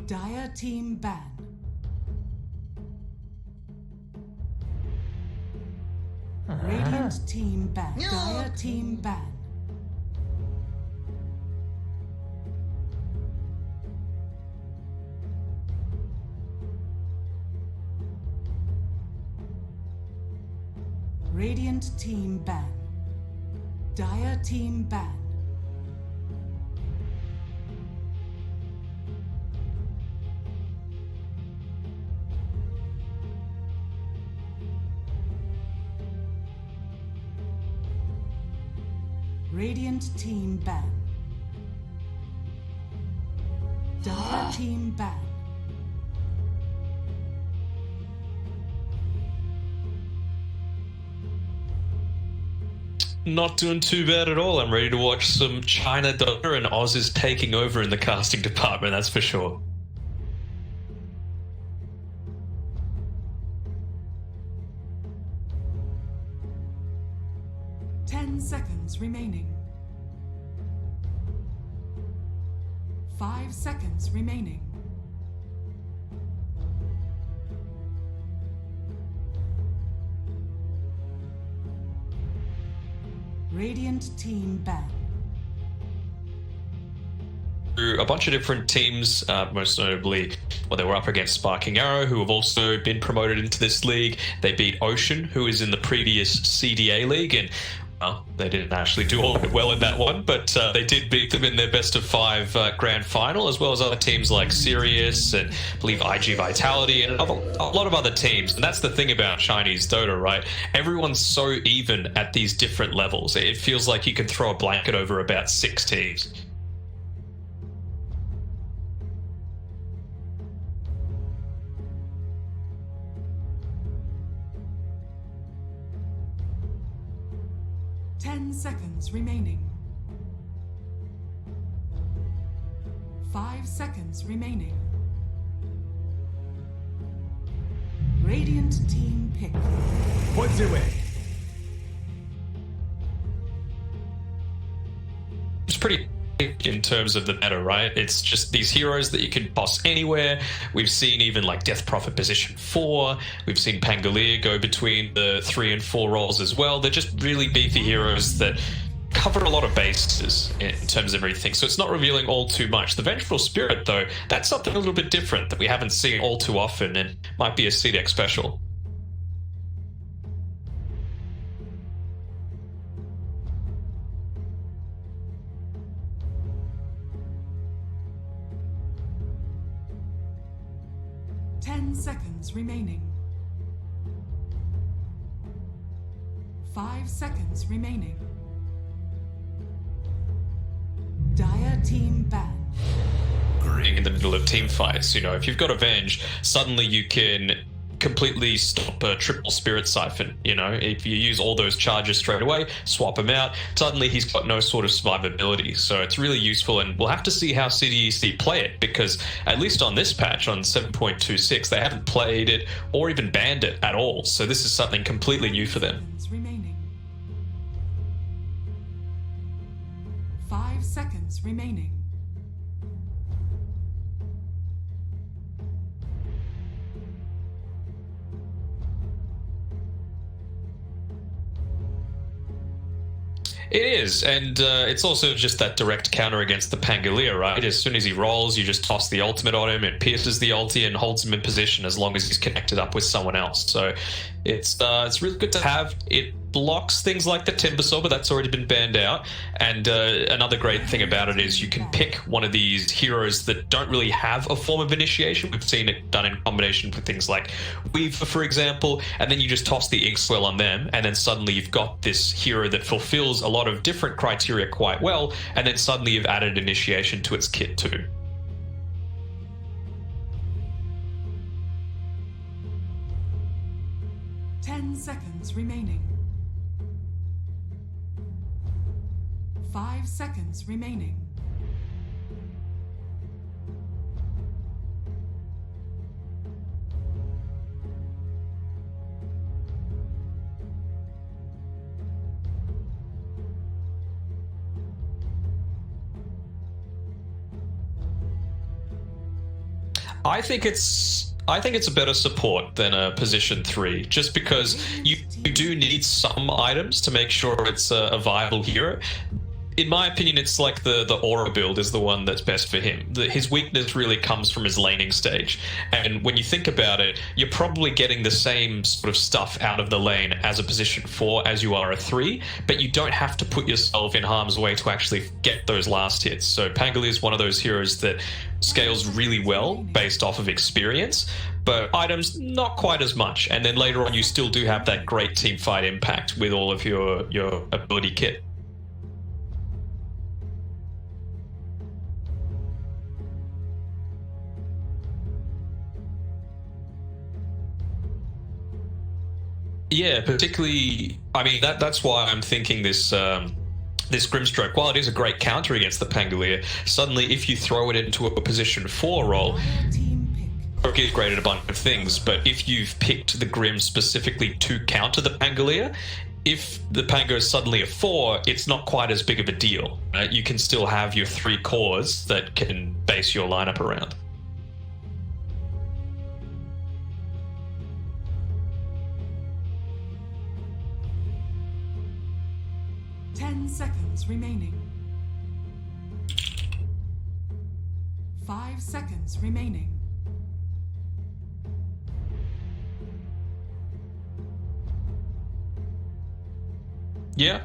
Dire team ban. Radiant team ban. Dire team ban. Radiant team ban. Dire team ban. Radiant team ban. Dire team ban. Not doing too bad at all. I'm ready to watch some China Dota, and Oz is taking over in the casting department, that's for sure. Seconds remaining. 5 seconds remaining. Radiant team ban. A bunch of different teams, most notably, well, they were up against Sparking Arrow, who have also been promoted into this league. They beat Ocean, who is in the previous CDA League, and well, they didn't actually do all that well in that one, but they did beat them in their best of 5 grand final, as well as other teams like Sirius and I believe IG Vitality and a lot of other teams. And that's the thing about Chinese Dota, right? Everyone's so even at these different levels. It feels like you can throw a blanket over about 6 teams. Seconds remaining. 5 seconds remaining. Radiant team pick. Points away. It's pretty in terms of the meta, right? It's just these heroes that you can boss anywhere. We've seen even like Death Prophet position 4. We've seen Pangolier go between the 3 and 4 roles as well. They're just really beefy heroes that cover a lot of bases in terms of everything. So it's not revealing all too much. The Vengeful Spirit, though, that's something a little bit different that we haven't seen all too often and might be a CDEC special. Seconds remaining. 5 seconds remaining. Dire team ban. In the middle of team fights, you know, if you've got Avenge, suddenly you can completely stop a triple Spirit Siphon. You know, if you use all those charges straight away, swap him out, suddenly he's got no sort of survivability. So it's really useful, and we'll have to see how CDEC play it, because at least on this patch, on 7.26, they haven't played it or even banned it at all. So this is something completely new for them. Remaining. 5 seconds remaining. It is, and it's also just that direct counter against the Pangolier, right? As soon as he rolls, you just toss the ultimate on him, it pierces the ulti and holds him in position as long as he's connected up with someone else. So it's really good to have. It blocks things like the Timbersaw, but that's already been banned out. And another great thing about it is you can pick one of these heroes that don't really have a form of initiation. We've seen it done in combination with things like Weaver, for example, and then you just toss the Inkswell on them, and then suddenly you've got this hero that fulfills a lot of different criteria quite well, and then suddenly you've added initiation to its kit too. Seconds remaining. 5 seconds remaining. I think it's a better support than a position 3, just because you do need some items to make sure it's a viable hero. In my opinion, it's like the aura build is the one that's best for him. His weakness really comes from his laning stage. And when you think about it, you're probably getting the same sort of stuff out of the lane as a position 4 as you are a 3, but you don't have to put yourself in harm's way to actually get those last hits. So Pangolier is one of those heroes that scales really well based off of experience, but items not quite as much. And then later on, you still do have that great team fight impact with all of your ability kit. Yeah, particularly, I mean, that's why I'm thinking this this Grimstroke, while it is a great counter against the Pangolier, suddenly if you throw it into a position 4 role, it is great at a bunch of things, but if you've picked the Grim specifically to counter the Pangolier, if the Pango is suddenly a 4, it's not quite as big of a deal. You can still have your 3 cores that can base your lineup around. Seconds remaining. 5 seconds remaining. Yeah.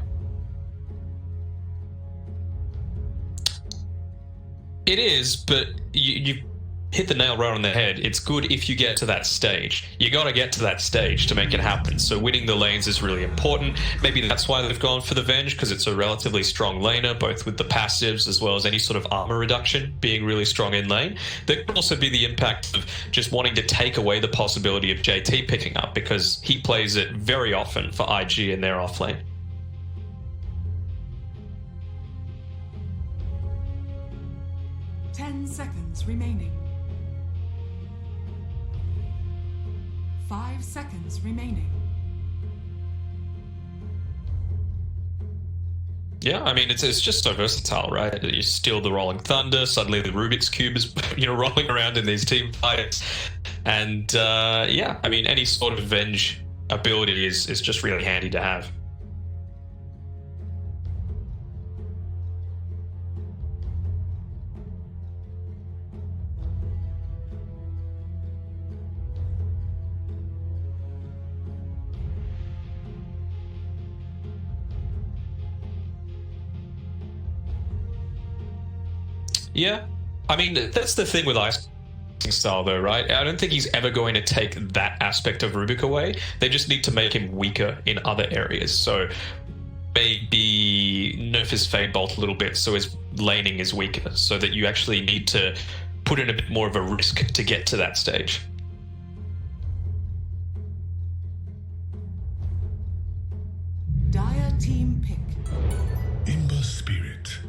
It is, but you hit the nail right on the head. It's good if you get to that stage. You got to get to that stage to make it happen. So winning the lanes is really important. Maybe that's why they've gone for the Venge, because it's a relatively strong laner, both with the passives as well as any sort of armor reduction being really strong in lane. There could also be the impact of just wanting to take away the possibility of JT picking up, because he plays it very often for IG in their offlane. Seconds remaining. 5 seconds remaining. Yeah, I mean, it's just so versatile, right? You steal the Rolling Thunder, suddenly the Rubik's Cube is rolling around in these team fights. And yeah, I mean, any sort of Venge ability is just really handy to have. Yeah, I mean, that's the thing with Ice style though, right? I don't think he's ever going to take that aspect of Rubik away. They just need to make him weaker in other areas. So maybe nerf his Fade Bolt a little bit so his laning is weaker, so that you actually need to put in a bit more of a risk to get to that stage. Dire team pick. Imba Spirit.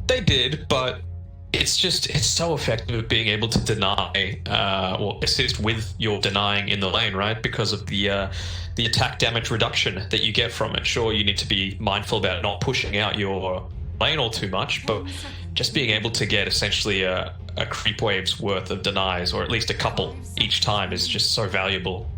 They did, but it's so effective at being able to deny or assist with your denying in the lane, right? Because of the attack damage reduction that you get from it. Sure, you need to be mindful about not pushing out your lane all too much, but just being able to get essentially a creep wave's worth of denies, or at least a couple each time, is just so valuable.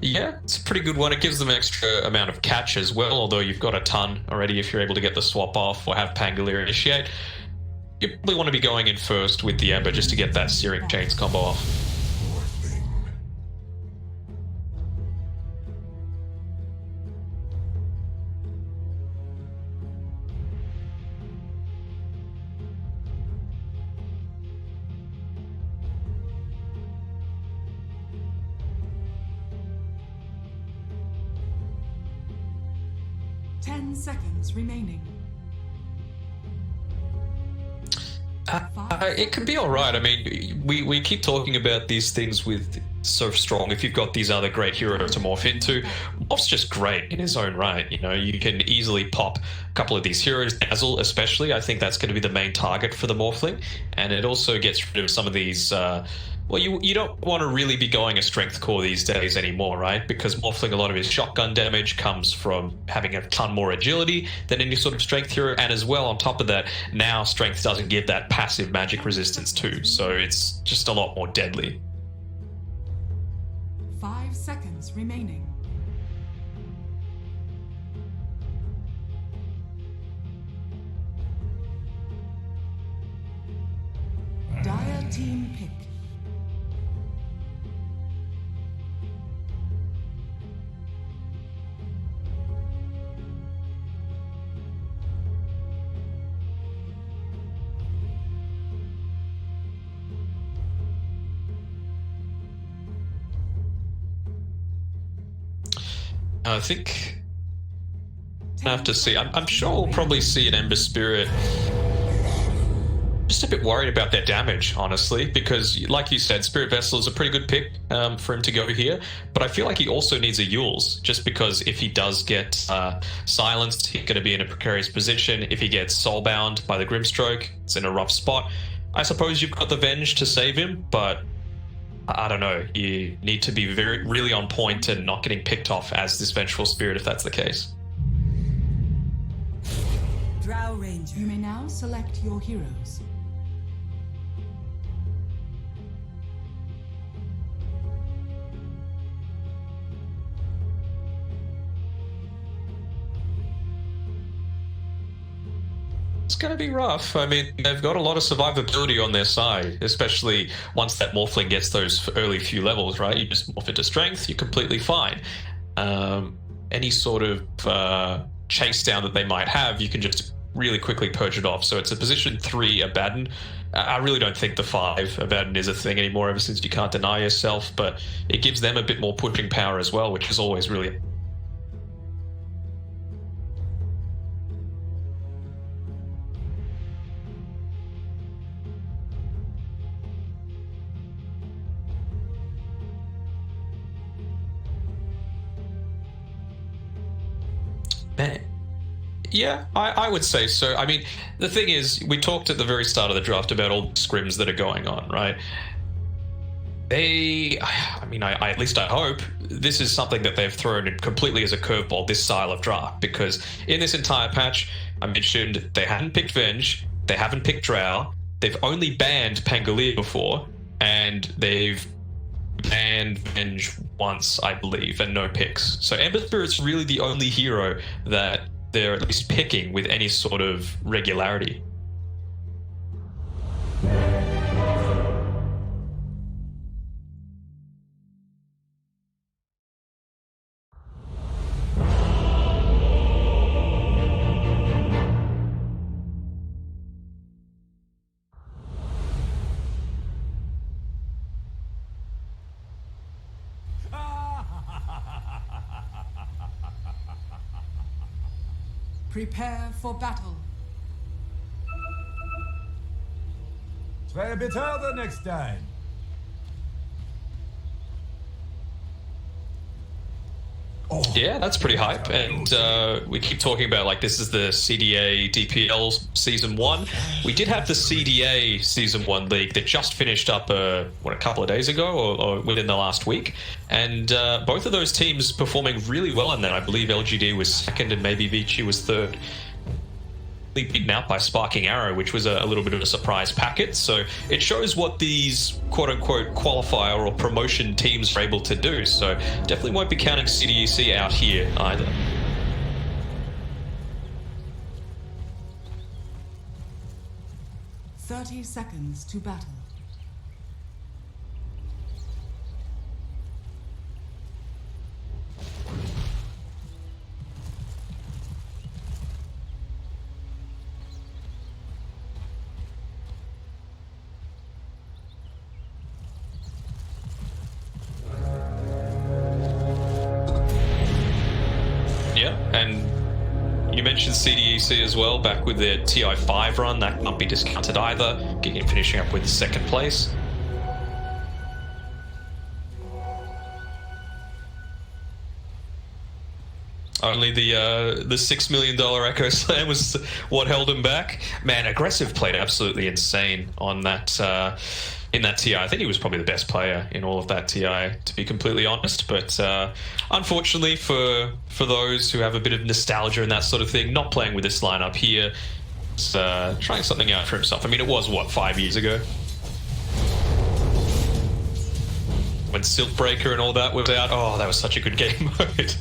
Yeah, it's a pretty good one. It gives them an extra amount of catch as well, although you've got a ton already if you're able to get the swap off or have Pangolier initiate. You probably want to be going in first with the Ember just to get that Searing Chains combo off. 10 seconds remaining. It could be all right. I mean, we keep talking about these things with so strong. If you've got these other great heroes to morph into, Morph's just great in his own right. You know, you can easily pop a couple of these heroes. Dazzle, especially, I think that's going to be the main target for the Morphling, and it also gets rid of some of these. Well, you don't want to really be going a strength core these days anymore, right? Because Morphling, a lot of his shotgun damage comes from having a ton more agility than any sort of strength hero, and as well, on top of that, now strength doesn't give that passive magic resistance too, so it's just a lot more deadly. 5 seconds remaining. Dire team pick. I think I have to see. I'm sure we'll probably see an Ember Spirit. Just a bit worried about their damage, honestly, because, like you said, Spirit Vessel is a pretty good pick for him to go here. But I feel like he also needs a Yules, just because if he does get silenced, he's going to be in a precarious position. If he gets soulbound by the Grimstroke, it's in a rough spot. I suppose you've got the Venge to save him, but I don't know. You need to be really on point and not getting picked off as this Vengeful Spirit if that's the case. Drow Ranger. You may now select your heroes. It's going to be rough. I mean, they've got a lot of survivability on their side, especially once that Morphling gets those early few levels, right? You just morph into strength, you're completely fine. Any sort of chase down that they might have, you can just really quickly purge it off. So it's a position 3 Abaddon. I really don't think the 5 Abaddon is a thing anymore ever since you can't deny yourself, but it gives them a bit more pushing power as well, which is always really... 'Meh. Yeah, I would say so. I mean, the thing is, we talked at the very start of the draft about all the scrims that are going on, right? I at least I hope this is something that they've thrown in completely as a curveball, this style of draft, because in this entire patch, I mentioned they hadn't picked Venge, they haven't picked Drow, they've only banned Pangolier before, and they've banned Venge once, I believe, and no picks. So Ember Spirit's really the only hero that they're at least picking with any sort of regularity. Prepare for battle. Zwei bitte the next time. Yeah, that's pretty hype. And we keep talking about, like, this is the CDA DPL Season 1. We did have the CDA Season 1 League that just finished up, a couple of days ago or within the last week. And both of those teams performing really well in that. I believe LGD was second and maybe Vici was third. Beaten out by Sparking Arrow, which was a little bit of a surprise packet. So it shows what these quote-unquote qualifier or promotion teams are able to do. So definitely won't be counting CDEC out here either. "30 seconds to battle." Yeah, and You mentioned CDEC as well, back with their TI5 run. That can't be discounted either, finishing up with second place. Only the $6 million Echo Slam was what held him back. Man, Aggressive played absolutely insane on that in that TI. I think he was probably the best player in all of that TI, to be completely honest. But unfortunately for those who have a bit of nostalgia and that sort of thing, not playing with this lineup here, it's trying something out for himself. I mean, it was, what, 5 years ago? When Silkbreaker and all that was out. Oh, that was such a good game mode.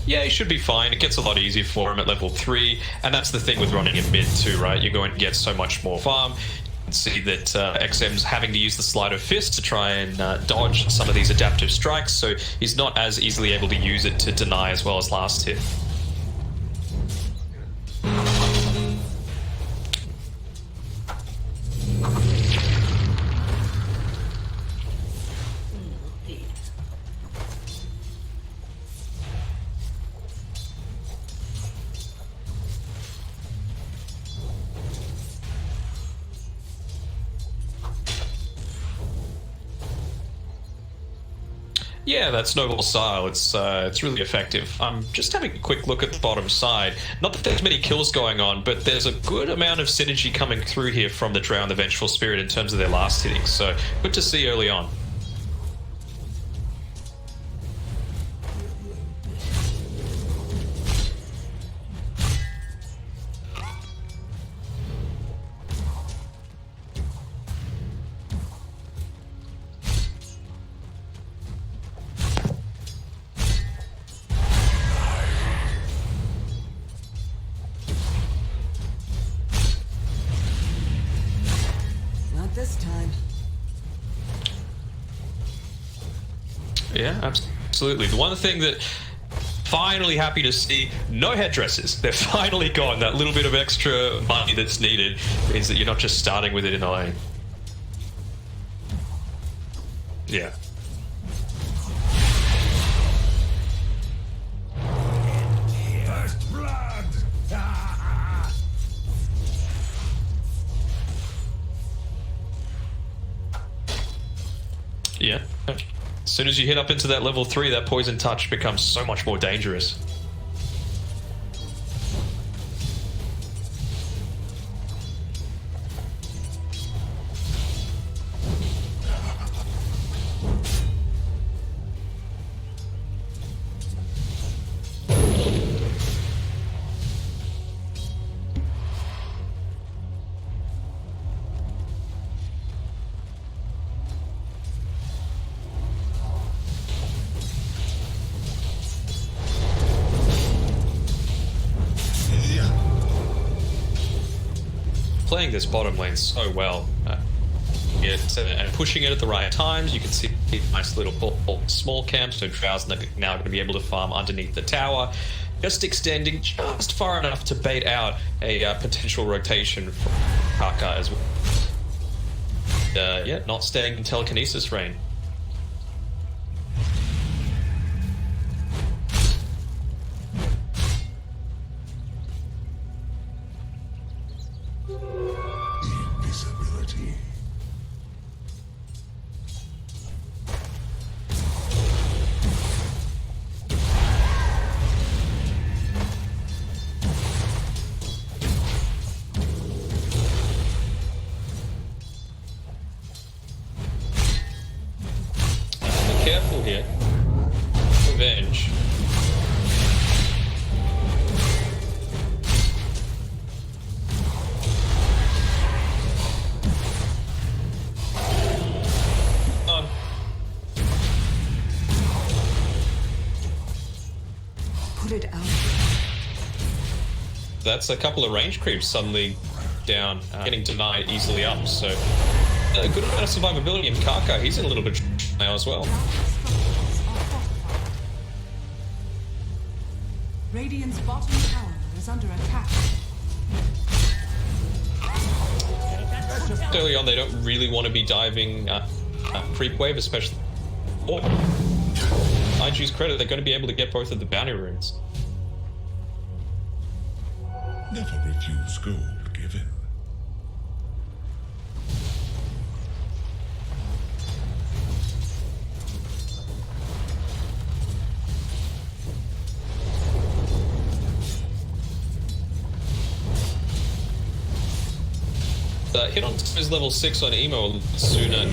Yeah, he should be fine. It gets a lot easier for him at level 3, and that's the thing with running in mid too, right? You're going to get so much more farm. You can see that XM's having to use the Sleight of Fist to try and dodge some of these adaptive strikes, so he's not as easily able to use it to deny as well as last hit. Yeah, that snowball style, it's really effective. I'm just having a quick look at the bottom side. Not that there's many kills going on, but there's a good amount of synergy coming through here from the Drow and the Vengeful Spirit in terms of their last hitting, so good to see early on. This time. Yeah, absolutely. The one thing that finally happy to see, no headdresses. They're finally gone. That little bit of extra money that's needed means that you're not just starting with it in the lane. Yeah. First blood! Yeah. As soon as you hit up into that level 3, that poison touch becomes so much more dangerous. Playing this bottom lane so well, and pushing it at the right times. You can see nice little small camps, so Drow's now going to be able to farm underneath the tower, just extending just far enough to bait out a potential rotation from Kaka as well. Yeah, not staying in telekinesis range. Invisibility. Be careful here. Revenge. Put it out. That's a couple of range creeps suddenly down, getting denied easily up, so a good amount of survivability in Kaka. He's in a little bit now as well. Radiant's bottom tower is under attack. Early on, they don't really want to be diving creep wave, especially. Oh, IG's credit, they're going to be able to get both of the bounty runes. Never refuse gold given. Hit on his level 6 on emo sooner.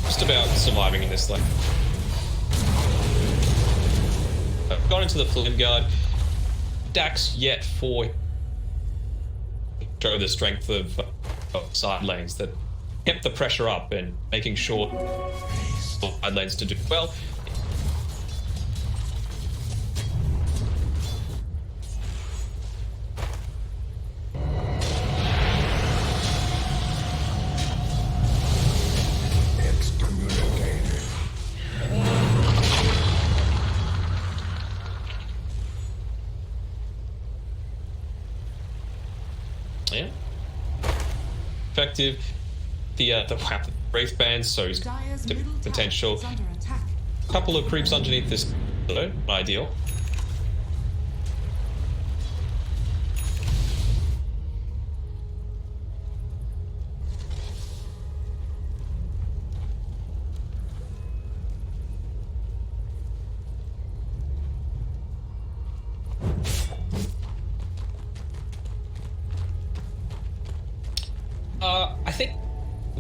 Just about surviving in this lane. I've gone into the Flame Guard. Dax yet for show the strength of side lanes that kept the pressure up and making sure side lanes to do well. Yeah. Effective. The Wraith Band, so he's the potential. Couple of creeps underneath this, though, ideal. I think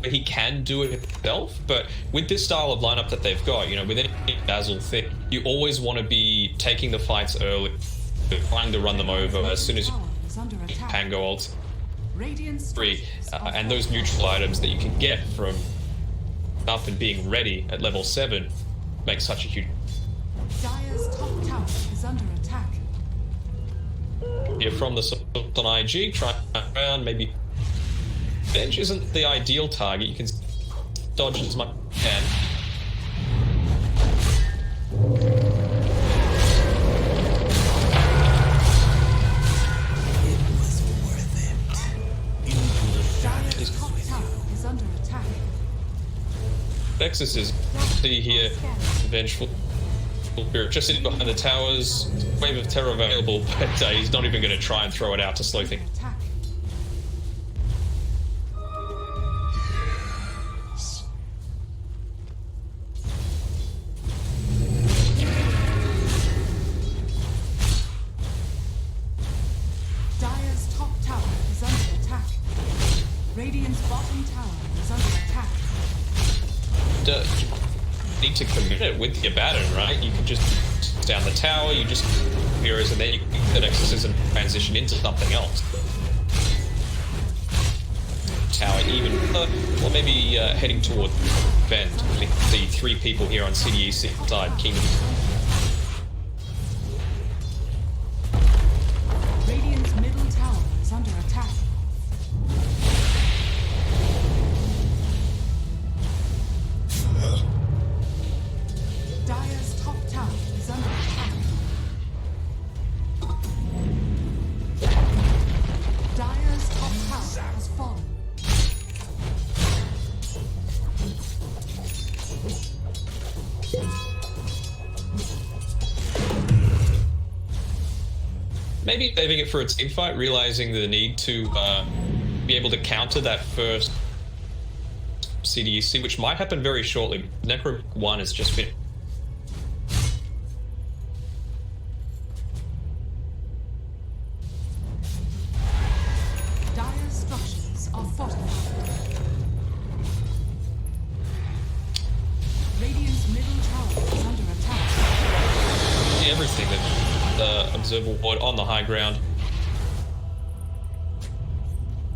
he can do it himself, but with this style of lineup that they've got, you know, with any Dazzle thing, you always want to be taking the fights early, trying to run them over as soon as you can go ult. Free, and those neutral items that you can get from up and being ready at level 7 makes such a huge. Dire's top tower is under attack. Here from the on IG, try around, maybe. Bench isn't the ideal target. You can dodge as much as you can. It was worth it. Dire's top tower is under attack. Nexus is see here, vengeful. Just sitting behind the towers. Wave of terror available, but he's not even going to try and throw it out to slow things. Need to commit it with your baton, right? You can just down the tower, you just heroes, and then you can the Nexus and transition into something else. Tower even, or maybe heading toward Bend. The 3 people here on CDEC side, Kingdom. Radiant's middle tower is under attack. Dire's top tower is under attack. Dire's top tower has fallen. Maybe saving it for a team fight, realizing the need to be able to counter that first CDEC, which might happen very shortly. Necro 1 has just been. Dire's structures are fortified. Radiant's middle tower is under attack. Everything that observable ward on the high ground.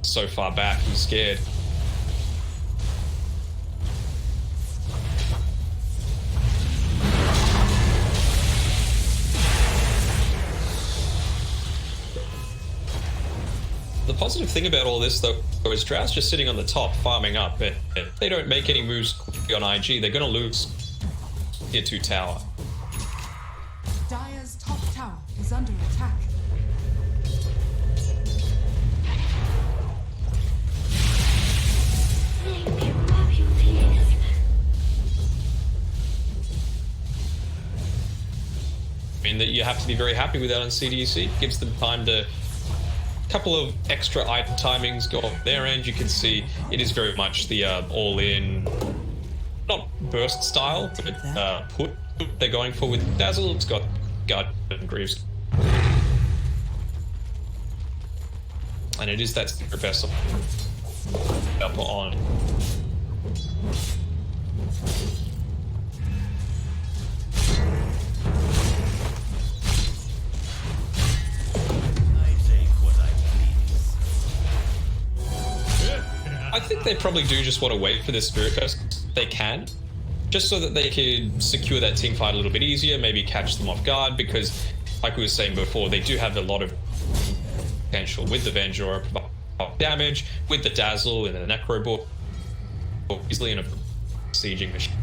So far back, he's scared. positive thing about all this, though, is Drow's just sitting on the top, farming up. If they don't make any moves on IG, they're going to lose Tier 2 tower. Dire's top tower is under attack. I mean, that you have to be very happy with that on CDEC. Gives them time to... couple of extra item timings go off their end. You can see it is very much the all-in, not burst style, but put they're going for with Dazzle. It's got Guard and Greaves. And it is that secret vessel up on. I think they probably do just want to wait for this Spirit Burst. They can. Just so that they can secure that team fight a little bit easier, maybe catch them off guard, because, like we were saying before, they do have a lot of potential with the Vengeur damage, with the Dazzle and the Necrobore, easily in a sieging machine.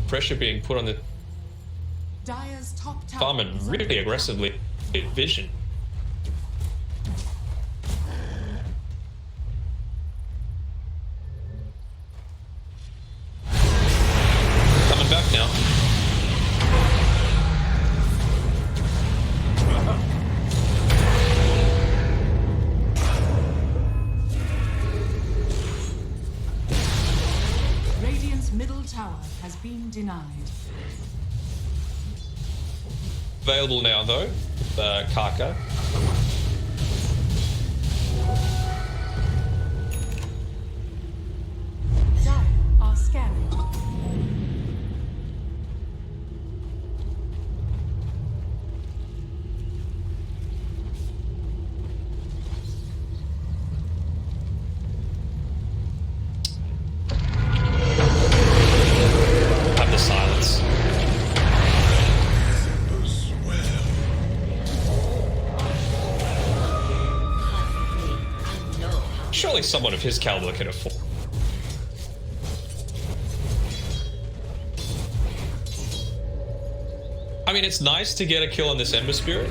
Pressure being put on the Dire's top tower farm and is under really attack. aggressively vision. Coming back now. Radiant's middle tower has been denied. Available now though, the Kaka. Dire are scanning. Have the silence. Surely someone of his caliber can afford. I mean, it's nice to get a kill on this Ember Spirit,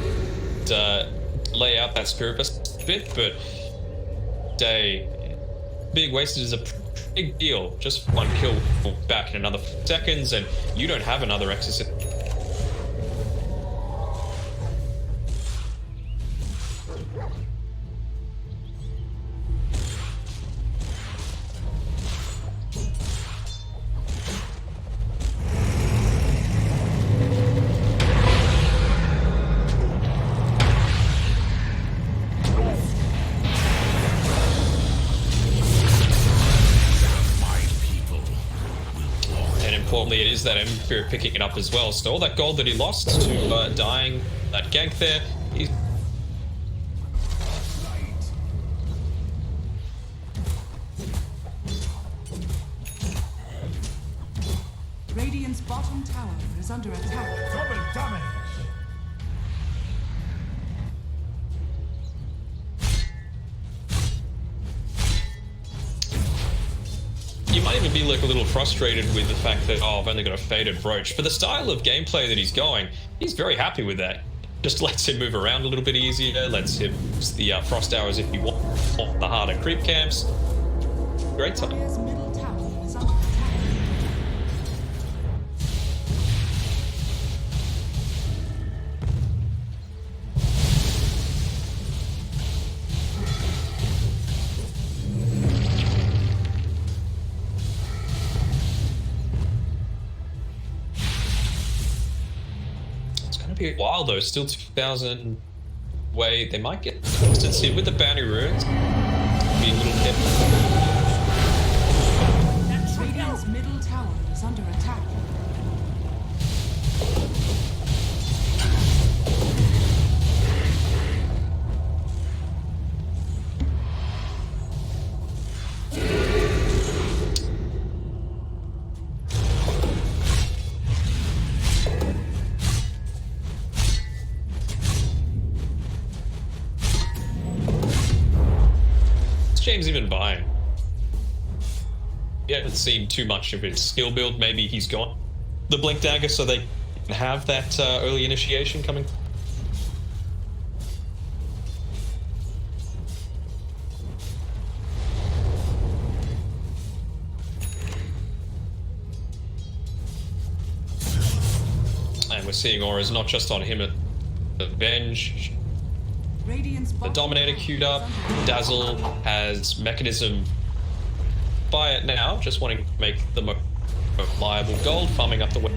lay out that Spirit Burst bit, but being wasted is a big deal. Just one kill back in another seconds, and you don't have another Exorcist. Importantly, it is that Ember Spirit picking it up as well. So all that gold that he lost to dying that gank there, he's Radiant's bottom tower is under attack. Double damage. you might even be like a little frustrated with the fact that, oh, I've only got a faded brooch. For the style of gameplay that he's going, he's very happy with that. Just lets him move around a little bit easier, lets him use the frost hours if you want the harder creep camps. Great time. Dire's middle tower is under attack. be a while though. Still 2,000 away. They might get consistency with the bounty runes. Be a little bit. Radiant's middle tower is under attack. James even buying? We haven't seen too much of his skill build. Maybe he's got the Blink Dagger so they can have that early initiation coming. And we're seeing auras not just on him at the Venge. The Dominator queued up. Dazzle has Mechanism. Buy it now. Just wanting to make the most reliable gold, farming up the way.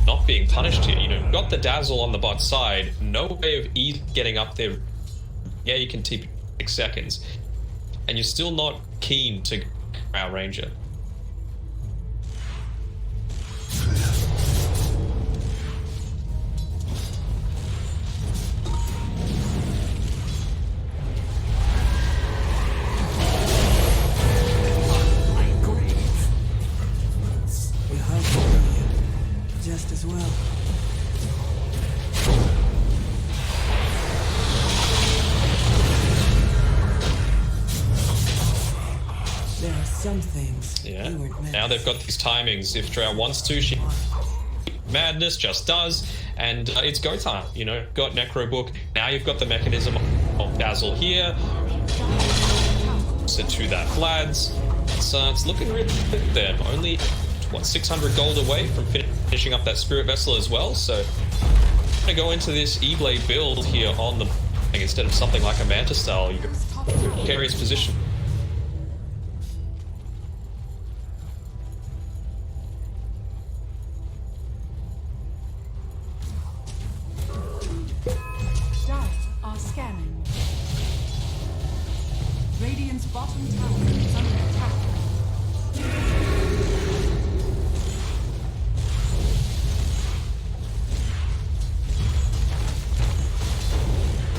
Not being punished here. You know, got the Dazzle on the bot side. No way of easy getting up there. Yeah, you can TP 6 seconds, and you're still not keen to our Ranger. Just as well. There are some things. Yeah. Now they've got these timings. If Drow wants to, she madness just does, and it's go time. You know, got Necro Book. Now you've got the Mechanism of Dazzle here. So to that Vlad's. So it's looking really good there. Only what 600 gold away from finishing up that Spirit Vessel as well. So I'm gonna go into this E-Blade build here on the instead of something like a Manta style. You carry his position. Dire are scanning. Radiant's bottom tower is under attack.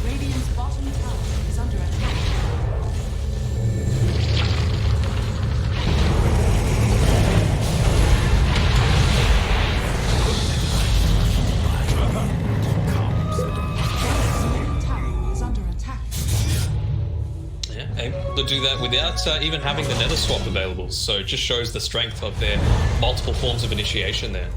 Radiant's bottom tower is under attack. Yeah, able to do that without even having the Nether Swap available. So it just shows the strength of their multiple forms of initiation there.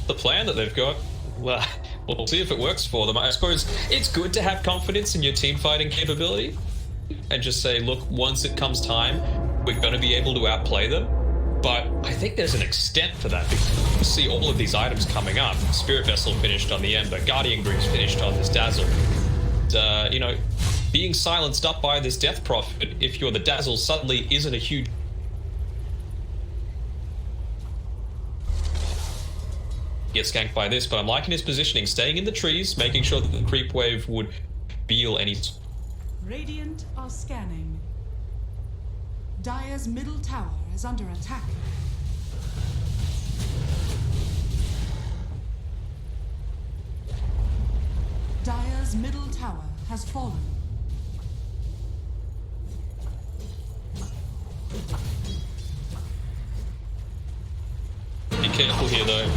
The plan that they've got, well, we'll see if it works for them. I suppose it's good to have confidence in your team fighting capability and just say, look, once it comes time, we're going to be able to outplay them. But I think there's an extent to that because you see all of these items coming up. Spirit Vessel finished on the Ember, Guardian Greaves finished on this Dazzle. And, you know, being silenced up by this Death Prophet, if you're the Dazzle, suddenly isn't a huge... Get skanked by this, but I'm liking his positioning, staying in the trees, making sure that the creep wave would feel any... Radiant are scanning. Dire's middle tower is under attack. Dire's middle tower has fallen. Be careful here, though.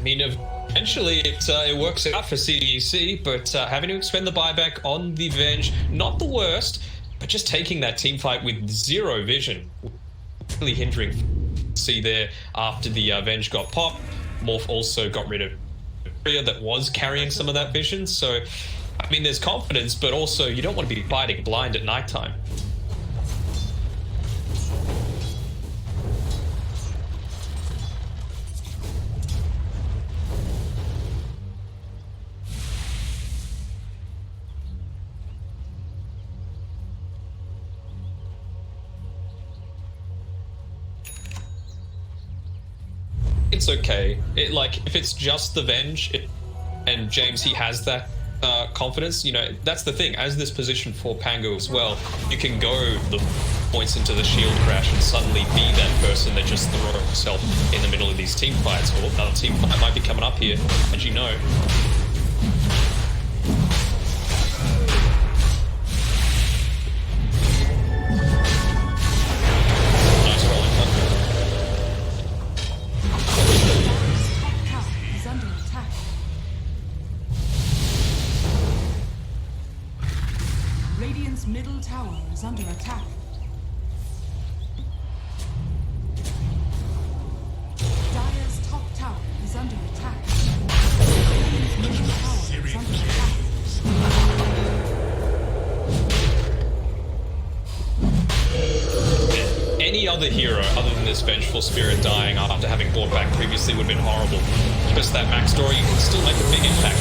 I mean, eventually it works out for CDEC, but having to expend the buyback on the Venge, not the worst, but just taking that team fight with zero vision, really hindering C there after the Venge got popped. Morph also got rid of area that was carrying some of that vision, so I mean, there's confidence, but also you don't want to be fighting blind at nighttime. It's okay. If it's just the Venge, and James, he has that confidence, you know, that's the thing. As this position for Pango as well, you can go the points into the shield crash and suddenly be that person that just throws himself in the middle of these team fights. Or another team fight might be coming up here, as you know. Radiant's middle tower is under attack. Dire's top tower is under attack. Radiant's middle tower is under attack. Any other hero other than this Vengeful Spirit dying after having bought back previously would have been horrible. Just that max story, you can still make a big impact.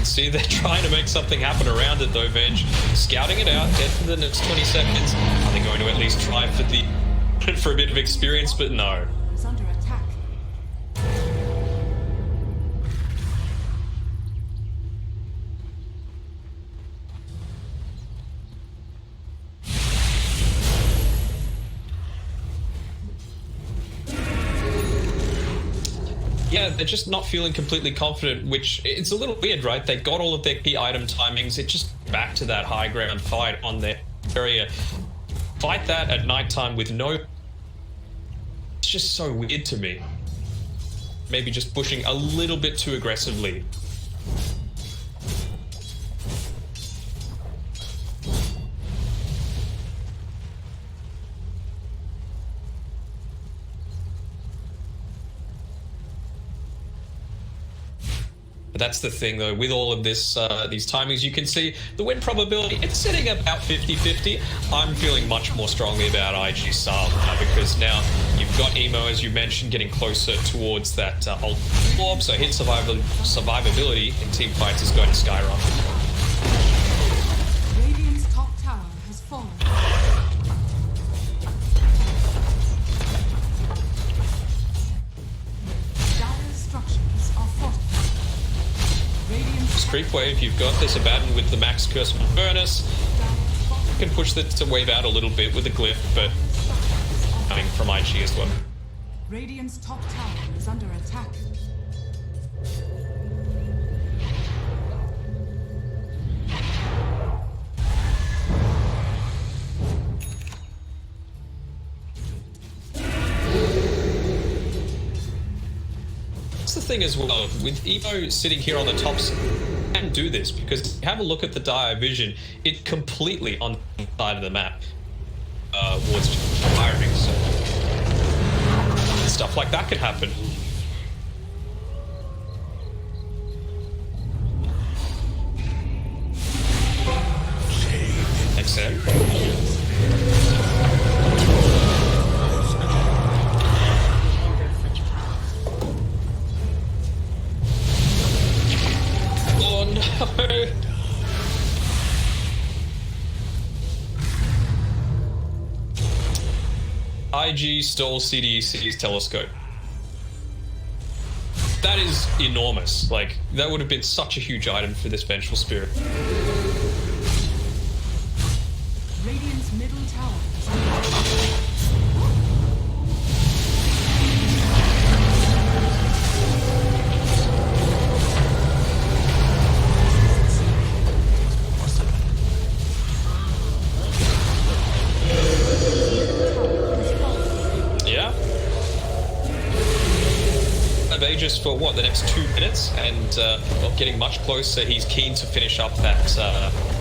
See, they're trying to make something happen around it though, Venge. Scouting it out, dead for the next 20 seconds. Are they going to at least try for a bit of experience? But no. Is under attack. Yeah, they're just not feeling completely confident, which it's a little weird, right? They got all of their key item timings. It just back to that high ground fight on their area. Fight that at nighttime with no... It's just so weird to me. Maybe just pushing a little bit too aggressively. That's the thing, though, with all of this, these timings, you can see the win probability, it's sitting about 50-50. I'm feeling much more strongly about IG Sal because now you've got Emo, as you mentioned, getting closer towards that ult orb, so hit survivability in team fights is going to skyrocket. Radiant's top tower has fallen. Dire's structures are fortified. Creep wave, you've got this Abaddon with the max curse from Furnace. You can push that to wave out a little bit with a glyph, but coming from IG as well. Radiant's top tower is under attack. That's the thing as well, with Evo sitting here on the top, can do this because have a look at the dire vision, it completely on the side of the map towards firing, so stuff like that could happen. Excellent. IG stole CDEC's telescope. That is enormous. Like, that would have been such a huge item for this Vengeful Spirit. Radiant's middle tower is under attack. Yeah. Of Aegis for what, the next 2 minutes, and well, getting much closer. He's keen to finish up that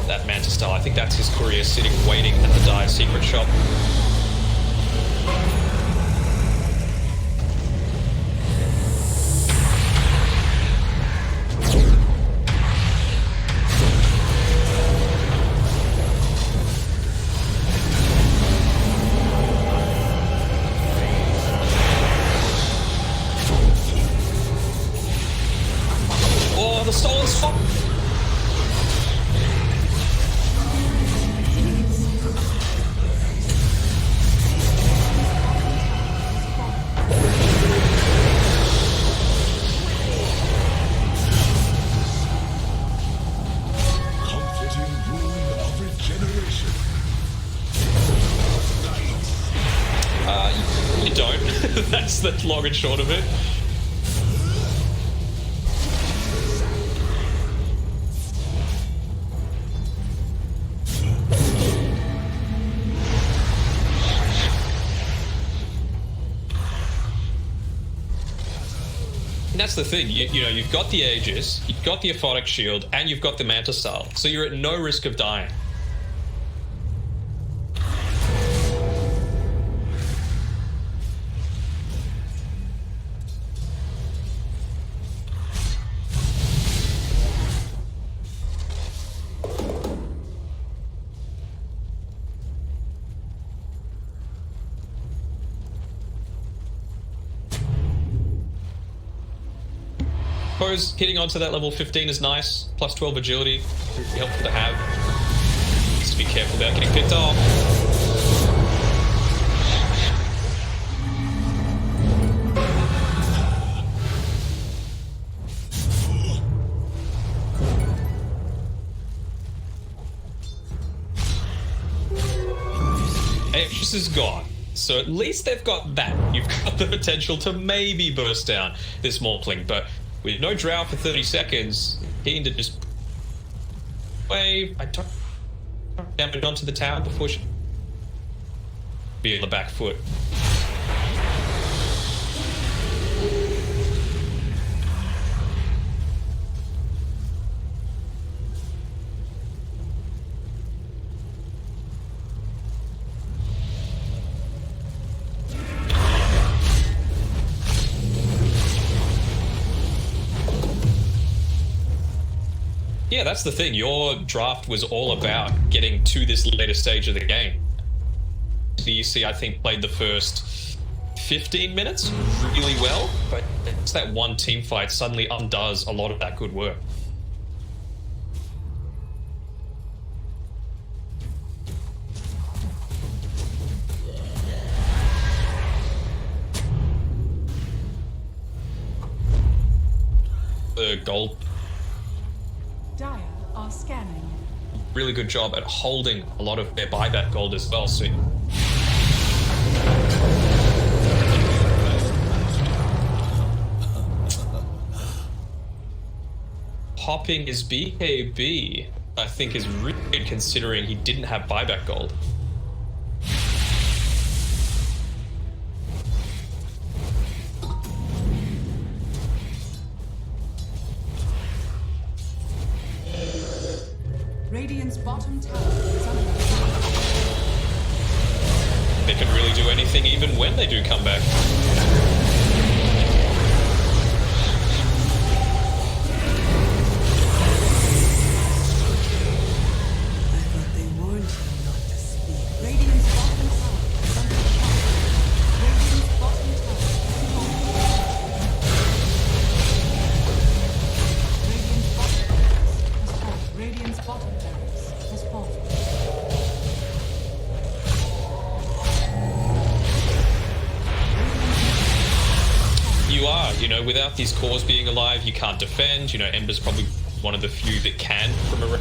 that Manta Star. I think that's his courier sitting waiting at the Dire secret shop. Oh, the stolen swap! Comforting rune of regeneration. You don't. That's the long and short of it. And that's the thing, you know, you've got the Aegis, you've got the Aphotic Shield, and you've got the Manta Style, so you're at no risk of dying. Suppose hitting onto that level 15 is nice. Plus 12 agility, pretty helpful to have. Just be careful about getting picked off. Aegis is gone. So at least they've got that. You've got the potential to maybe burst down this Morpling, but with no drought for 30 seconds, keen to just wave. I don't damage onto the tower before she be on the back foot. Yeah, that's the thing. Your draft was all about getting to this later stage of the game. DEC, I think, played the first 15 minutes really well, but it's that one team fight suddenly undoes a lot of that good work. The gold. Dire are scanning. Really good job at holding a lot of their buyback gold as well. So popping his BKB, I think, is really good considering he didn't have buyback gold. Radiant's bottom tower is under attack. They can really do anything even when they do come back. I thought they warned you not to speak. Radiant's bottom tower is under attack. Radiant's bottom tower is falling. Radiant's bottom barracks has fallen. Radiant's bottom barracks has fallen. you are. You know, without these cores being alive, you can't defend. You know, Ember's probably one of the few that can from a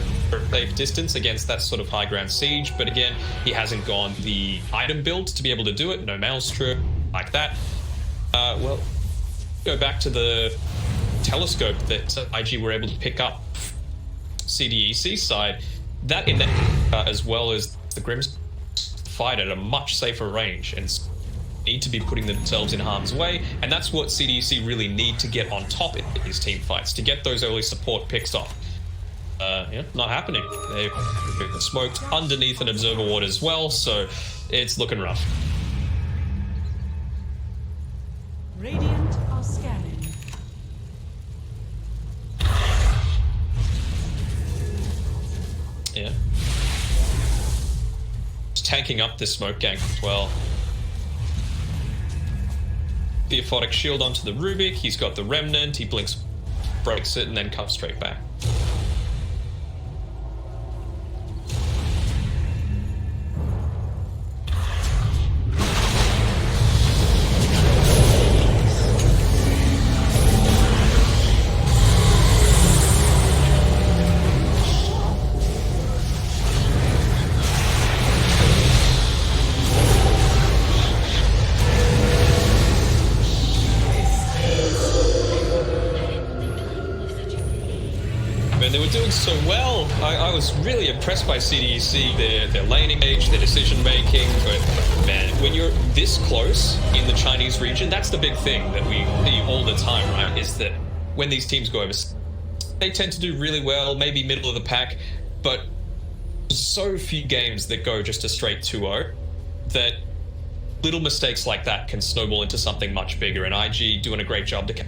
safe distance against that sort of high ground siege. But again, he hasn't gone the item build to be able to do it. No Maelstrom like that. Well, go back to the telescope that IG were able to pick up CDEC side. That in that as well as the Grimm's fight at a much safer range and need to be putting themselves in harm's way, and that's what CDEC really need to get on top in these team fights, to get those early support picks off. Yeah, not happening. They've smoked underneath an observer ward as well, so it's looking rough. Radiant are scanning. Yeah. Just tanking up this smoke gank as well. The aphotic shield onto the Rubik. He's got the Remnant. He blinks, breaks it, and then comes straight back. They were doing so well. I was really impressed by CDEC, their laning age, their decision making. But man, when you're this close in the Chinese region, that's the big thing that we see all the time, right? Is that when these teams go over, they tend to do really well, maybe middle of the pack, but so few games that go just a straight 2-0 that little mistakes like that can snowball into something much bigger. And IG doing a great job to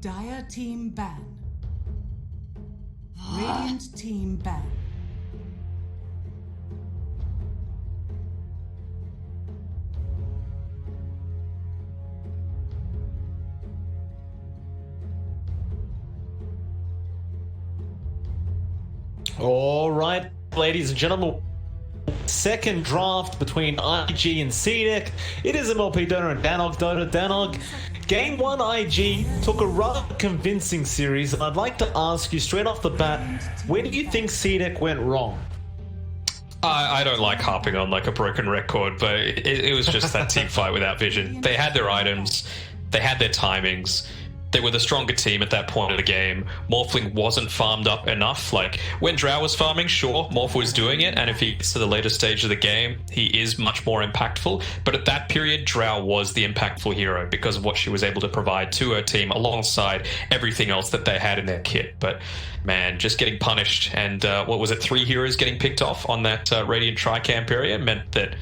Dire team ban. Radiant team ban. All right, ladies and gentlemen. Second draft between IG and CDEC. It is MLP Dota and Danog Dota. Danog, Game 1 IG took a rather convincing series, and I'd like to ask you straight off the bat, where do you think CDEC went wrong? I don't like harping on like a broken record, but it was just that team fight without vision. They had their items, they had their timings. They were the stronger team at that point of the game. Morphling wasn't farmed up enough. Like, when Drow was farming, sure, Morph was doing it, and if he gets to the later stage of the game, he is much more impactful. But at that period, Drow was the impactful hero because of what she was able to provide to her team alongside everything else that they had in their kit. But, man, just getting punished, and what was it, 3 heroes getting picked off on that Radiant Tri-Camp area meant that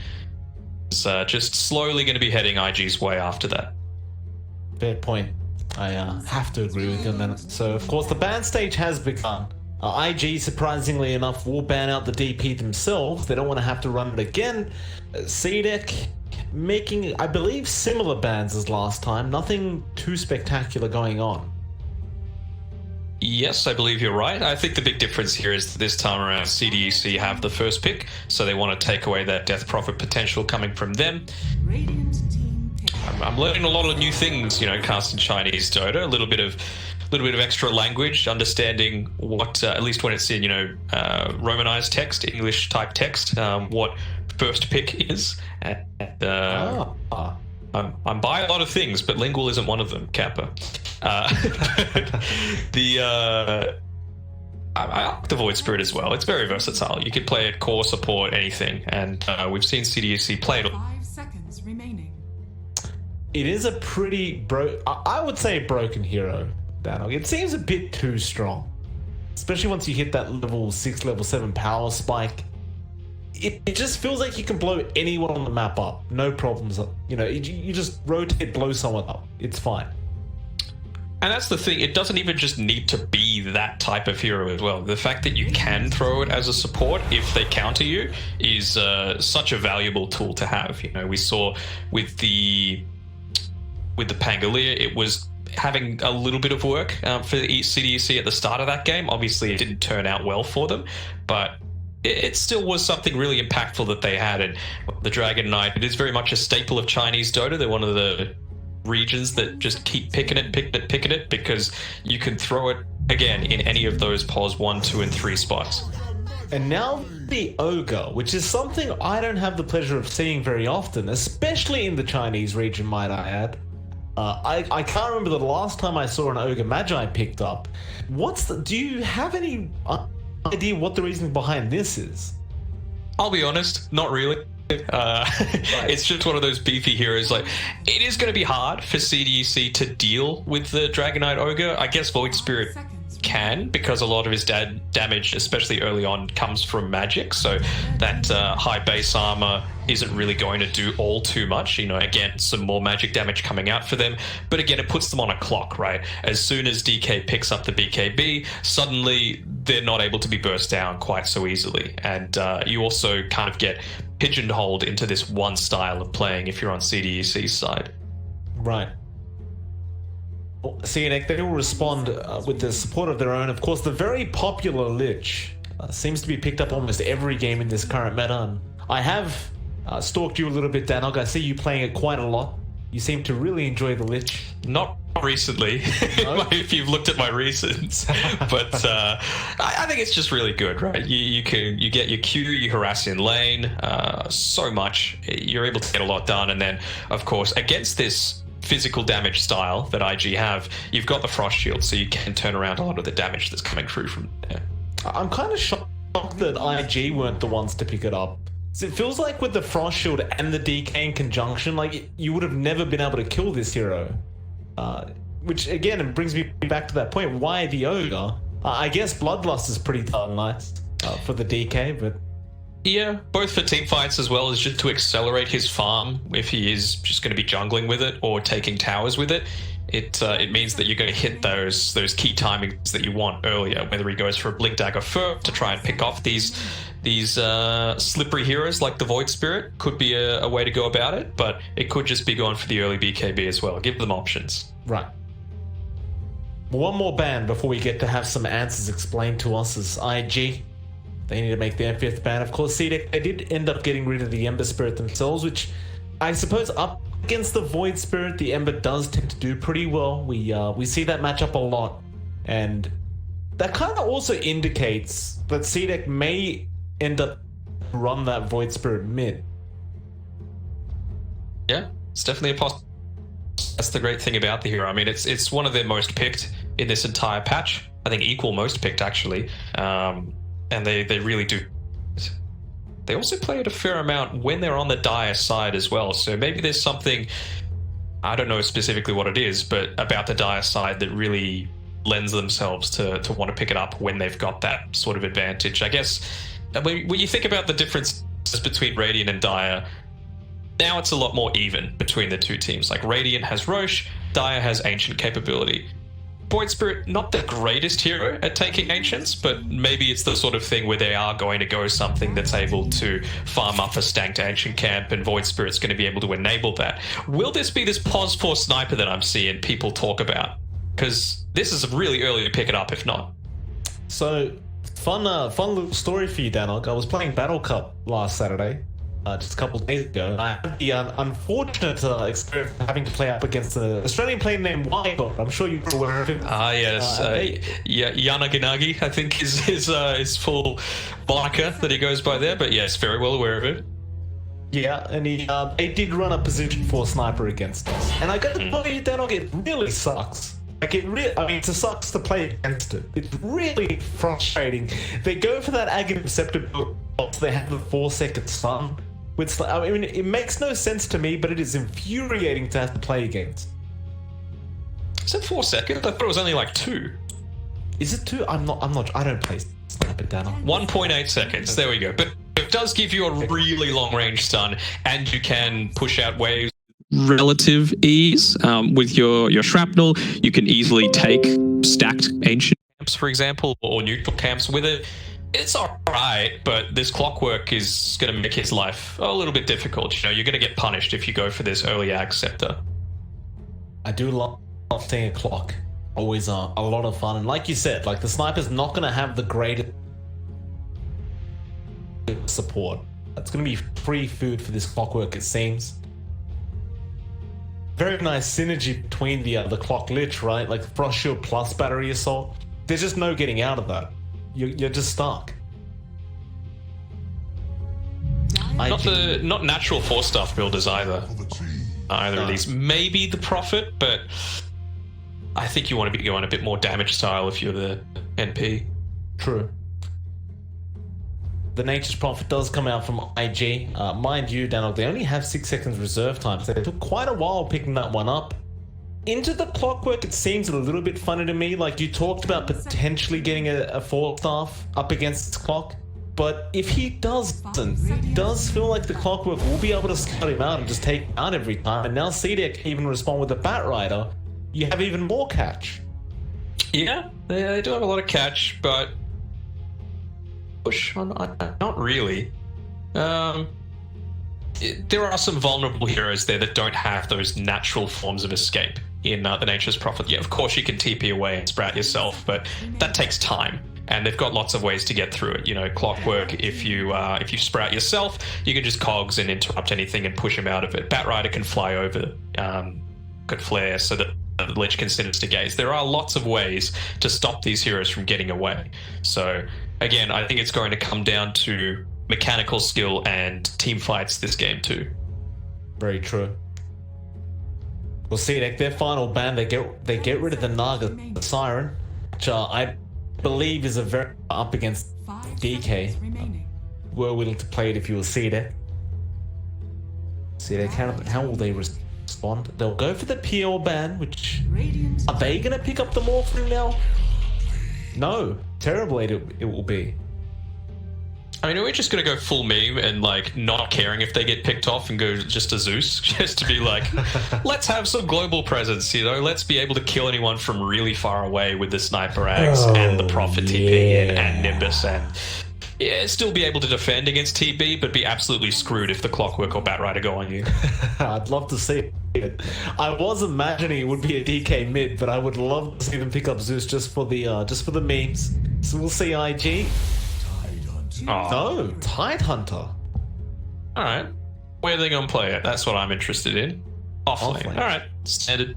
it's just slowly going to be heading IG's way after that. Fair point. I have to agree with you on that. So, of course, the ban stage has begun. IG, surprisingly enough, will ban out the DP themselves. They don't want to have to run it again. CDEC making, I believe, similar bans as last time. Nothing too spectacular going on. Yes, I believe you're right. I think the big difference here is that this time around CDEC have the first pick, so they want to take away that death profit potential coming from them. Radiant team pick. I'm learning a lot of new things, you know, casting Chinese Dota, a little bit of extra language, understanding what, at least when it's in, you know, Romanized text, English type text, what first pick is. And, I'm by a lot of things, but lingual isn't one of them, Kappa. I like the Void Spirit as well. It's very versatile. You could play it core, support, anything, and we've seen CDEC play it. 5 seconds remaining. It is a pretty I would say broken hero, Danog. It seems a bit too strong, especially once you hit that level 6, level 7 power spike. It just feels like you can blow anyone on the map up, no problems. You know, you just rotate, blow someone up. It's fine. And that's the thing, it doesn't even just need to be that type of hero as well. The fact that you can throw it as a support if they counter you is such a valuable tool to have. You know, we saw with the Pangolier, it was having a little bit of work for the CDEC at the start of that game. Obviously, it didn't turn out well for them, but it still was something really impactful that they had. And the Dragon Knight, it is very much a staple of Chinese Dota. They're one of the regions that just keep picking it because you can throw it again in any of those pos 1, 2, and 3 spots. And now the Ogre, which is something I don't have the pleasure of seeing very often, especially in the Chinese region, might I add. I can't remember the last time I saw an Ogre Magi picked up. Do you have any idea what the reason behind this is? I'll be honest, not really. It's just one of those beefy heroes. Like, it is going to be hard for CDEC to deal with the Dragon Knight Ogre. I guess Void Spirit can, because a lot of his damage, especially early on, comes from magic. So that high base armor isn't really going to do all too much. You know, again, some more magic damage coming out for them. But again, it puts them on a clock, right? As soon as DK picks up the BKB, suddenly they're not able to be burst down quite so easily. And you also kind of get pigeonholed into this one style of playing if you're on CDEC's side. Right. CDEC, they will respond with the support of their own. Of course, the very popular Lich seems to be picked up almost every game in this current meta. And I have stalked you a little bit, Danog. I see you playing it quite a lot. You seem to really enjoy the Lich. Not recently, if you've looked at my recents, but I think it's just really good, right? You get your Q, you harass in lane so much, you're able to get a lot done, and then of course against this physical damage style that IG have, you've got the Frost Shield, so you can turn around a lot of the damage that's coming through from there. I'm kind of shocked that IG weren't the ones to pick it up. So it feels like with the Frost Shield and the DK in conjunction, like you would have never been able to kill this hero. Which again, it brings me back to that point. Why the Ogre? I guess Bloodlust is pretty darn nice for the DK, but yeah, both for team fights as well as just to accelerate his farm if he is just going to be jungling with it or taking towers with it. it means that you're going to hit those key timings that you want earlier. Whether he goes for a Blink Dagger first to try and pick off these slippery heroes like the Void Spirit could be a way to go about it, but it could just be going for the early BKB as well. Give them options. Right. One more ban before we get to have some answers explained to us is IG. They need to make their 5th ban. Of course, CDEC, they did end up getting rid of the Ember Spirit themselves, which I suppose up against the Void Spirit, the Ember does tend to do pretty well. We see that matchup a lot, and that kind of also indicates that CDEC may end up run that Void Spirit mid. Yeah, it's definitely a possibility. That's the great thing about the hero. I mean, it's one of their most picked in this entire patch. I think equal most picked, actually. And they really do. They also play it a fair amount when they're on the dire side as well. So maybe there's something, I don't know specifically what it is, but about the dire side that really lends themselves to want to pick it up when they've got that sort of advantage. I guess when you think about the differences between Radiant and Dire, now it's a lot more even between the two teams. Like Radiant has Roche, Dire has Ancient capability. Void Spirit, not the greatest hero at taking Ancients, but maybe it's the sort of thing where they are going to go something that's able to farm up a stanked Ancient camp, and Void Spirit's going to be able to enable that. Will this be this pos 4 sniper that I'm seeing people talk about? Because this is really early to pick it up, if not. So, fun little story for you, Danog. I was playing Battle Cup last Saturday. Just a couple of days ago, and I had the unfortunate experience of having to play up against an Australian player named Wybot. I'm sure you're aware of him. Yes. Yanaginagi, I think, is his full moniker that he goes by there, but yes, very well aware of it. Yeah, and he did run a position 4 sniper against us. And I got to tell you, Danog, it really sucks. Like, it sucks to play against it. It's really frustrating. They go for that Aghanim Scepter build, they have the 4-second stun. I mean, it makes no sense to me, but it is infuriating to have to play against. Is it 4 seconds? I thought it was only like 2. Is it 2? I don't play Sniper, Dana. 1.8 seconds. There we go. But it does give you a really long range stun, and you can push out waves. Relative ease with your shrapnel. You can easily take stacked ancient camps, for example, or neutral camps with it. It's alright, but this clockwork is going to make his life a little bit difficult. You know, you're going to get punished if you go for this early Ag Scepter. I do love seeing a clock. Always a lot of fun. And like you said, like the sniper's not going to have the greatest support. It's going to be free food for this clockwork, it seems. Very nice synergy between the clock lich, right? Like Frost Shield plus battery assault. There's just no getting out of that. You're just stuck. Not natural 4-staff builders either. Either of these. Maybe the Prophet, but I think you want to be going a bit more damage style if you're the NP. True. The Nature's Prophet does come out from IG. Mind you, Daniel, they only have 6 seconds reserve time, so it took quite a while picking that one up. Into the clockwork, it seems a little bit funny to me. Like, you talked about potentially getting a 4-staff up against this clock, but if he doesn't, it does feel like the clockwork will be able to scout him out and just take him out every time. And now CDA can even respond with the Bat Rider. You have even more catch. Yeah, they do have a lot of catch, but push on not really. There are some vulnerable heroes there that don't have those natural forms of escape in the Nature's Prophet. Yeah, of course you can TP away and sprout yourself, but that takes time, and they've got lots of ways to get through it. You know, clockwork, if you sprout yourself, you can just cogs and interrupt anything and push him out of it. Bat Rider can fly over, could flare so that the Lich can sinister gaze. There are lots of ways to stop these heroes from getting away. So again, I think it's going to come down to mechanical skill and team fights this game too. Very true. Well, CDEC, their final ban, they get rid of the Naga, the Siren, which I believe is a very up against 5 DK. seconds remaining. Were willing to play it if you were CDEC. CDEC, how will they respond? They'll go for the PL ban, which Radiant are they going to pick up the Morphling now? No, terrible it will be. I mean, are we just going to go full meme and, like, not caring if they get picked off and go just to Zeus? Just to be like, let's have some global presence, you know? Let's be able to kill anyone from really far away with the Sniper Axe and the Prophet TP and Nimbus and... Yeah, still be able to defend against TB, but be absolutely screwed if the Clockwork or Batrider go on you. I'd love to see it. I was imagining it would be a DK mid, but I would love to see them pick up Zeus just for the memes. So we'll see IG. Oh. No, Tidehunter. Alright. Where are they going to play it? That's what I'm interested in. Offlane. Offlane. Alright. Standard.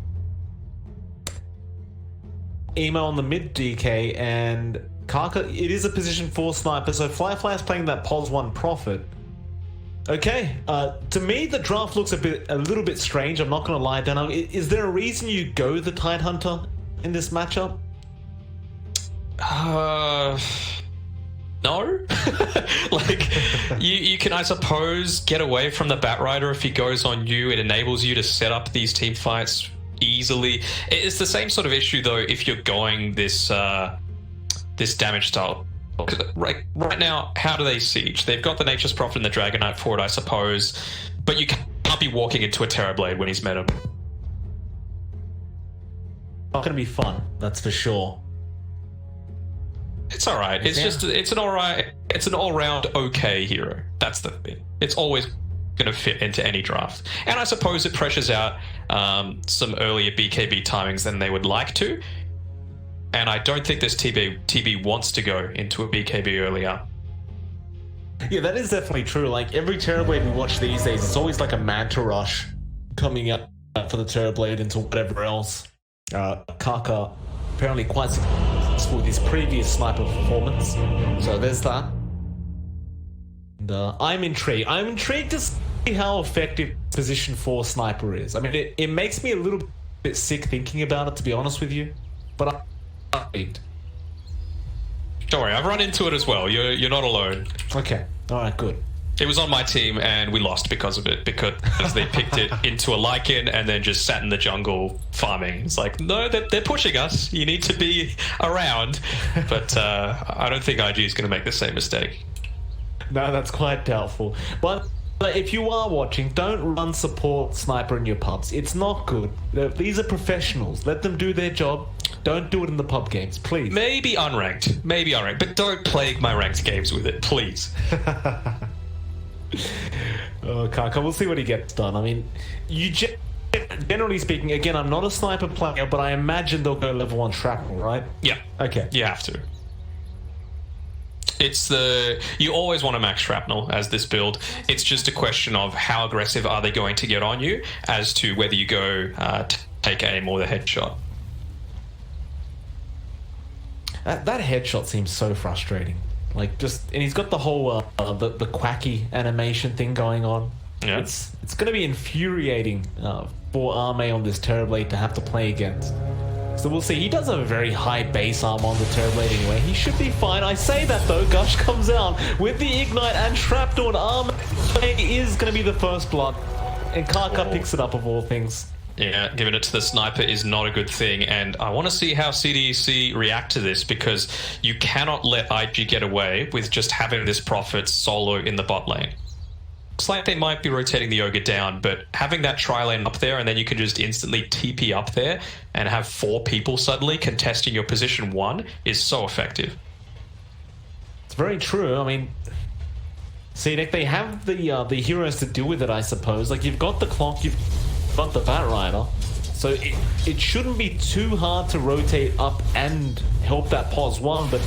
Emo on the mid DK and Kaka. It is a position 4 sniper, so Fly is playing that Pos 1 Prophet. Okay, to me the draft looks a little bit strange. I'm not going to lie, Dan. Is there a reason you go the Tidehunter in this matchup? No. Like, you can, I suppose, get away from the Batrider if he goes on you. It enables you to set up these team fights easily. It's the same sort of issue, though, if you're going this this damage style. Right now, how do they siege? They've got the Nature's Prophet and the Dragon Knight for it, I suppose, but you can't be walking into a Terrorblade when he's met him. Not going to be fun, that's for sure. It's all right. It's an all-round okay hero. That's the thing. It's always going to fit into any draft, and I suppose it pressures out some earlier BKB timings than they would like to. And I don't think this TB wants to go into a BKB earlier. Yeah, that is definitely true. Like, every Terrorblade we watch these days, it's always like a Manta Rush coming up for the Terrorblade into whatever else. Kaka apparently quite successful with his previous sniper performance. So there's that. And, I'm intrigued. I'm intrigued to see how effective position 4 sniper is. I mean, it makes me a little bit sick thinking about it, to be honest with you. But I'm intrigued. Don't worry, I've run into it as well. You're not alone. Okay. All right, good. It was on my team, and we lost because of it, because they picked it into a Lycan and then just sat in the jungle farming. It's like, no, they're pushing us. You need to be around. But I don't think IG is going to make the same mistake. No, that's quite doubtful. But if you are watching, don't run support sniper in your pubs. It's not good. These are professionals. Let them do their job. Don't do it in the pub games, please. Maybe unranked, but don't plague my ranked games with it, please. Oh, Kaka, we'll see what he gets done. I mean, generally speaking, again, I'm not a sniper player, but I imagine they'll go level 1 shrapnel, right? Yeah. Okay. You have to. You always want to max shrapnel as this build. It's just a question of how aggressive are they going to get on you as to whether you go take aim or the headshot. That headshot seems so frustrating. Like, and he's got the whole the quacky animation thing going on. Yeah. It's going to be infuriating for Arme on this Terrorblade to have to play against. So we'll see. He does have a very high base arm on the Terrorblade anyway. He should be fine. I say that though. Gush comes out with the Ignite and Shrapnel, and Arme is going to be the first blood. And Kaka picks it up of all things. Yeah, giving it to the sniper is not a good thing, and I want to see how CDEC react to this, because you cannot let IG get away with just having this Prophet solo in the bot lane. Looks like they might be rotating the Ogre down, but having that tri-lane up there, and then you can just instantly TP up there and have 4 people suddenly contesting your position 1 is so effective. It's very true. I mean, CDEC, they have the heroes to deal with it, I suppose. Like, you've got the clock, you've got the Batrider, so it shouldn't be too hard to rotate up and help that Pos 1. But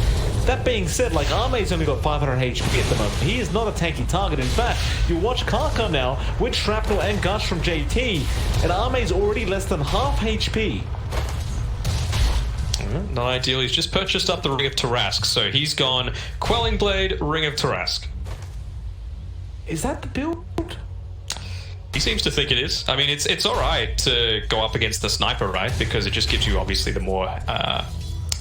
that being said, like, Arme's only got 500 HP at the moment. He is not a tanky target. In fact, you watch Kaka now with Shrapnel and Gush from JT, and Arme's already less than half HP. Not ideal. He's just purchased up the Ring of Tarask, so he's gone Quelling Blade, Ring of Tarask. Is that the build? He seems to think it is. I mean, it's all right to go up against the sniper, right? Because it just gives you obviously the more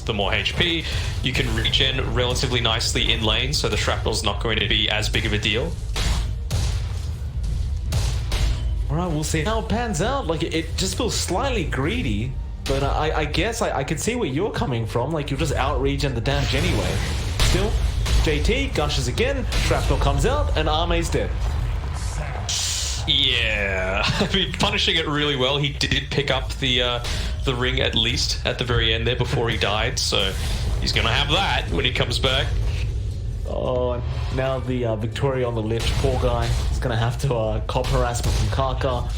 HP. You can regen relatively nicely in lane, so the shrapnel's not going to be as big of a deal. All right, we'll see how it pans out. Like, it just feels slightly greedy, but I guess I could see where you're coming from. Like, you'll just out-regen the damage anyway. Still, JT, gushes again, Shrapnel comes out, and Arme's dead. Yeah, I mean, punishing it really well. He did pick up the ring at least at the very end there before he died, so he's gonna have that when he comes back. Oh, now the Victoria on the lift, poor guy. He's gonna have to cop harassment from Kaka.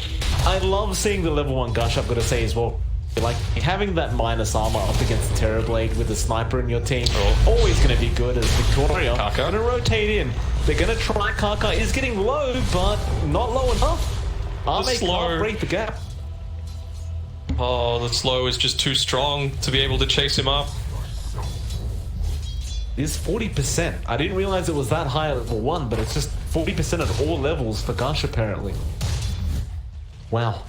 I love seeing the level 1 gush, I've got to say as well. Like, having that minus armor up against the Terrorblade with a sniper in your team, always going to be good as Victoria. Kaka. Going to rotate in. They're going to try. Kaka is getting low, but not low enough. Arme can't break the gap. Oh, the slow is just too strong to be able to chase him up. It's 40%. I didn't realize it was that high at level 1, but it's just 40% at all levels for Gush, apparently. Wow.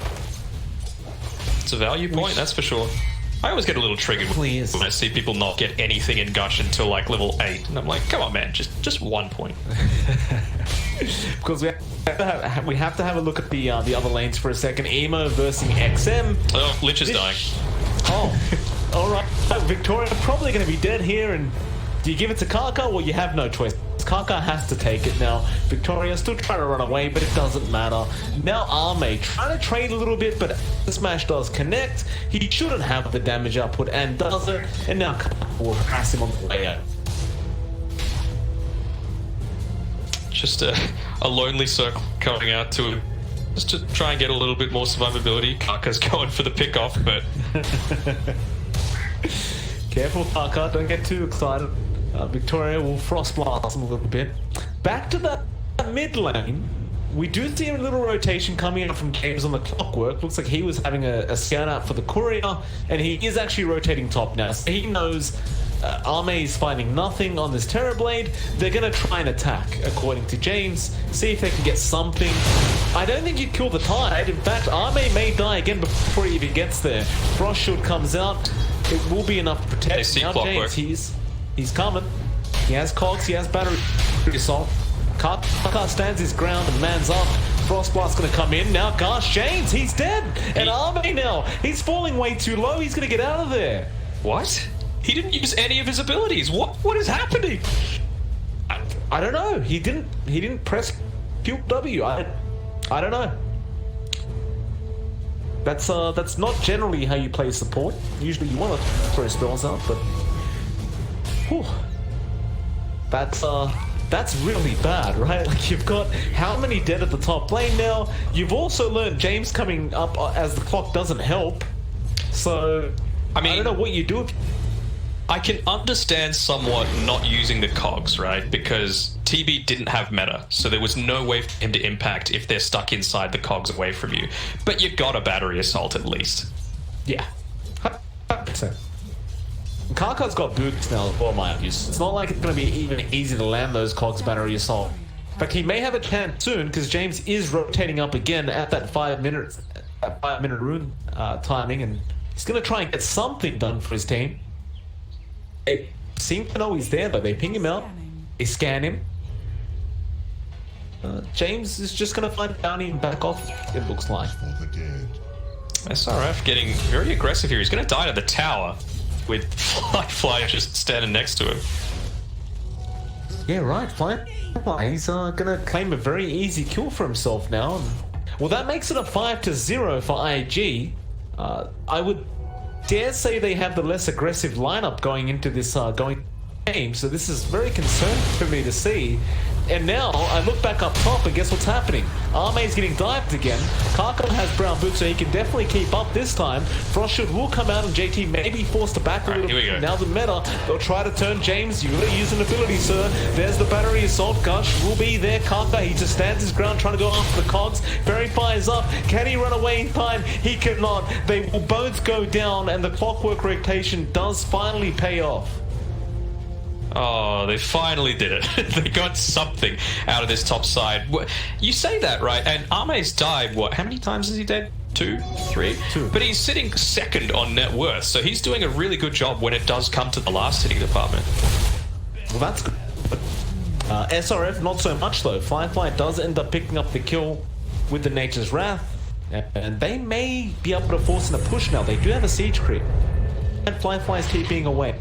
It's a value point, that's for sure. I always get a little triggered when I see people not get anything in Gush until like level 8, and I'm like, come on, man, just 1 point. Because we have to have a look at the other lanes for a second. Emo versus XM. Oh, Lich is dying. Oh, all right. Victoria probably going to be dead here, and do you give it to Kaka? Well, you have no choice. Kaka has to take it now. Victoria still trying to run away, but it doesn't matter. Now Arme trying to trade a little bit, but the smash does connect. He shouldn't have the damage output and does it. And now Kaka will harass him on the way out. Just a lonely circle coming out to him. Just to try and get a little bit more survivability. Kaka's going for the pick-off, but... Careful, Kaka. Don't get too excited. Victoria will frost blast him a little bit. Back to the mid lane. We do see a little rotation coming out from James on the clockwork. Looks like he was having a scout out for the courier, and he is actually rotating top now. So he knows Arme is finding nothing on this Terrorblade. They're going to try and attack, according to James. See if they can get something. I don't think you kill the Tide. In fact, Arme may die again before he even gets there. Frost Shield comes out. It will be enough to protect. Now James, he's coming. He has cogs, he has battery assault. Kaka stands his ground and mans up. Frostblast's gonna come in. Now gosh, James, he's dead! And Arme now, he's falling way too low, he's gonna get out of there. What? He didn't use any of his abilities. What is happening? I don't know. He didn't press QW. I don't know. That's not generally how you play support. Usually you want to throw spells out, but whew, that's really bad, right? Like, you've got how many dead at the top lane now? You've also learned James coming up as the clock doesn't help. So I mean, I don't know what you do. I can understand somewhat not using the cogs, right? Because TB didn't have meta, so there was no way for him to impact if they're stuck inside the cogs away from you. But you got a battery assault at least. Yeah. 100%. Kaka's got boots now as well, my views. It's not like it's going to be even easy to land those cogs battery assault. In fact, he may have a chance soon because James is rotating up again at that 5 minute rune timing, and he's going to try and get something done for his team. They seem to know he's there, but they ping him out. They scan him. James is just going to find bounty and back off, it looks like. SRF getting very aggressive here. He's going to die to the tower with Fly just standing next to him. Yeah, right, Fly. He's going to claim a very easy kill for himself now. Well, that makes it a 5-0 for IG. I would dare say they have the less aggressive lineup going into this game, so this is very concerning for me to see. And now I look back up top and guess what's happening? Arme's getting dived again. Kaka has brown boots, so he can definitely keep up this time. Frost Shield will come out and JT may be forced to back a little bit. Now the meta, they'll try to turn James. You gotta use an ability, sir. There's the battery assault. Gush will be there. Kaka, he just stands his ground trying to go after the cogs. Barry fires up. Can he run away in time? He cannot. They will both go down, and the clockwork rotation does finally pay off. Oh, they finally did it. They got something out of this top side. You say that, right? And Arme's died, what? How many times is he dead? 2? 3? 2. But he's sitting second on net worth, so he's doing a really good job when it does come to the last hitting department. Well, that's good. SRF, not so much, though. Firefly does end up picking up the kill with the Nature's Wrath, and they may be able to force in a push now. They do have a siege creep. And Firefly's keeping away.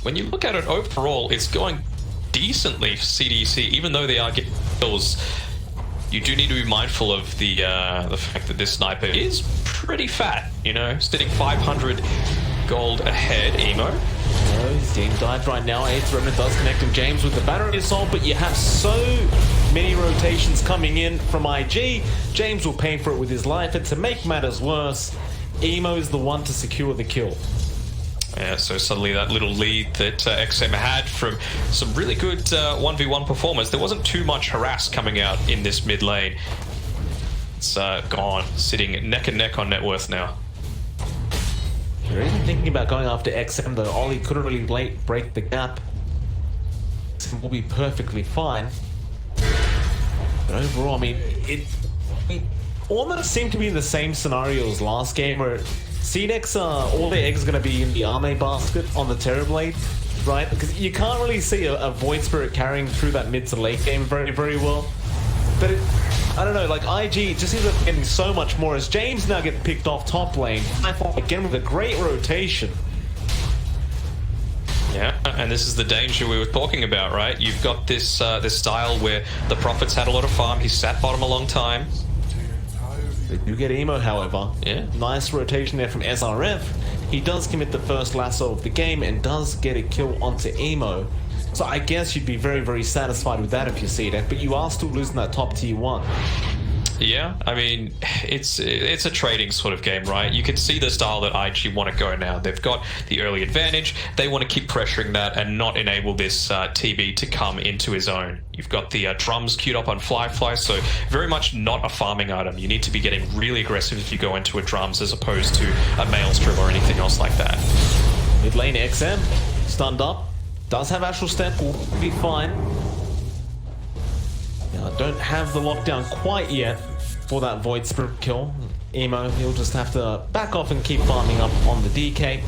when you look at it overall, it's going decently for CDEC, even though they are getting kills. You do need to be mindful of the fact that this sniper is pretty fat, you know, sitting 500 gold ahead, Emo. His team died right now. 8th Remnant does connect him, James, with the battery assault, but you have so many rotations coming in from IG. James will pay for it with his life, and to make matters worse, Emo is the one to secure the kill. Yeah, so suddenly that little lead that XM had from some really good 1v1 performance, there wasn't too much harass coming out in this mid lane. It's gone, sitting neck and neck on net worth now. They're even thinking about going after XM, though. Ollie couldn't really break the gap. XM will be perfectly fine. But overall, I mean, it almost seemed to be in the same scenario as last game, where CDEC, all their eggs are going to be in the Arme basket on the Terrorblade, right? Because you can't really see a Void Spirit carrying through that mid to late game very, very well. But I don't know, like IG just seems like getting so much more as James now gets picked off top lane. Again with a great rotation. Yeah, and this is the danger we were talking about, right? You've got this this style where the Prophet's had a lot of farm, he's sat bottom a long time. They do get Emo, however. Yeah. Nice rotation there from SRF. He does commit the first lasso of the game and does get a kill onto Emo. So I guess you'd be very, very satisfied with that if you see that, but you are still losing that top tier 1. Yeah, I mean, it's a trading sort of game, right? You can see the style that IG want to go now. They've got the early advantage. They want to keep pressuring that and not enable this TB to come into his own. You've got the drums queued up on Fly, so very much not a farming item. You need to be getting really aggressive if you go into a drums as opposed to a Maelstrom or anything else like that. Mid lane XM, stunned up. Does have Astral Step, will be fine. Now, I don't have the lockdown quite yet for that Void Spirit kill. Emo, he'll just have to back off and keep farming up on the DK.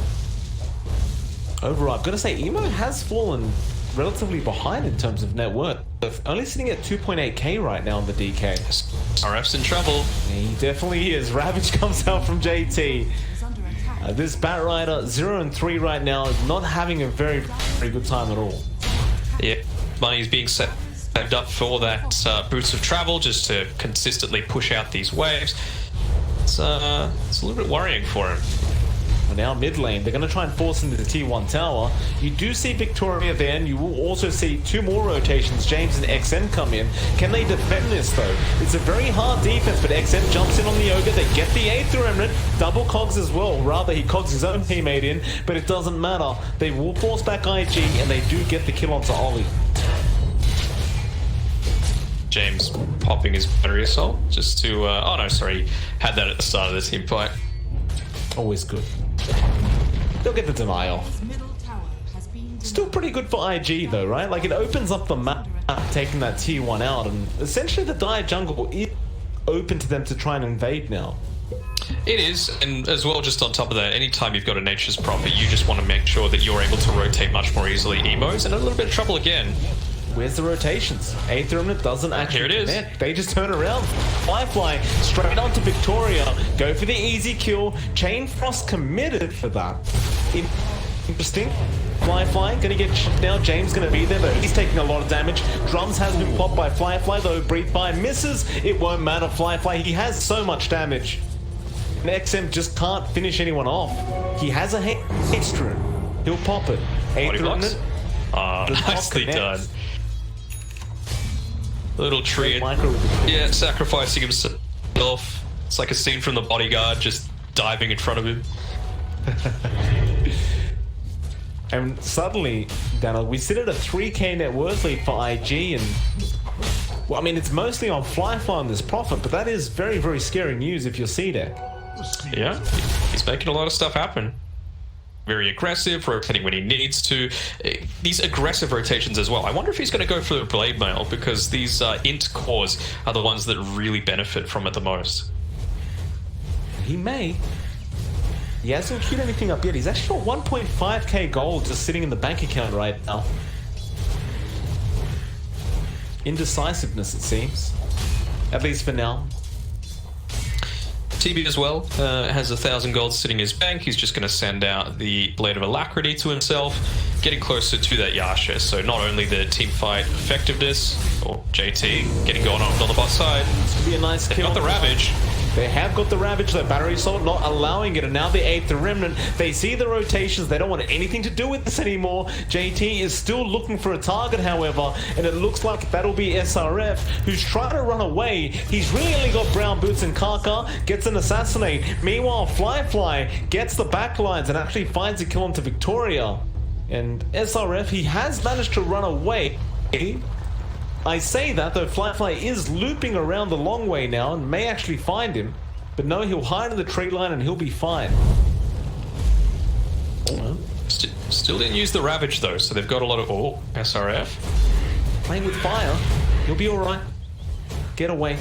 Overall, I've got to say, Emo has fallen relatively behind in terms of net worth. Only sitting at 2.8k right now on the DK. RF's in trouble. He definitely is. Ravage comes out from JT. Is under attack. This Bat Rider, 0-3 right now, is not having a very, very good time at all. Yeah, money's being saved up for that boots of travel just to consistently push out these waves. It's a little bit worrying for him. Well, now mid lane, they're going to try and force into the T1 tower. You do see Victoria there, and you will also see 2 more rotations. James and XM come in. Can they defend this though? It's a very hard defense, but XM jumps in on the Ogre. They get the 8th Remnant, double cogs as well. Rather, he cogs his own teammate in, but it doesn't matter. They will force back IG, and they do get the kill onto Ollie. James popping his battery assault just to oh no, sorry, had that at the start of the team fight. Always good. They'll get the denial. His middle tower has been Still pretty good for IG though, right? Like, it opens up the map, taking that tier 1 out, and essentially the Dire jungle is open to them to try and invade now. It is, and as well, just on top of that, anytime you've got a Nature's Prophet, you just want to make sure that you're able to rotate much more easily. Emo's in a little bit of trouble again. Where's the rotations? 8th Remnant doesn't actually Here it is. connect. They just turn around. Firefly straight onto Victoria. Go for the easy kill. Chain Frost committed for that. Interesting. Firefly gonna get shot now. James gonna be there, but he's taking a lot of damage. Drums has been popped by Firefly, though. Breathe by misses. It won't matter. Firefly, he has so much damage. And XM just can't finish anyone off. He has a haste rune. He'll pop it. 8th Remnant. Nicely done. Little tree, Micro. yeah, sacrificing himself. It's like a scene from The Bodyguard, just diving in front of him. And suddenly, Daniel, we sit at a 3k net worth lead for IG, and well, I mean, it's mostly on Firefly on this Prophet, but that is very, very scary news if you're CDEC. Yeah, he's making a lot of stuff happen. Very aggressive, rotating when he needs to. These aggressive rotations as well. I wonder if he's going to go for the blade mail, because these int cores are the ones that really benefit from it the most. He may. He hasn't queued anything up yet. He's actually got 1.5k gold just sitting in the bank account right now. Indecisiveness, it seems. At least for now. TB as well has 1,000 gold sitting in his bank. He's just going to send out the Blade of Alacrity to himself. getting closer to that Yasha. So not only the team fight effectiveness, or JT getting going on the bot side. This could be a nice They've kill. got the Ravage. They have got the Ravage, the Battery Assault not allowing it, and now the 8th Remnant. They see the rotations, they don't want anything to do with this anymore. JT is still looking for a target, however, and it looks like that'll be SRF, who's trying to run away. He's really only got Brown Boots and Kaka, gets an Assassinate. Meanwhile, Fly gets the backlines and actually finds a kill onto Victoria. And SRF, he has managed to run away. I say that, though Fly is looping around the long way now and may actually find him. But no, he'll hide in the tree line and he'll be fine. Still didn't use the Ravage though, so they've got a lot of... Oh, SRF. Playing with fire. He'll be alright. Get away.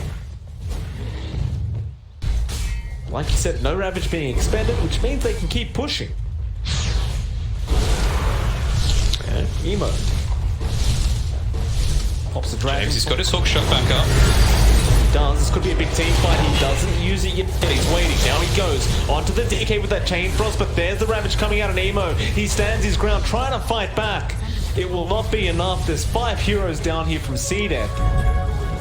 Like you said, no Ravage being expended, which means they can keep pushing. And Emo. Pops the dragon. James, he's got his hook shot back up. He does. This could be a big team fight. He doesn't use it yet. He's waiting. Now he goes onto the DK with that Chain Frost, but there's the Ravage coming out on Emo. He stands his ground, trying to fight back. It will not be enough. There's 5 heroes down here from CDEC.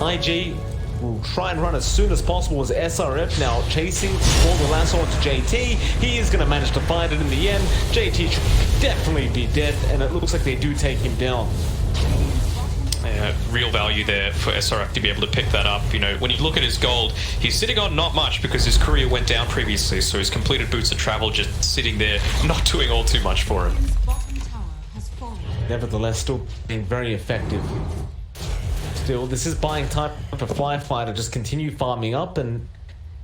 IG will try and run as soon as possible as SRF now chasing all the lasso onto JT. He is going to manage to find it in the end. JT should definitely be dead, and it looks like they do take him down. Real value there for SRF to be able to pick that up. You know, when you look at his gold, he's sitting on not much because his courier went down previously, so his completed Boots of Travel just sitting there, not doing all too much for him. Bottom tower has fallen. Nevertheless, still being very effective. Still, this is buying time for Fly to just continue farming up, and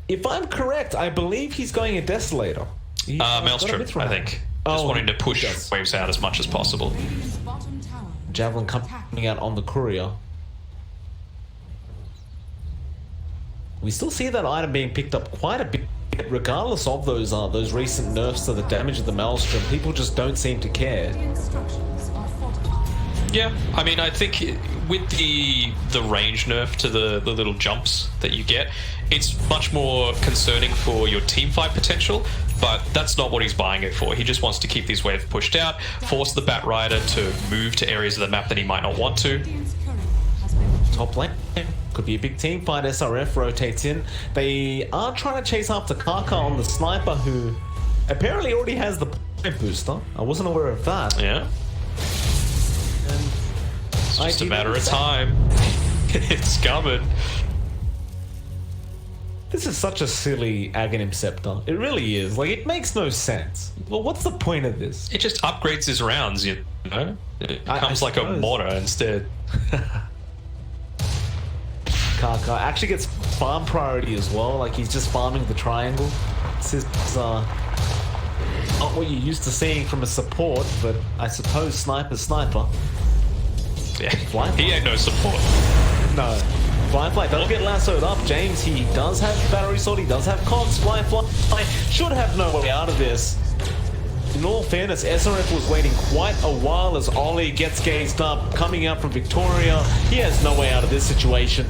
if I'm correct, I believe he's going a Desolator. Maelstrom, I think. Just wanting to push yes. waves out as much as possible. Radiant's bottom tower. Javelin coming out on the courier. We still see that item being picked up quite a bit, regardless of those recent nerfs to the damage of the Maelstrom. People just don't seem to care. Radiant structures are fortified. Yeah, I mean, I think with the range nerf to the little jumps that you get, it's much more concerning for your team fight potential, but that's not what he's buying it for. He just wants to keep these waves pushed out, force the Bat Rider to move to areas of the map that he might not want to. Radiant's courier has been Top lane. Could be a big team fight. SRF rotates in. They are trying to chase after Kaka on the sniper, who apparently already has the point booster. I wasn't aware of that. Yeah. And It's just a matter of time. It's coming. This is such a silly Aghanim Scepter. It really is. Like, it makes no sense. Well, what's the point of this? It just upgrades his rounds, you know? It becomes like a suppose. mortar instead. Kaka actually gets farm priority as well. Like, he's just farming the triangle. This is not what you're used to seeing from a support, but I suppose sniper. Yeah, Fly. he ain't no support. No. Fly does get lassoed up. James, he does have battery sword, he does have cogs. Fly should have no way out of this. In all fairness, SRF was waiting quite a while as Ollie gets gazed up, coming out from Victoria. He has no way out of this situation.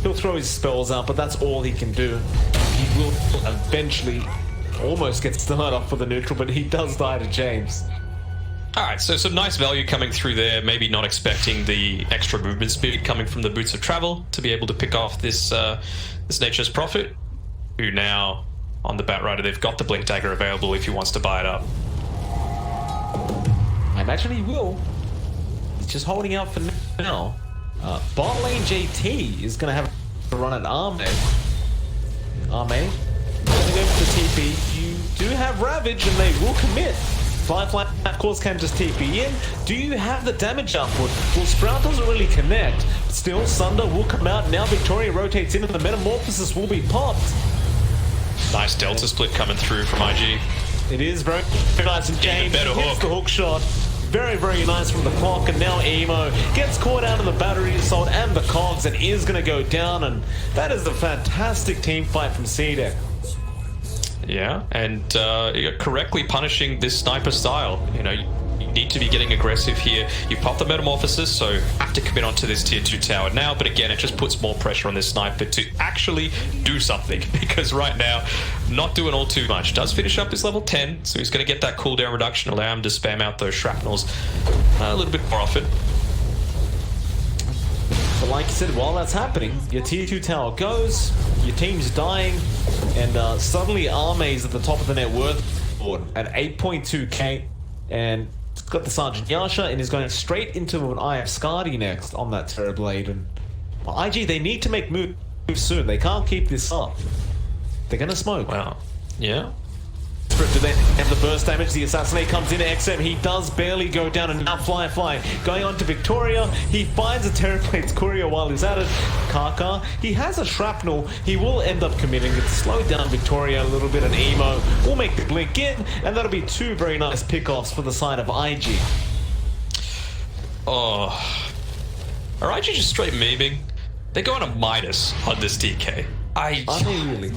He'll throw his spells out, but that's all he can do. He will eventually almost get started off for the neutral, but he does die to James. Alright, so some nice value coming through there. Maybe not expecting the extra movement speed coming from the Boots of Travel to be able to pick off this this Nature's Prophet, who now, on the Bat Rider, they've got the Blink Dagger available if he wants to buy it up. I imagine he will. He's just holding out for now. Bot lane JT is going to have to run an Arme. Arme, going to go for the TP. You do have Ravage and they will commit. Fly, of course, can just TP in. Do you have the damage output? Well, Sprout doesn't really connect. Still, Sunder will come out. Now Victoria rotates in and the Metamorphosis will be popped. Nice Delta split coming through from IG. It is very nice, and James better gets hook. the hook shot. Very, very nice from the clock, and now Emo gets caught out of the battery assault and the cogs and is going to go down, and that is a fantastic team fight from CDEC. Yeah, and you're correctly punishing this sniper style. You know, need to be getting aggressive here. You pop the Metamorphosis, so have to commit onto this tier 2 tower now, but again, it just puts more pressure on this sniper to actually do something, because right now, not doing all too much. Does finish up his level 10, so he's going to get that cooldown reduction, allow him to spam out those shrapnels a little bit more often. But like you said, while that's happening, your tier 2 tower goes, your team's dying, and suddenly Arme's at the top of the net worth board at 8.2k, and got the Sergeant Yasha, and is going straight into an IF Skadi next on that Terrorblade. And well, IG, they need to make moves soon. They can't keep this up. They're going to smoke. Wow. Yeah. Do they have the burst damage? The Assassinate comes in. XM, he does barely go down, and now Fly going on to Victoria. He finds a Terrorplate's courier while he's at it. Kaka, he has a shrapnel. He will end up committing it. Slow down Victoria a little bit, and Emo will make the blink in, and that'll be two very nice pickoffs for the side of IG. Oh, are IG just straight memeing? They're going a Midas on this DK. Are they really?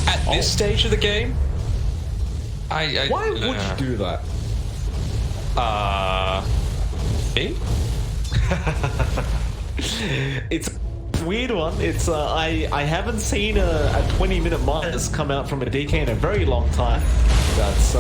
At this stage of the game? Why would you do that? Me? It's a weird one. It's I haven't seen a 20-minute minus come out from a DK in a very long time. That's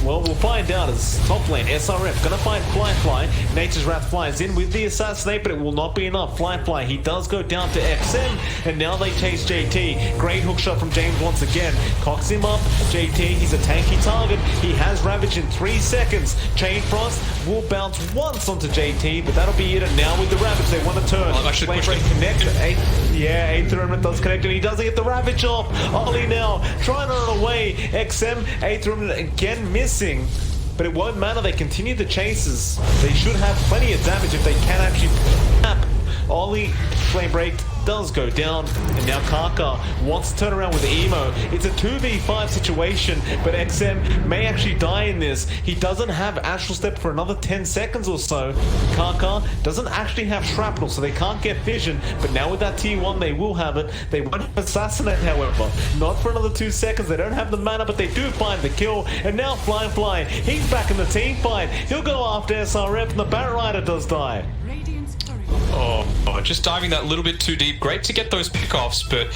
well, we'll find out as top lane. SRF gonna find Fly. Nature's Wrath flies in with the Assassinate, but it will not be enough. Fly, he does go down to XM, and now they chase JT. Great hook shot from James once again. Cocks him up. JT, he's a tanky target. He has Ravage in 3 seconds. Chain Frost will bounce once onto JT, but that'll be it. And now with the Ravage, they want to turn. Flame Break connects. Eighth Remnant does connect, and he doesn't get the Ravage off. Ollie now trying to run away. XM, 8th Remnant again missing, but it won't matter. They continue the chases. They should have plenty of damage if they can actually tap. Ollie, Flame Break does go down, and now Kaka wants to turn around with Emo. It's a 2v5 situation, but XM may actually die in this. He doesn't have Astral Step for another 10 seconds or so. Kaka doesn't actually have Shrapnel, so they can't get Vision, but now with that tier 1 they will have it. They won't have Assassinate, however. Not for another 2 seconds. They don't have the mana, but they do find the kill, and now Fly, he's back in the team fight. He'll go after SRF, and the Bat Rider does die. Radiant's courier. Oh, just diving that little bit too deep. Great to get those pickoffs, but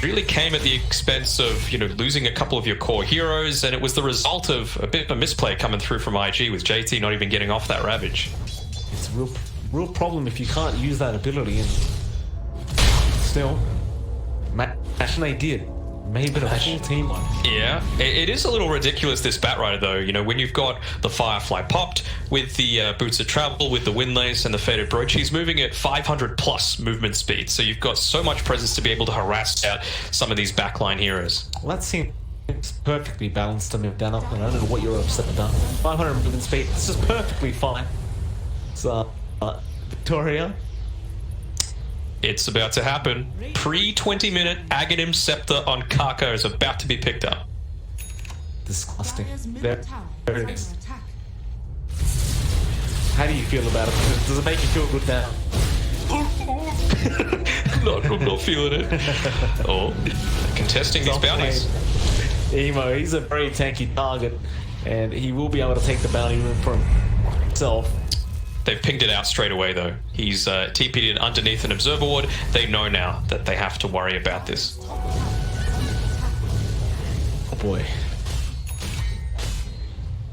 really came at the expense of, losing a couple of your core heroes, and it was the result of a bit of a misplay coming through from IG with JT not even getting off that Ravage. It's a real problem if you can't use that ability, and still, actually they did. Maybe a full team. Yeah, it is a little ridiculous, this Bat Rider, though. When you've got the Firefly popped with the Boots of Travel, with the Windlace and the Faded Brooch, he's moving at 500 plus movement speed. So you've got so much presence to be able to harass out some of these backline heroes. Well, that seems perfectly balanced to move down. I don't know what you're upset about. 500 movement speed, this is perfectly fine. So, Victoria. It's about to happen. Pre-20-minute Aghanim Scepter on Kaka is about to be picked up. Disgusting. Dire's middle There tower it is is. under attack. How do you feel about it? Does it make you feel good now? I'm not feeling it. Oh, contesting these bounties. Emo, he's a very tanky target, and he will be able to take the bounty room for himself. They've pinged it out straight away, though. He's TP'd in underneath an observer ward. They know now that they have to worry about this. Oh boy.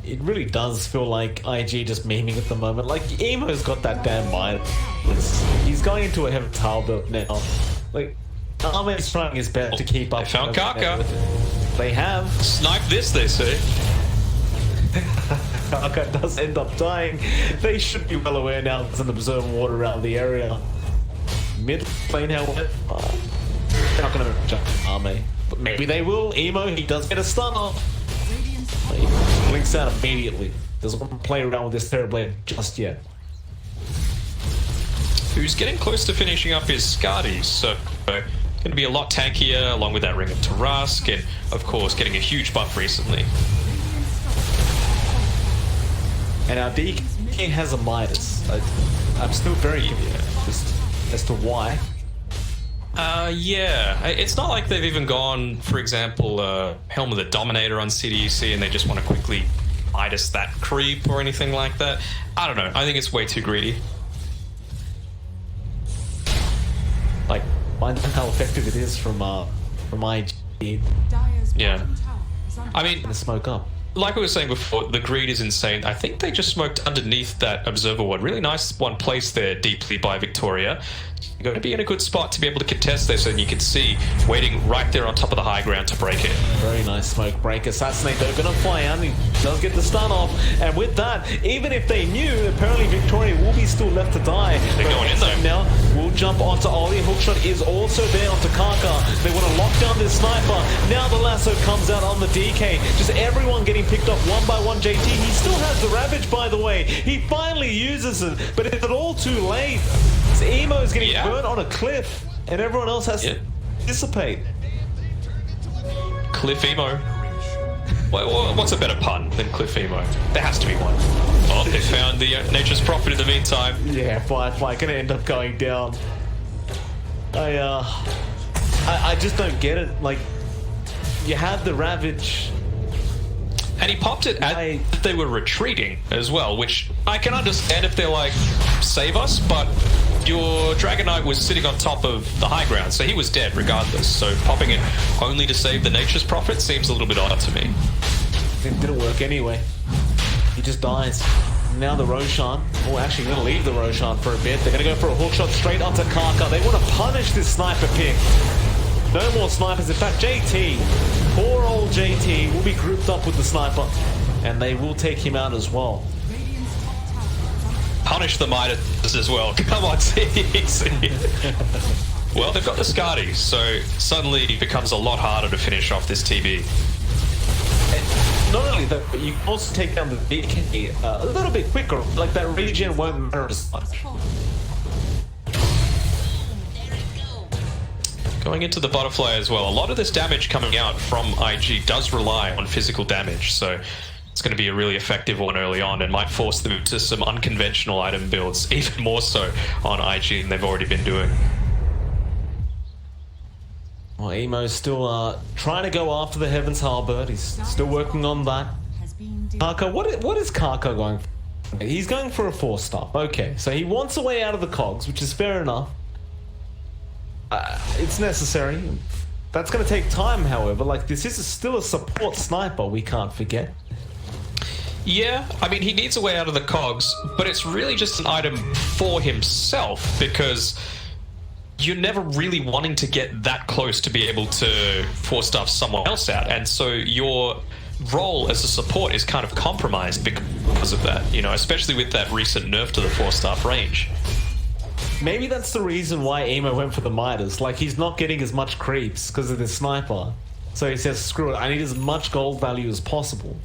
It really does feel like IG just memeing at the moment. Like, Emo's got that damn mind. He's going into a Heaven's Hall build now. Like, Arme's trying his best to keep up. They found Kaka. They have. Snipe this, they say. Kaka does end up dying. They should be well aware now there's an observer ward around the area. Mid lane, however, they're not going to jump Arme. But maybe they will. Emo, he does get a stun off. He blinks out immediately. Doesn't want to play around with this Terrorblade just yet. Who's getting close to finishing up his Skadi, so going to be a lot tankier, along with that Ring of Tarask, and of course getting a huge buff recently. And our DK has a Midas. I'm still very confused as to why. Yeah. It's not like they've even gone, for example, Helm of the Dominator on CDEC, and they just want to quickly Midas that creep or anything like that. I don't know. I think it's way too greedy. Like, find how effective it is from IG. Dire's Yeah. bottom tower is under I mean, The smoke up. like we were saying before, the greed is insane. I think they just smoked underneath that observer ward. Really nice one placed there deeply by Victoria. You're going to be in a good spot to be able to contest this, and you can see waiting right there on top of the high ground to break it. Very nice smoke break. Assassinate though, gonna fly out. He does get the stun off, and with that, even if they knew, apparently Victoria will be still left to die. They're going in though. Now we'll jump onto Ollie. Hookshot is also there onto Kaka. They want to lock down this sniper. Now the lasso comes out on the DK. Just everyone getting picked off one by one. JT, he still has the Ravage, by the way. He finally uses it, but is it all too late? So Emo is getting burnt on a cliff, and everyone else has to dissipate. Cliff Emo. What's a better pun than Cliff Emo? There has to be one. Oh, they found the Nature's Prophet in the meantime. Yeah, Firefly gonna end up going down. I just don't get it. Like, you had the Ravage. And he popped it as they were retreating as well, which I can understand if they're like, save us, but your Dragon Knight was sitting on top of the high ground, so he was dead regardless. So popping it only to save the Nature's Prophet seems a little bit odd to me. It didn't work anyway. He just dies. Now the Roshan. Oh, actually, going to leave the Roshan for a bit. They're going to go for a hook shot straight onto Kaka. They want to punish this sniper pick. No more snipers. In fact, JT, poor old JT, will be grouped up with the sniper, and they will take him out as well. Radiant's top tower is under Punish the Midas as well. Come on, CDEC. Well, they've got the Skadi, so suddenly it becomes a lot harder to finish off this TB. Not only that, but you can also take down the DK a little bit quicker. Like, that regen won't matter as much. Going into the butterfly as well. A lot of this damage coming out from IG does rely on physical damage, so it's going to be a really effective one early on and might force them to some unconventional item builds, even more so on IG than they've already been doing. Well, Emo's still trying to go after the Heaven's Halberd. He's still working on that. has been Kaka, what is Kaka going for? He's going for a 4-star. Okay, so he wants a way out of the cogs, which is fair enough. It's necessary. That's going to take time, however. Like, this is still a support sniper, we can't forget. Yeah, I mean, he needs a way out of the cogs, but it's really just an item for himself, because you're never really wanting to get that close to be able to force stuff someone else out, and so your role as a support is kind of compromised because of that, you know, especially with that recent nerf to the 4-star range. Maybe that's the reason why Emo went for the Midas. Like, he's not getting as much creeps because of this sniper. So he says, screw it, I need as much gold value as possible.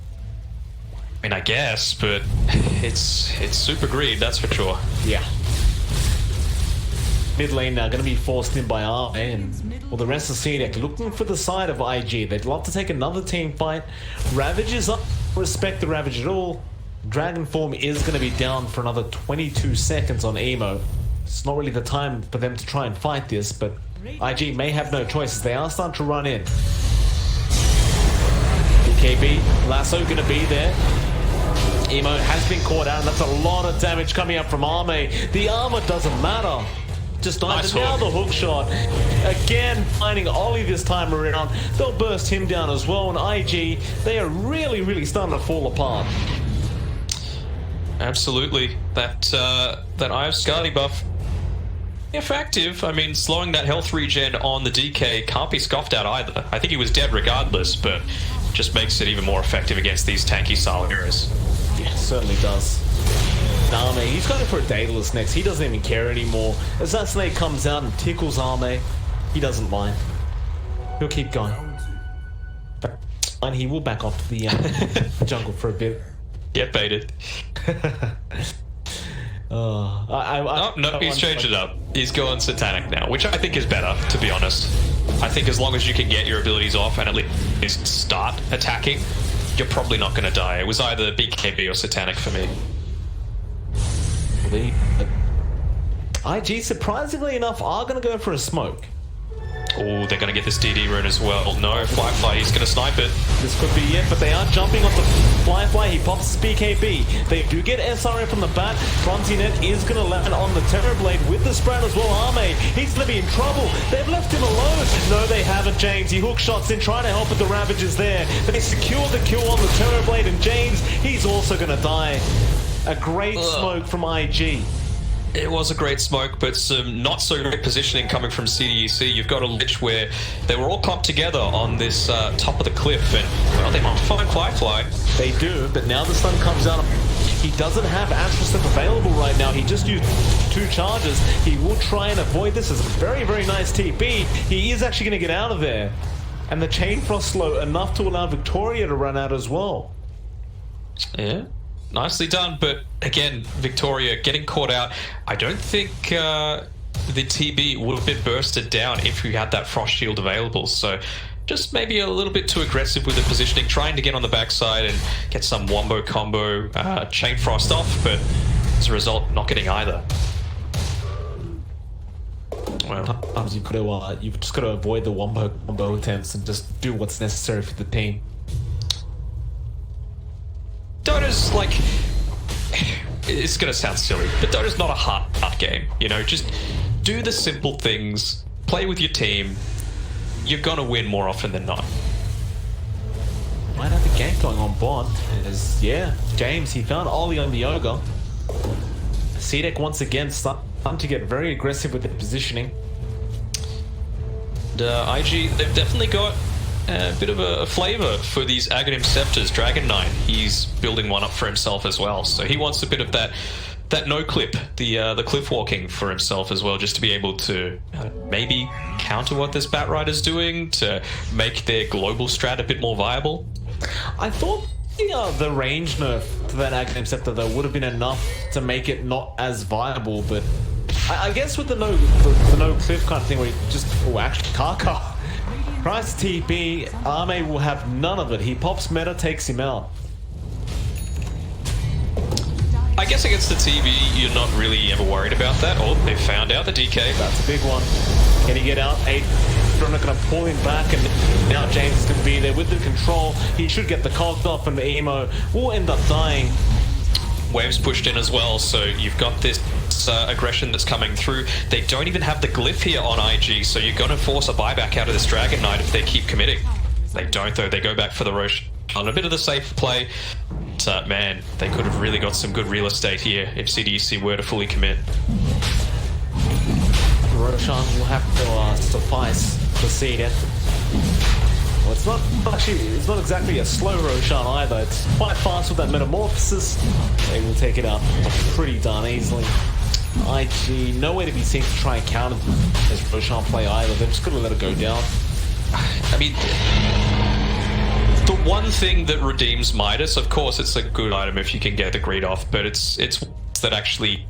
I mean, I guess, but it's super greed, that's for sure. Yeah. Mid lane now going to be forced in by RA, and well, the rest of CDEC looking for the side of IG. They'd love to take another team fight. Ravage is up. Respect the Ravage at all. Dragon form is going to be down for another 22 seconds on Emo. It's not really the time for them to try and fight this, but IG may have no choices. They are starting to run in. BKB, Lasso going to be there. Emo has been caught out, and that's a lot of damage coming up from Arme. The armor doesn't matter. Just nice now the hook shot. Again, finding Ollie this time around. They'll burst him down as well, and IG, they are really, really starting to fall apart. Absolutely. That Eye of Skadi buff, effective. I mean, slowing that health regen on the DK can't be scoffed at either. I think he was dead regardless, but just makes it even more effective against these tanky style heroes. Yeah, certainly does. Arme, he's going for a Daedalus next. He doesn't even care anymore. As that snake comes out and tickles Arme, he doesn't mind. He'll keep going. And he will back off to the jungle for a bit. Get baited. No, he's changed it up. He's going Satanic now, which I think is better, to be honest. I think as long as you can get your abilities off and at least start attacking, you're probably not going to die. It was either BKB or Satanic for me. IG, surprisingly enough, are going to go for a smoke. Oh, they're going to get this DD rune as well. No, Firefly, he's going to snipe it. This could be it, but they are jumping onto Firefly. He pops his BKB. They do get SRF from the bat. Frontinet is going to land on the Terrorblade with the spread as well. Arme, he's going to be in trouble. They've left him alone. No, they haven't, James. He hook shots in, trying to help with the Ravages there. They secure the kill on the Terrorblade, and James, he's also going to die. A great smoke from IG. It was a great smoke, but some not so great positioning coming from CDEC. You've got a Lich where they were all clumped together on this top of the cliff, and well, they might find Firefly. They do, but now the sun comes out. He doesn't have Astrosep available right now. He just used 2 charges. He will try and avoid this. It's a very, very nice TP. He is actually going to get out of there. And the Chain Frost slow enough to allow Victoria to run out as well. Yeah. Nicely done, but again, Victoria getting caught out. I don't think the TB would have been bursted down if we had that Frost Shield available, so just maybe a little bit too aggressive with the positioning, trying to get on the backside and get some wombo combo Chain Frost off, but as a result, not getting either. Well, sometimes you've just got to avoid the wombo combo attempts and just do what's necessary for the team. Dota's like, it's gonna sound silly, but Dota's not a hard game. You know, just do the simple things, play with your team. You're gonna win more often than not. Might have the gank going on bot. Yeah, James, he found Ollie on the Ogre. CDEC once again starting to get very aggressive with their positioning. And IG, they've definitely got a bit of a flavor for these Aghanim Scepters. Dragon Knight, he's building one up for himself as well, so he wants a bit of that no clip, the cliff walking for himself as well, just to be able to maybe counter what this Batrider's doing to make their global strat a bit more viable. I thought the range nerf to that Aghanim Scepter though would have been enough to make it not as viable, but I guess with the no cliff kind of thing where you just actually Kaka. Price TP, Arme will have none of it. He pops meta, takes him out. I guess against the TV, you're not really ever worried about that. Oh, they found out the DK. That's a big one. Can he get out? 8. I'm not going to pull him back, and now James is going to be there with the control. He should get the cogs off, and the emo will end up dying. Waves pushed in as well, so you've got this aggression that's coming through. They don't even have the glyph here on IG, so you're going to force a buyback out of this Dragon Knight if they keep committing. They don't though, they go back for the Roche on a bit of the safe play. But man, they could have really got some good real estate here if CDEC were to fully commit. Roshan will have to suffice for CDEC. Well, it's not exactly a slow Roshan either. It's quite fast with that metamorphosis. They will take it up pretty darn easily. IG, nowhere to be seen to try and counter this Roshan play either. They're just gonna let it go down. I mean, the one thing that redeems Midas, of course, it's a good item if you can get the greed off, but it's that actually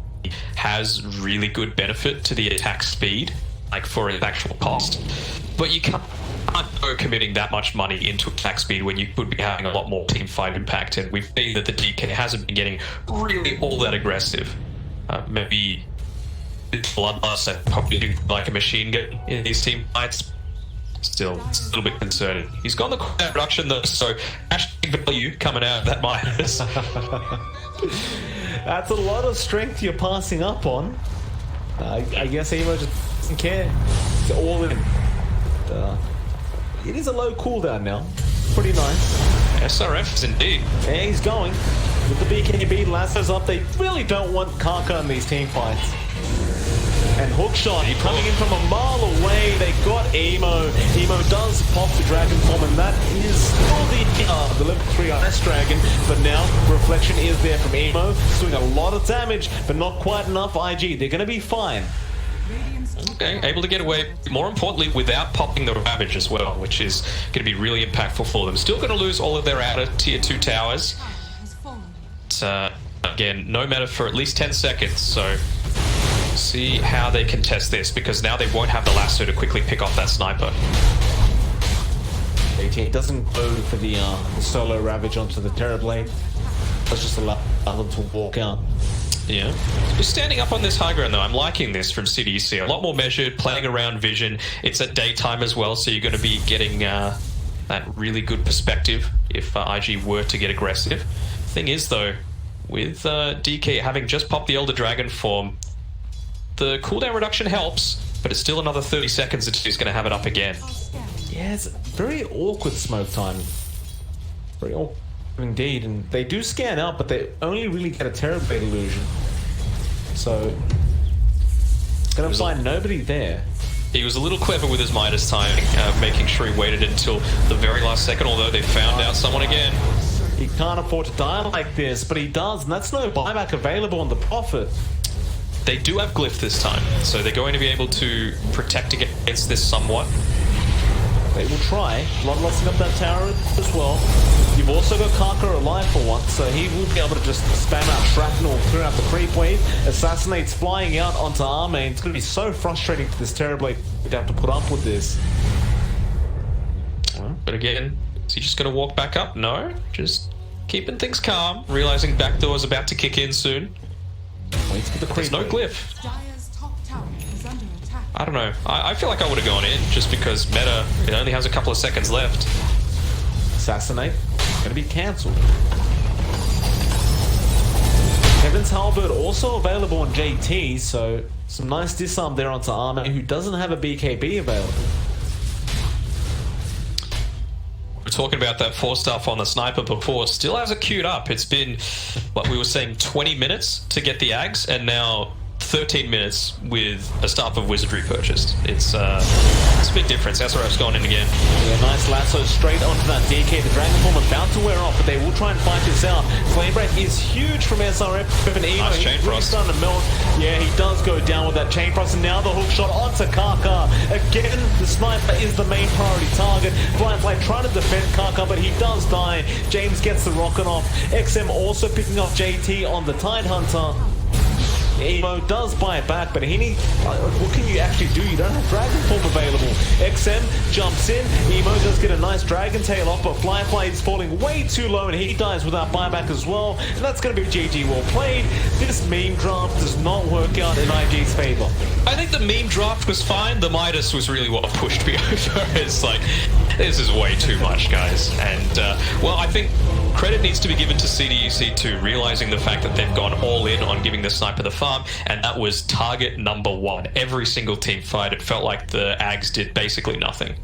has really good benefit to the attack speed, like for its actual cost. But you can't go committing that much money into attack speed when you could be having a lot more team fight impact, and we've seen that the DK hasn't been getting really all that aggressive. Maybe Bloodlust and probably do like a machine gun in these team fights. Still, it's a little bit concerning. He's got the cooldown reduction though, so actually value coming out of that Midas. That's a lot of strength you're passing up on. I guess Emo just doesn't care. It's all in. It is a low cooldown now. Pretty nice. SRFs indeed. Yeah, he's going. With the BKB, Lasso's up. They really don't want Kaka in these team fights. And Hookshot coming in from a mile away. They got Emo. Emo does pop the Dragon Form, and that is still the level 3 Ice Dragon. But now Reflection is there from Emo. It's doing a lot of damage, but not quite enough. IG, they're going to be fine. Okay, able to get away, more importantly, without popping the Ravage as well, which is going to be really impactful for them. Still going to lose all of their outer tier 2 towers. But, again, no matter for at least 10 seconds, so see how they contest this, because now they won't have the lasso to quickly pick off that sniper. It doesn't go for the solo Ravage onto the Terrorblade. Let's just allow them to walk out. Yeah. Just standing up on this high ground, though. I'm liking this from CDEC. A lot more measured, playing around vision. It's at daytime as well, so you're going to be getting that really good perspective if IG were to get aggressive. Thing is, though, with DK having just popped the Elder Dragon form, the cooldown reduction helps, but it's still another 30 seconds until he's going to have it up again. Yeah, it's very awkward smoke timing. Very awkward indeed, and they do scan out, but they only really get a Terrorblade illusion. So, gonna find nobody there. He was a little clever with his Midas timing, making sure he waited until the very last second, although they found out someone again. He can't afford to die like this, but he does, and that's no buyback available on the Prophet. They do have Glyph this time, so they're going to be able to protect against this somewhat. They will try. Lossing up that tower as well. You've also got Kaka alive for once, so he will be able to just spam out shrapnel throughout the creep wave. Assassinates flying out onto Armane. It's going to be so frustrating for this Terrorblade to have to put up with this. But again, is he just going to walk back up? No, just keeping things calm, realizing backdoor is about to kick in soon. Waits for the creep There's no wave. Glyph. Dire's top tower is under attack. I don't know. I feel like I would have gone in just because meta, it only has a couple of seconds left. Assassinate. Going to be cancelled. Kevin's Halberd also available on JT, so some nice disarm there onto Armane, who doesn't have a BKB available. We're talking about that 4-star on the sniper before. Still has it queued up. It's been, what we were saying, 20 minutes to get the Ags, and now 13 minutes with a Staff of Wizardry purchased. It's a big difference. SRF's gone in again. Yeah, nice lasso straight onto that DK. The Dragon Form about to wear off, but they will try and fight this out. Flame Break is huge from SRF. And Emo, Nice Chain he's really Frost. starting to melt. Yeah, he does go down with that Chain Frost, and now the hook shot onto Kaka. Again, the sniper is the main priority target. Firefly trying to defend Kaka, but he does die. James gets the rocket off. XM also picking off JT on the Tidehunter. Emo does buy it back, but he needs... what can you actually do? You don't have Dragon Form available. XM jumps in. Emo does get a nice Dragon Tail off, but Firefly is falling way too low, and he dies without buyback as well. And that's going to be GG well played. This meme draft does not work out in IG's favor. I think the meme draft was fine. The Midas was really what pushed me over. It's like, this is way too much, guys. And, well, I think credit needs to be given to CDEC too, realizing the fact that they've gone all in on giving the sniper the farm, and that was target number one. Every single team fight, it felt like the Ags did basically nothing.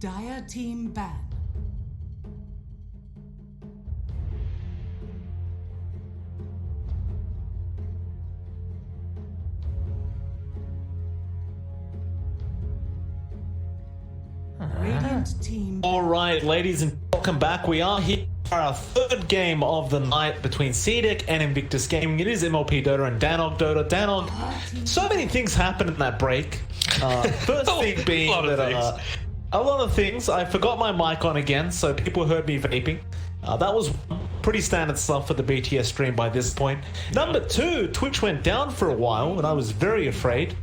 Dire team ban. Radiant team. All right, ladies and welcome back. We are here for our third game of the night between CDEC and Invictus Gaming. It is MLP Dota and Danog Dota. Danog, so many things happened in that break. First thing being that a lot of things. I forgot my mic on again, so people heard me vaping. That was pretty standard stuff for the BTS stream by this point. Number two, Twitch went down for a while, and I was very afraid.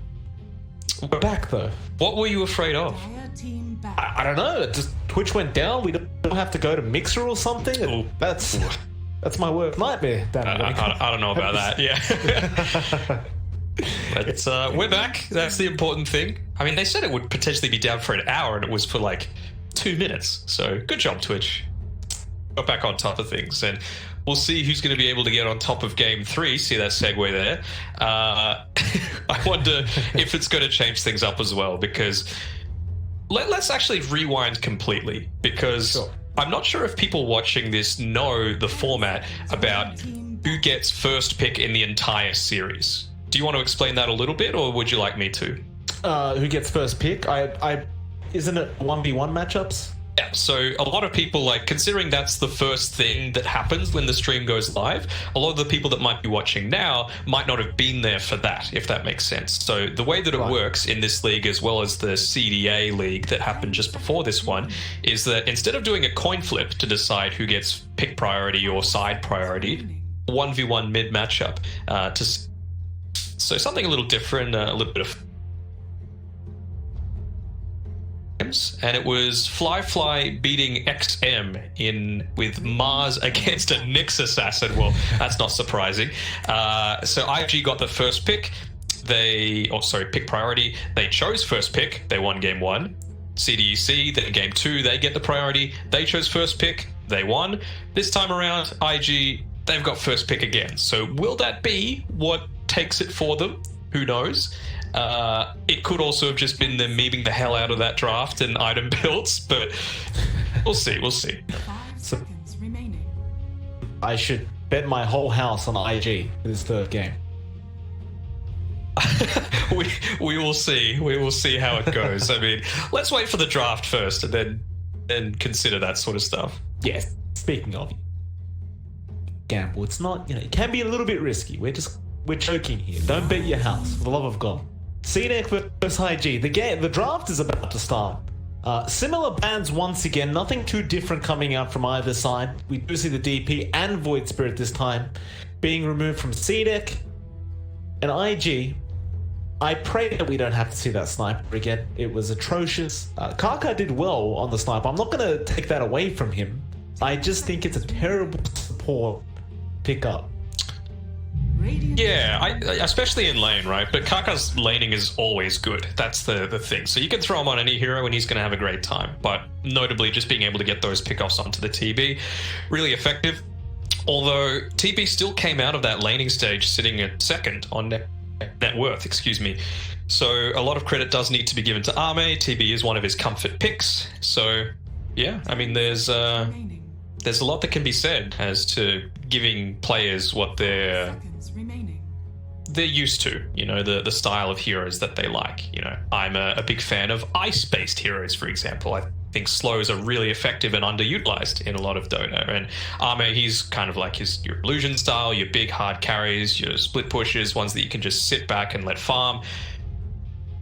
We're back though. What were you afraid of? Dire team ban. I don't know. Just Twitch went down. We don't have to go to Mixer or something. Ooh. That's my worst nightmare. I don't know about that. Yeah. But we're back. That's the important thing. I mean, they said it would potentially be down for an hour, and it was for like 2 minutes. So good job, Twitch. Got back on top of things, and we'll see who's going to be able to get on top of Game 3. See that segue there? I wonder if it's going to change things up as well, because let's actually rewind completely, because I'm not sure if people watching this know the format about who gets first pick in the entire series. Do you want to explain that a little bit, or would you like me to? Who gets first pick? Isn't it 1v1 matchups? Yeah, so a lot of people, like, considering that's the first thing that happens when the stream goes live, a lot of the people that might be watching now might not have been there for that, if that makes sense. So the way that it works in this league, as well as the CDA League that happened just before this one, is that instead of doing a coin flip to decide who gets pick priority or side priority, 1v1 mid matchup, so something a little different, a little bit of... And it was Fly beating XM in with Mars against a Nyx assassin. Well, that's not surprising. So IG got the first pick. Pick priority. They chose first pick. They won game 1. CDEC, then game 2, they get the priority. They chose first pick. They won. This time around, IG, they've got first pick again. So will that be what takes it for them? Who knows? It could also have just been them memeing the hell out of that draft and item builds, but we'll see. 5 seconds remaining. I should bet my whole house on IG for this third game. we will see. We will see how it goes. I mean, let's wait for the draft first, and then consider that sort of stuff. Yes. Speaking of gamble, it's not. It can be a little bit risky. We're joking here. Don't bet your house, for the love of God. CDEC versus IG. The draft is about to start. Similar bans once again. Nothing too different coming out from either side. We do see the DP and Void Spirit this time being removed from CDEC and IG. I pray that we don't have to see that sniper again. It was atrocious. Kaka did well on the sniper. I'm not going to take that away from him. I just think it's a terrible support pickup. Yeah, especially in lane, right? But Kaka's laning is always good. That's the thing. So you can throw him on any hero and he's going to have a great time. But notably, just being able to get those pickoffs onto the TB, really effective. Although TB still came out of that laning stage sitting at second on net worth, excuse me. So a lot of credit does need to be given to Arme. TB is one of his comfort picks. So yeah, I mean, there's a lot that can be said as to giving players what they're used to, the style of heroes that they like. I'm a big fan of ice-based heroes, for example. I think slows are really effective and underutilized in a lot of Dota. And Arme, he's kind of like your illusion style, your big hard carries, your split pushes, ones that you can just sit back and let farm.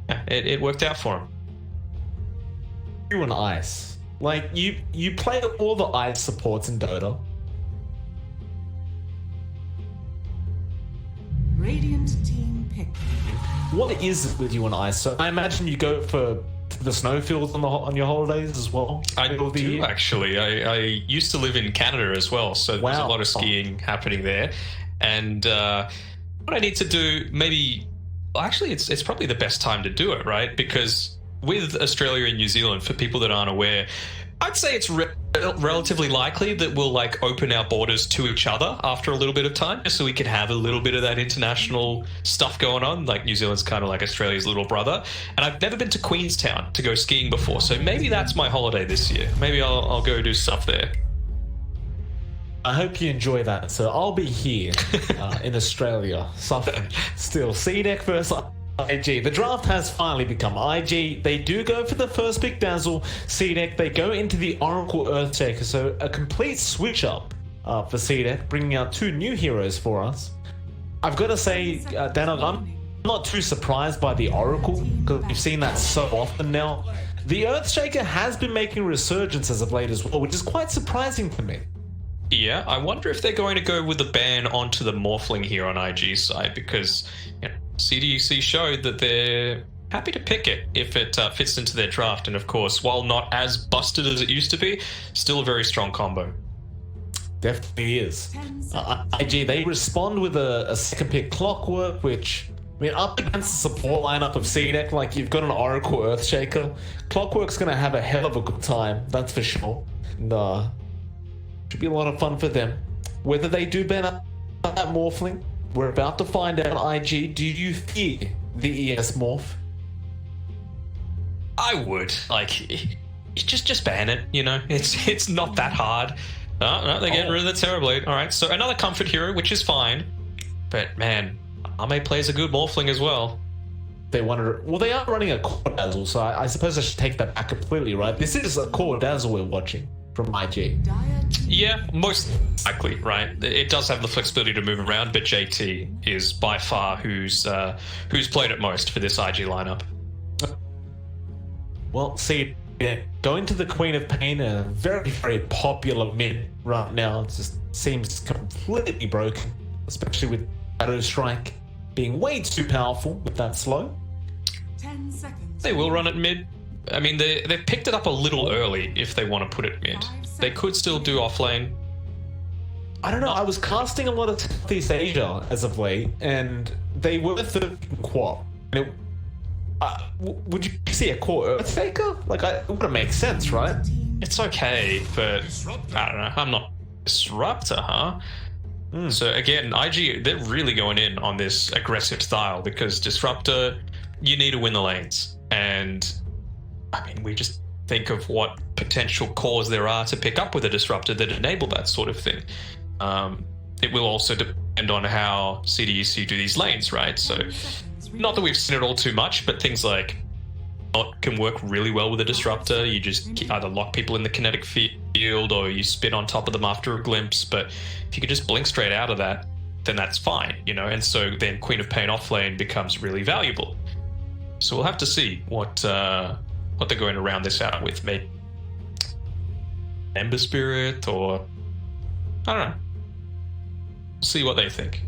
Yeah, it worked out for him. You and ice. Like, you play all the ice supports in Dota. Radiant team pick. What is it with you and ice? So I imagine you go for the snowfields on your holidays as well? I do, actually. I used to live in Canada as well, so there's a lot of skiing happening there. And what I need to do, actually, it's probably the best time to do it, right? Because with Australia and New Zealand, for people that aren't aware, I'd say it's relatively likely that we'll like open our borders to each other after a little bit of time, just so we can have a little bit of that international stuff going on. Like New Zealand's kind of like Australia's little brother, and I've never been to Queenstown to go skiing before, so maybe that's my holiday this year. Maybe I'll go do stuff there. I hope you enjoy that. So I'll be here in Australia, suffering still. CDEC versus IG. The draft has finally become IG. They do go for the first pick, Dazzle. CDEC, they go into the Oracle Earthshaker. So a complete switch up for CDEC, bringing out 2 new heroes for us. I've got to say, Danog, I'm not too surprised by the Oracle, because we've seen that so often now. The Earthshaker has been making a resurgence as of late as well, which is quite surprising to me. Yeah, I wonder if they're going to go with the ban onto the Morphling here on IG's side, because CDEC showed that they're happy to pick it if it fits into their draft. And of course, while not as busted as it used to be, still a very strong combo. Definitely is. IG, they respond with a second pick Clockwork, which, I mean, up against the support lineup of CDEC, like you've got an Oracle Earthshaker, Clockwork's going to have a hell of a good time, that's for sure. And, should be a lot of fun for them. Whether they do ban up that Morphling, we're about to find out. IG, do you fear the ES Morph? I would. Like, just ban it, you know? It's not that hard. No, they're getting rid of the Terrorblade. Alright, so another comfort hero, which is fine. But, man, Ame plays a good Morphling as well. They wanted. Well, they are running a Core Dazzle, so I suppose I should take that back completely, right? This is a Core Dazzle we're watching from IG. Yeah, most likely, right? It does have the flexibility to move around, but JT is by far who's played it most for this IG lineup. Well, see, going to the Queen of Pain, a very, very popular mid right now. It just seems completely broken, especially with Shadow Strike being way too powerful with that slow. 10 seconds. They will run it mid. I mean, they've picked it up a little early if they want to put it mid. They could still do offlane. I don't know, I was casting a lot of Southeast Asia as of late, and they were third quad. Would you see a core Earthshaker? Like, it wouldn't make sense, right? It's okay, but I don't know. I'm not Disruptor, huh? So again, IG, they're really going in on this aggressive style, because Disruptor, you need to win the lanes. And I mean, we just think of what potential cores there are to pick up with a Disruptor that enable that sort of thing. It will also depend on how CDEC do these lanes, right? So, not that we've seen it all too much, but things like Bot can work really well with a Disruptor. You just either lock people in the kinetic field or you spin on top of them after a glimpse. But if you could just blink straight out of that, then that's fine, you know? And so then Queen of Pain offlane becomes really valuable. So we'll have to see what they're going to round this out with. Maybe Ember Spirit, or I don't know. We'll see what they think.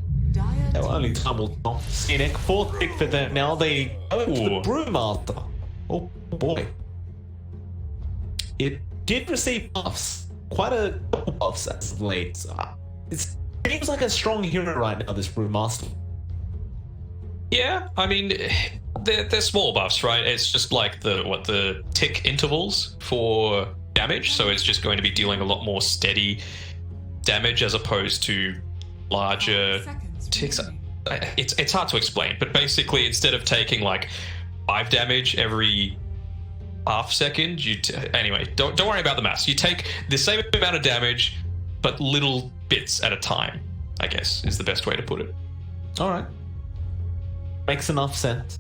Well, only time will tell. CDEC, fourth pick for them. Now they go to the Brewmaster. Oh boy. It did receive buffs. Quite a couple buffs as of late. It seems like a strong hero right now, this Brewmaster. Yeah, I mean, they're small buffs, right? It's just like the tick intervals for damage, so it's just going to be dealing a lot more steady damage as opposed to larger ticks. It's hard to explain, but basically, instead of taking like 5 damage every half second, anyway, don't worry about the maths. You take the same amount of damage, but little bits at a time, I guess, is the best way to put it. All right. Makes enough sense.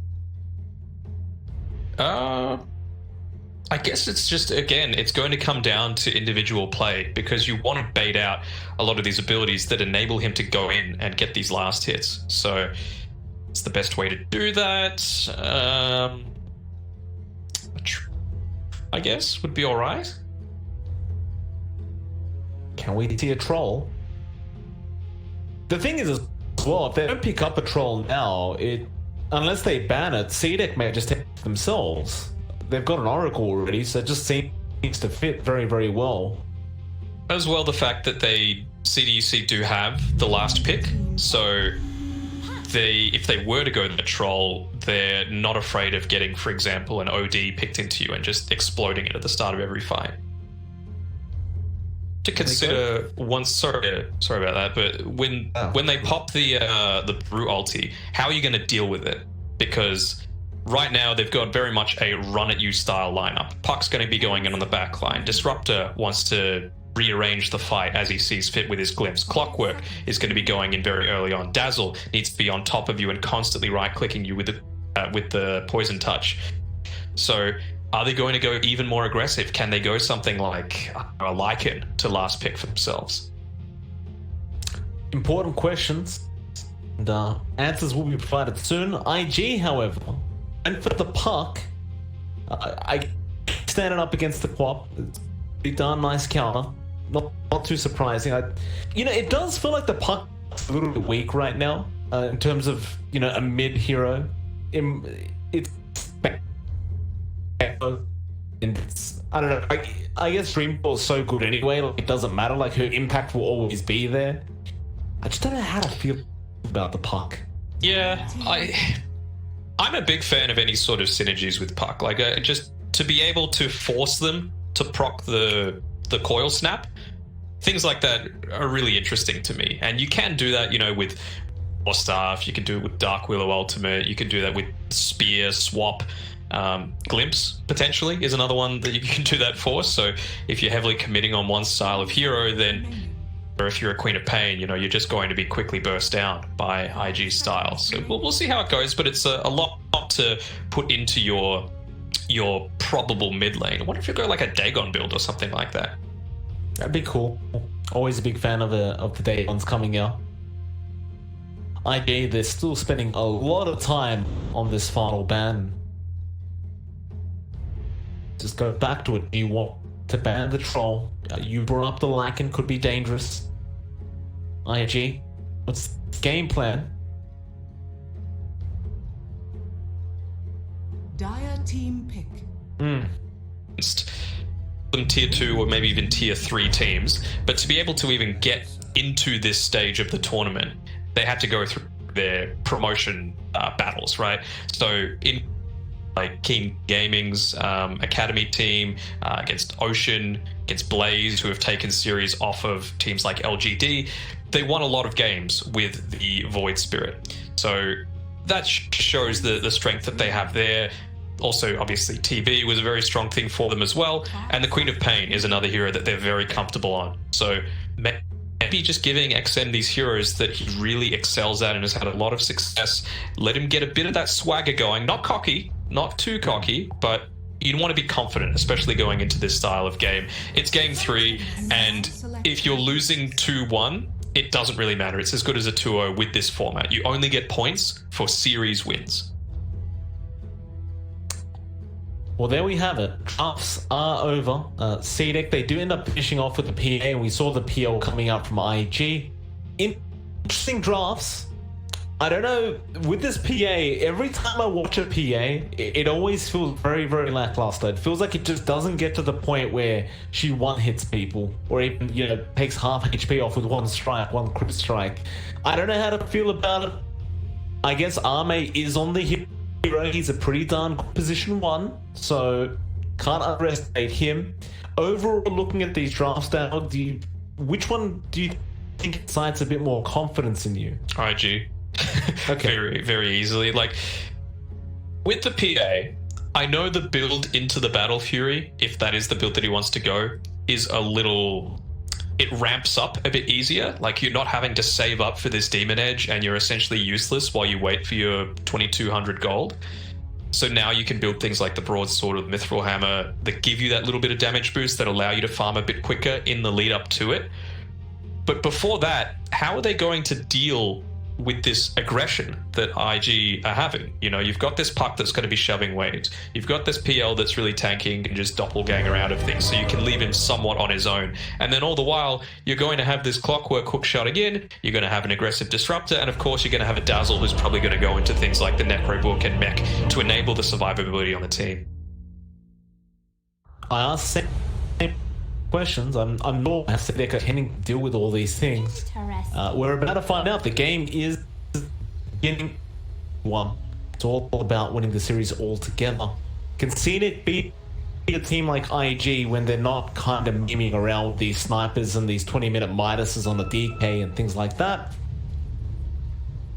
I guess it's just, again, it's going to come down to individual play, because you want to bait out a lot of these abilities that enable him to go in and get these last hits. So it's the best way to do that. I guess would be all right. Can we see a troll? The thing is, as well, if they don't pick up a troll now, unless they ban it, CDEC may just take it themselves. They've got an Oracle already, so it just seems to fit very, very well. As well, the fact that CDEC do have the last pick, so if they were to go to the troll, they're not afraid of getting, for example, an OD picked into you and just exploding it at the start of every fight. to consider once. Sorry about that. But when they pop the Brute ulti, how are you going to deal with it? Because right now they've got very much a run at you style lineup. Puck's going to be going in on the back line. Disruptor wants to rearrange the fight as he sees fit with his glimpse. Clockwork is going to be going in very early on. Dazzle needs to be on top of you and constantly right-clicking you with the poison touch. So are they going to go even more aggressive? Can they go something like a Lycan to last pick for themselves? Important questions, and answers will be provided soon. IG, however, went for the Puck. I standing up against the Quap. It's a pretty darn nice counter. Not too surprising. It does feel like the Puck's a little bit weak right now in terms of a mid hero. It's I don't know. I guess Dreamfall is so good anyway. Like, it doesn't matter. Like, her impact will always be there. I just don't know how to feel about the Puck. Yeah, I'm a big fan of any sort of synergies with Puck. Like, just to be able to force them to proc the coil snap, things like that are really interesting to me. And you can do that, with War Staff. You can do it with Dark Willow Ultimate. You can do that with Spear, Swap. Glimpse potentially is another one that you can do that for. So if you're heavily committing on one style of hero, then, or if you're a Queen of Pain, you're just going to be quickly burst down by IG style. So we'll see how it goes, but it's a lot to put into your probable mid lane. I wonder if you go like a Dagon build or something like that. That'd be cool. Always a big fan of the Dagons coming out. IG, they're still spending a lot of time on this final ban. Just go back to it. You want to ban the troll. You brought up the Lycan could be dangerous. IG, what's the game plan? Dire team pick. Some tier 2 or maybe even tier 3 teams, but to be able to even get into this stage of the tournament, they had to go through their promotion battles, right? So in like King Gaming's Academy team, against Ocean, against Blaze, who have taken series off of teams like LGD. They won a lot of games with the Void Spirit. So that shows the strength that they have there. Also, obviously, TV was a very strong thing for them as well. And the Queen of Pain is another hero that they're very comfortable on. So maybe just giving XM these heroes that he really excels at and has had a lot of success, let him get a bit of that swagger going. Not cocky, not too cocky, but you want to be confident, especially going into this style of game. It's game 3, and if you're losing 2-1, it doesn't really matter. It's as good as a 2-0 with this format. You only get points for series wins. Well, there we have it. Drafts are over. CDEC, they do end up finishing off with the PA, and we saw the PL coming out from IG. Interesting drafts. I don't know, with this PA, every time I watch a PA, it always feels very, very lackluster. It feels like it just doesn't get to the point where she one-hits people, or even, takes half HP off with one strike, one crit strike. I don't know how to feel about it. I guess Arme is on the hero. He's a pretty darn good position 1, so can't underestimate him. Overall, looking at these drafts now, which one do you think incites a bit more confidence in you? IG. Okay. Very, very easily. Like, with the PA, I know the build into the Battle Fury, if that is the build that he wants to go, is a little... It ramps up a bit easier. Like, you're not having to save up for this Demon Edge, and you're essentially useless while you wait for your 2200 gold. So now you can build things like the Broadsword or the Mithril Hammer that give you that little bit of damage boost that allow you to farm a bit quicker in the lead up to it. But before that, how are they going to deal with this aggression that IG are having? You've got this Puck that's going to be shoving waves. You've got this PL that's really tanking and just doppelganger out of things, so you can leave him somewhat on his own. And then all the while, you're going to have this Clockwork hook shot again, you're going to have an aggressive Disruptor, and of course you're going to have a Dazzle who's probably going to go into things like the Necro Book and Mech to enable the survivability on the team. I asked the same questions. I'm not CDEC tending to deal with all these things. We're about to find out. The game is beginning 1. It's all about winning the series all together. Can CDEC beat a team like IG, when they're not kind of memeing around with these snipers and these 20-minute Midases on the DK and things like that.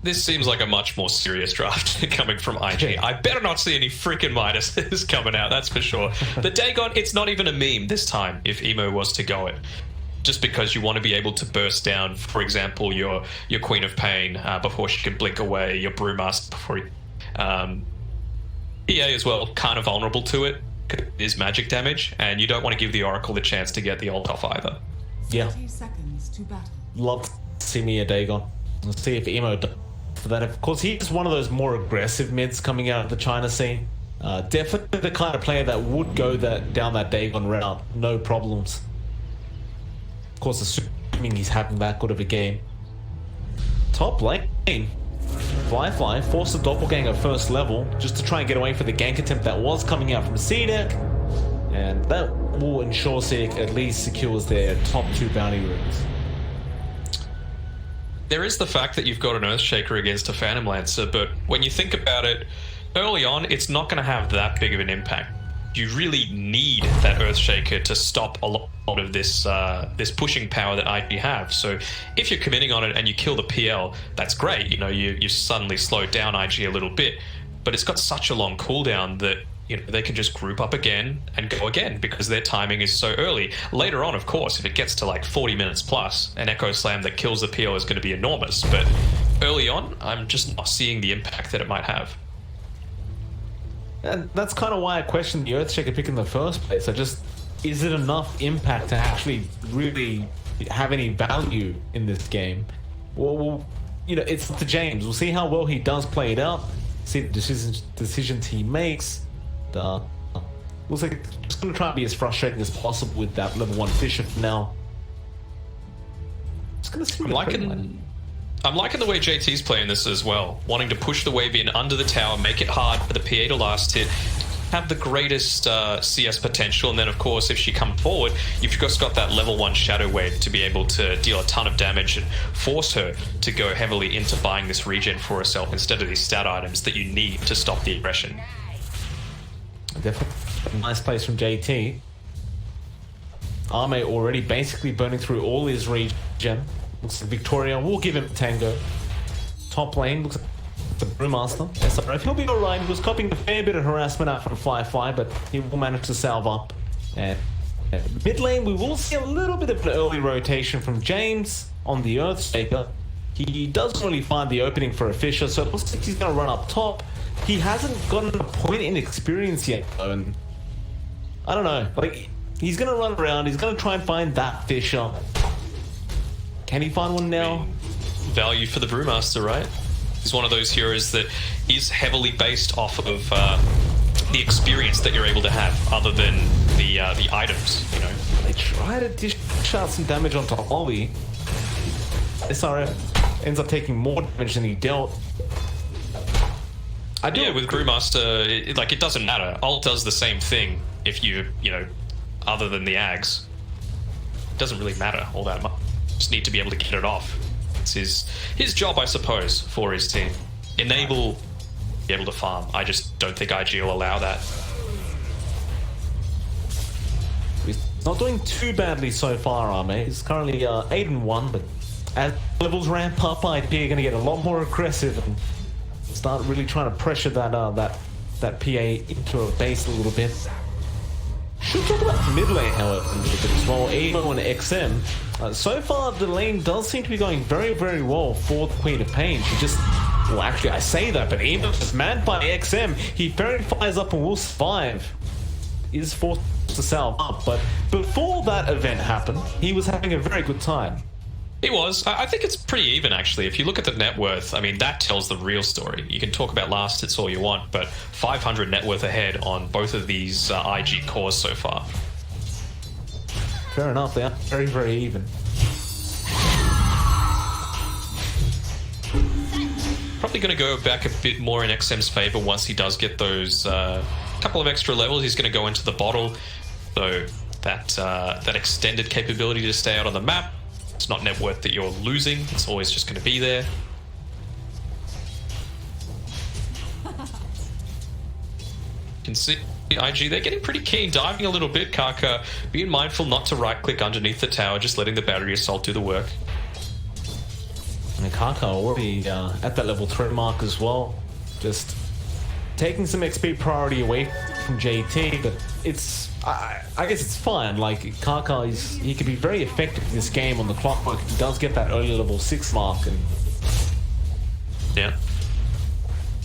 This seems like a much more serious draft coming from IG. I better not see any freaking Midases coming out, that's for sure. The Dagon, it's not even a meme this time if Emo was to go it. Just because you want to be able to burst down, for example, your Queen of Pain before she can blink away, your Brewmaster before EA as well, kind of vulnerable to it. It is magic damage, and you don't want to give the Oracle the chance to get the ult off either. Yeah. 30 seconds to battle. Love to see me a Dagon. Let's see if Emo does for that. Of course, he's one of those more aggressive mids coming out of the China scene. Definitely the kind of player that would go down that Dagon route, no problems. Of course, assuming he's having that good of a game. Top lane. Fly forced the Doppelganger first level just to try and get away from the gank attempt that was coming out from CDEC. And that will ensure CDEC at least secures their top 2 bounty rooms. There is the fact that you've got an Earthshaker against a Phantom Lancer, but when you think about it, early on, it's not going to have that big of an impact. You really need that Earthshaker to stop a lot of this this pushing power that IG have. So if you're committing on it and you kill the PL, that's great. You know, you suddenly slow down IG a little bit, but it's got such a long cooldown that they can just group up again and go again because their timing is so early. Later on, of course, if it gets to like 40 minutes plus, an Echo Slam that kills the PL is going to be enormous. But early on, I'm just not seeing the impact that it might have. And that's kind of why I questioned the Earthshaker pick in the first place. Is it enough impact to actually really have any value in this game? Well, it's up to James. We'll see how well he does play it out. See the decisions he makes. Looks like it's going to try and be as frustrating as possible with that level 1 Fisher for now. Just going to see. I'm liking the way JT's playing this as well, wanting to push the wave in under the tower, make it hard for the PA to last hit, have the greatest CS potential, and then of course if she comes forward, you've just got that level 1 Shadow Wave to be able to deal a ton of damage and force her to go heavily into buying this regen for herself instead of these stat items that you need to stop the aggression. Definitely nice place from JT. Arme already basically burning through all his regen. Looks like Victoria will give him Tango. Top lane looks like the Brewmaster. SRF, he'll be alright. He was copying a fair bit of harassment out from Fly, but he will manage to salve up. And mid lane, we will see a little bit of an early rotation from James on the Earthshaker. He doesn't really find the opening for a Fisher, so it looks like he's going to run up top. He hasn't gotten a point in experience yet, though, and I don't know. Like, he's going to run around. He's going to try and find that Fisher. Can he find one now? Value for the Brewmaster, right? He's one of those heroes that is heavily based off of the experience that you're able to have, other than the items. They try to dish out some damage onto Holly. SRF ends up taking more damage than he dealt. With Brewmaster, it doesn't matter. Ult does the same thing if other than the Ags. It doesn't really matter all that much. Just need to be able to get it off. It's his job, I suppose, for his team. Enable, be able to farm. I just don't think IG will allow that. He's not doing too badly so far, Arme. He's currently 8-1, but as levels ramp up, IP are going to get a lot more aggressive and start really trying to pressure that PA into a base a little bit. Should talk about mid lane, however, as well. Emo and XM. So far, the lane does seem to be going very, very well for the Queen of Pain. She just... Well, actually, I say that, but Emo is manned by XM. He very fires up and will survive. Is forced to salve up, but before that event happened, he was having a very good time. He was. I think it's pretty even, actually. If you look at the net worth, I mean, that tells the real story. You can talk about last hits all you want, but 500 net worth ahead on both of these IG cores so far. Fair enough, they are very, very even. Probably going to go back a bit more in XM's favor once he does get those couple of extra levels. He's going to go into the bottle, so that extended capability to stay out on the map. It's not net worth that you're losing. It's always just going to be there. You can see IG, they're getting pretty keen, diving a little bit. Kaka being mindful not to right-click underneath the tower, just letting the battery assault do the work. And Kaka already at that level 3 mark as well. Just taking some XP priority away from JT, but it's... I guess it's fine. Like, Kaka, he can be very effective in this game on the clockwork. He does get that early level 6 mark, and... Yeah.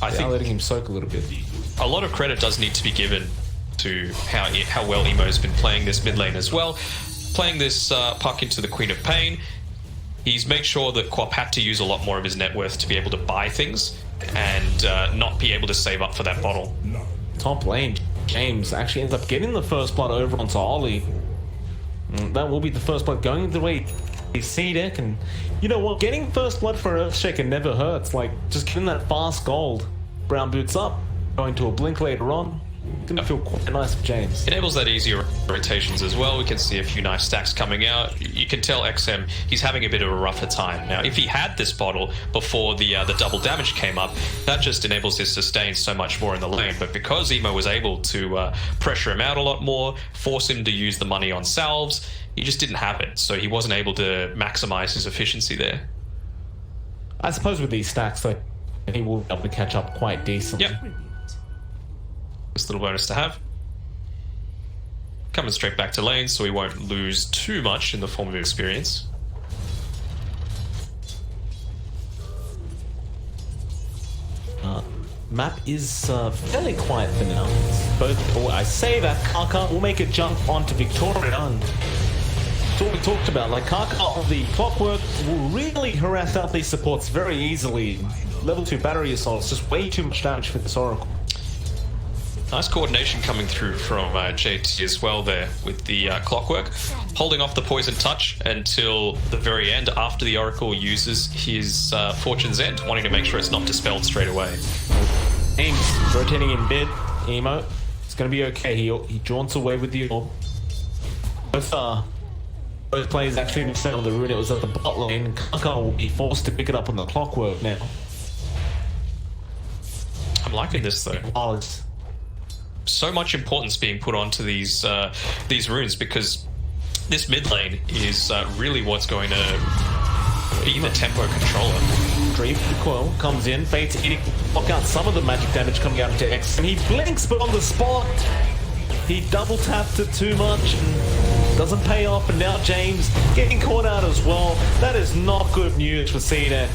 I think letting him soak a little bit. A lot of credit does need to be given to how well Emo's been playing this mid lane as well. Playing this puck into the Queen of Pain. He's made sure that Quap had to use a lot more of his net worth to be able to buy things and not be able to save up for that bottle. Top lane, James actually ends up getting the first blood over onto Ollie. That will be the first blood going the way CDEC, and you know what? Getting first blood for Earthshaker never hurts. Like, just getting that fast gold. Brown boots up, going to a blink later on. Gonna feel quite nice for James. Enables that easier rotations as well. We can see a few nice stacks coming out. You can tell XM, he's having a bit of a rougher time. Now, if he had this bottle before the double damage came up, that just enables his sustain so much more in the lane. But because Emo was able to pressure him out a lot more, force him to use the money on salves, he just didn't have it. So he wasn't able to maximize his efficiency there. I suppose with these stacks, though, he will be able to catch up quite decently. Yep. This little bonus to have. Coming straight back to lane, so he won't lose too much in the form of experience. Map is fairly quiet for now. I say that Kaka will make a jump onto Victoria, and that's what we talked about. Like, Kaka on the clockwork will really harass out these supports very easily. Level 2 battery assault is just way too much damage for this Oracle. Nice coordination coming through from JT as well there with the clockwork. Holding off the poison touch until the very end after the Oracle uses his Fortune's End, wanting to make sure it's not dispelled straight away. Ames rotating in mid. Emo, it's going to be okay. He jaunts away with the orb. Both players actually missed out on the rune. It was at the bot lane, and Kaka will be forced to pick it up on the clockwork now. I'm liking this though. So much importance being put onto these runes, because this mid lane is really what's going to be the tempo controller. Dream Coil comes in, Fate's eating, block out some of the magic damage coming out into X, and he blinks, but on the spot, he double tapped it too much and doesn't pay off, and now James getting caught out as well. That is not good news for CDA.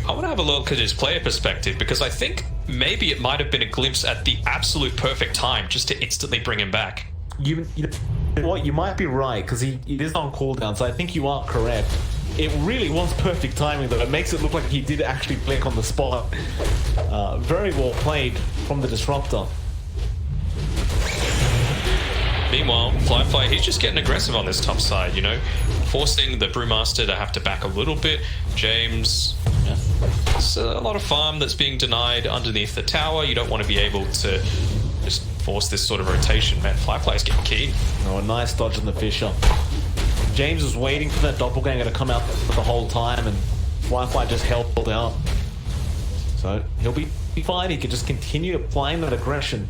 I want to have a look at his player perspective, because I think maybe it might have been a glimpse at the absolute perfect time just to instantly bring him back. You know what? You might be right, because he is on cooldown, so I think you are correct. It really was perfect timing, though. It makes it look like he did actually blink on the spot. Very well played from the Disruptor. Meanwhile, Fly, he's just getting aggressive on this top side, you know, forcing the Brewmaster to have to back a little bit. James, it's a lot of farm that's being denied underneath the tower. You don't want to be able to just force this sort of rotation. Man, Fly's getting keen. Oh, a nice dodge on the Fisher. James was waiting for that doppelganger to come out the whole time, and Fly just held out. So he'll be fine. He can just continue applying that aggression.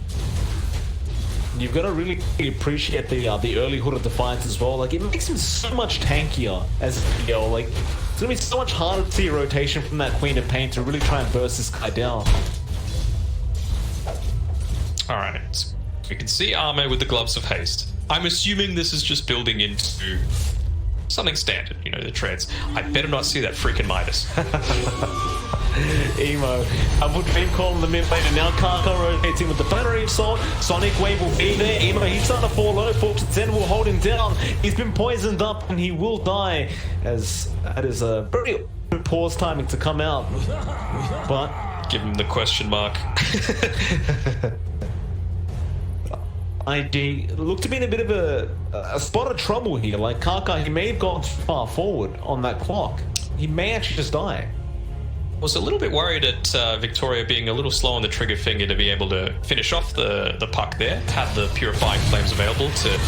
You've got to really appreciate the early Hood of Defiance as well. Like, it makes him so much tankier as a PL. Like, it's gonna be so much harder to see a rotation from that Queen of Pain to really try and burst this guy down. Alright, we can see Arme with the Gloves of Haste. I'm assuming this is just building into something standard, you know, the treads. I better not see that freaking Midas. Emo, double dream call in the mid lane, and now Kaka rotating with the battery assault. Sonic Wave will be there. Emo, he's starting to fall low. Fortune's End will hold him down. He's been poisoned up and he will die, as that is a very pause timing to come out. But give him the question mark. ID looked to be in a bit of a spot of trouble here. Like, Kaka, he may have gone too far forward on that clock. He may actually just die. Was a little bit worried at Victoria being a little slow on the trigger finger to be able to finish off the puck there. Had the Purifying Flames available to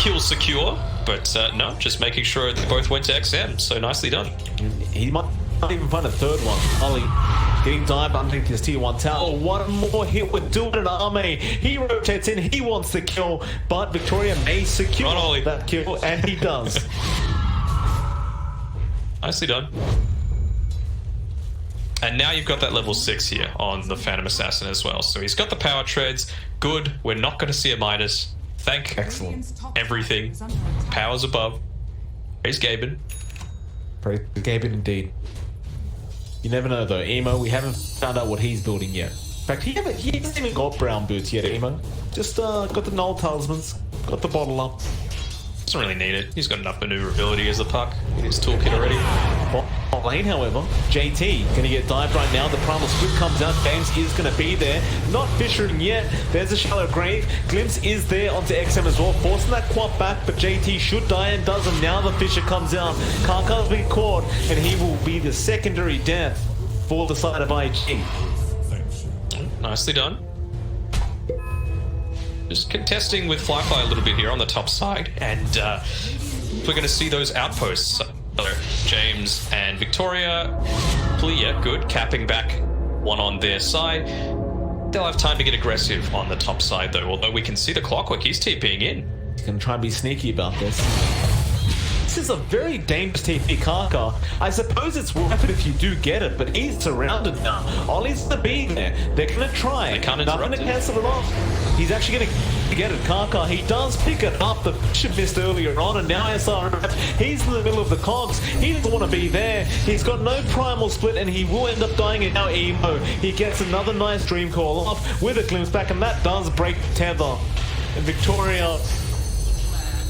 kill secure, but no, just making sure they both went to XM. So nicely done. He might not even find a third one. Ollie Getting dived underneath his tier 1 tower. One more hit would do it an army. He rotates in, he wants the kill, but Victoria may secure that kill, and he does. Nicely done. And now you've got that level 6 here on the Phantom Assassin as well. So he's got the power treads. Good. We're not going to see a Midas. Thank everything. Powers above. Praise Gaben. Praise Gaben indeed. You never know though. Emo, we haven't found out what he's building yet. In fact, he hasn't even got brown boots yet, Emo. Just got the null talismans. Got the bottle up. Doesn't really need it. He's got enough maneuverability as a puck in his toolkit already. Bot lane, however, JT gonna get dived right now. The primal split comes out. James is gonna be there. Not fishing yet. There's a shallow grave. Glimpse is there onto XM as well, forcing that quap back, but JT should die and doesn't. Now the Fisher comes out. Karkar's been caught, and he will be the secondary death for the side of IG. Nicely done. Just contesting with Fly a little bit here on the top side, and we're going to see those outposts. James and Victoria, yeah, good, capping back one on their side. They'll have time to get aggressive on the top side though, although we can see the Clockwork, he's TPing in. He's going to try and be sneaky about this. This is a very dangerous TP Karkar. I suppose it's worth it if you do get it, but he's surrounded now. Ollie's the being there. They're going to try. They can't nothing to cancel it off. He's actually going to get it. Karkar, he does pick it up. The Bishop missed earlier on, and now SRF, he's in the middle of the cogs. He doesn't want to be there. He's got no primal split, and he will end up dying. And now Emo, he gets another nice dream call off with a glimpse back, and that does break tether. And Victoria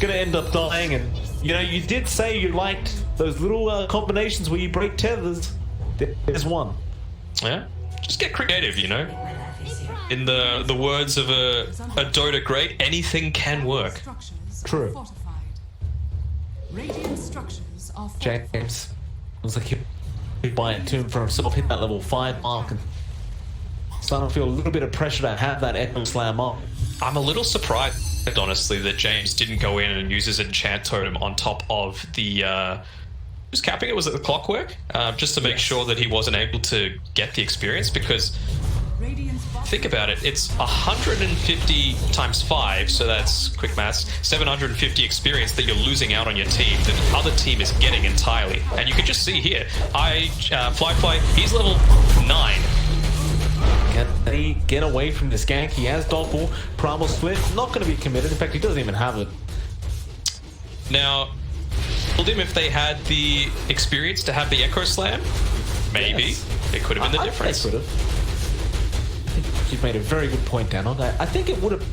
going to end up dying, and you know, you did say you liked those little combinations where you break tethers. There's one. Yeah, just get creative, you know. In the words of a Dota great, anything can work. True. Radiant structures are fortified. James looks like he'll buy a tomb for himself, hit that level 5 mark, and starting to feel a little bit of pressure to have that Echo Slam up. I'm a little surprised, honestly, that James didn't go in and use his enchant totem on top of the who's capping it, was it the Clockwork, just to make sure that he wasn't able to get the experience, because think about it, it's 150 times 5, so that's quick maths, 750 experience that you're losing out on your team that the other team is getting entirely. And you can just see here, Fly, he's level 9. Can he get away from this gank? He has Doppel, Primal Split, not going to be committed. In fact, he doesn't even have it. Now, told him if they had the experience to have the Echo Slam, maybe it could have been the difference. They could have. You've made a very good point, Dan, on that. I think it would have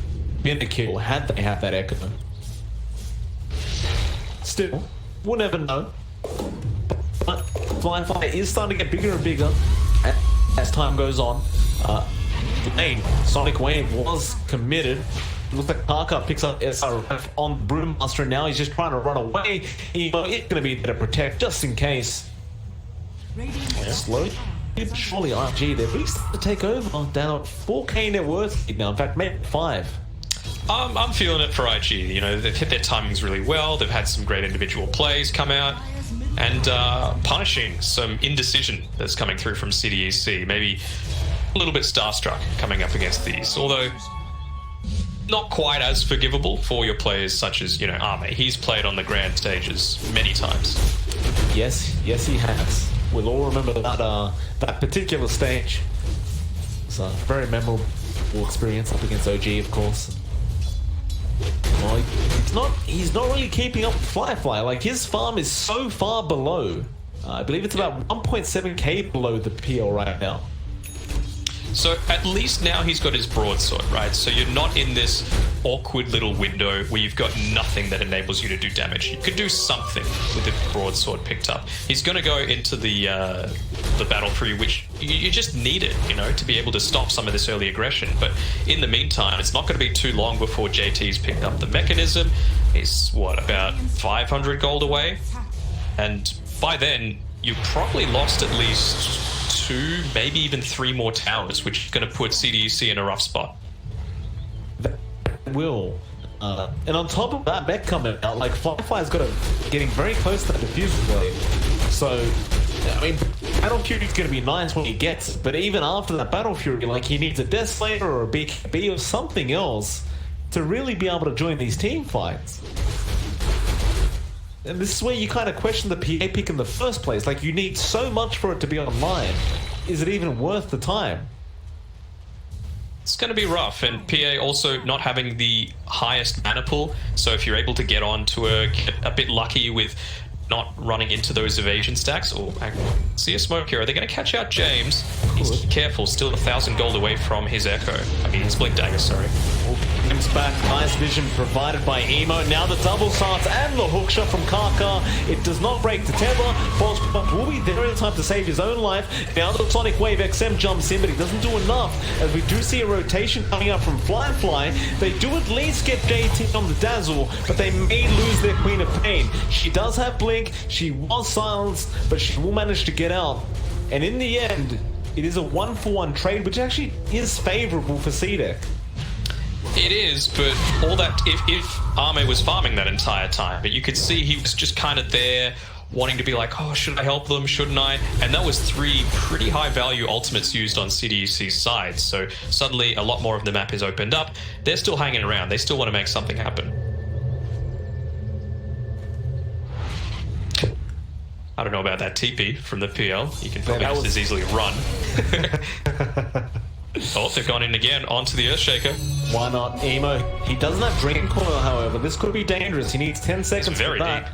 been a kill had they had that Echo. Still, we'll never know. But Fly is starting to get bigger and bigger as time goes on. Sonic Wave was committed. Looks like Karkar picks up SRF on Brewmaster, and now he's just trying to run away. It's going to be there to protect just in case. Slowly, surely RG, they've reached to take over down at 4k net worth now. In fact, maybe 5. I'm feeling it for IG. You know, they've hit their timings really well. They've had some great individual plays come out, and punishing some indecision that's coming through from CDEC. Maybe a little bit starstruck coming up against these, although not quite as forgivable for your players such as, you know, Arme. He's played on the grand stages many times. Yes, he has. We'll all remember that particular stage. It's a very memorable experience up against OG, of course. Well, he's not really keeping up with Fly. Like, his farm is so far below. I believe it's about 1.7k below the PL right now. So at least now he's got his broadsword, right? So you're not in this awkward little window where you've got nothing that enables you to do damage. You could do something with the broadsword picked up. He's going to go into the battle for you, which you just need it, you know, to be able to stop some of this early aggression. But in the meantime, it's not going to be too long before JT's picked up the mechanism. He's, what, about 500 gold away? And by then, you probably lost at least 2, maybe even 3 more towers, which is going to put CDEC in a rough spot. Will. And on top of that, mech coming out, like, Firefly's getting very close to that diffusion blade. So, I mean, Battle Fury's going to be nice when he gets it, but even after that Battle Fury, like, he needs a Desolator or a BKB or something else to really be able to join these team fights. And this is where you kind of question the PA pick in the first place. Like, you need so much for it to be online. Is it even worth the time? It's going to be rough, and PA also not having the highest mana pool, so if you're able to get on to a bit lucky with not running into those evasion stacks, or see a smoke here. Are they going to catch out James? He's careful, still 1,000 gold away from his Echo. I mean, his Blink Dagger, sorry. Comes back, nice vision provided by Emo. Now the double starts and the hook shot from Kaka. It does not break the tether. False Prompt will be there in time to save his own life. Now the Sonic Wave XM jumps in, but he doesn't do enough, as we do see a rotation coming up from Fly. They do at least get JT on the Dazzle, but they may lose their Queen of Pain. She does have Blink, she was silenced, but she will manage to get out. And in the end, it is a 1-for-1 trade, which actually is favorable for CDEC. It is, but all that, if Arme was farming that entire time, but you could see he was just kind of there, wanting to be like, oh, should I help them, shouldn't I? And that was 3 pretty high value ultimates used on CDEC's side, so suddenly a lot more of the map is opened up. They're still hanging around, they still want to make something happen. I don't know about that TP from the PL. You can probably just as easily run. Oh, they've gone in again onto the Earthshaker. Why not? Emo. He doesn't have Dragon Coil, however. This could be dangerous. He needs 10 seconds for that.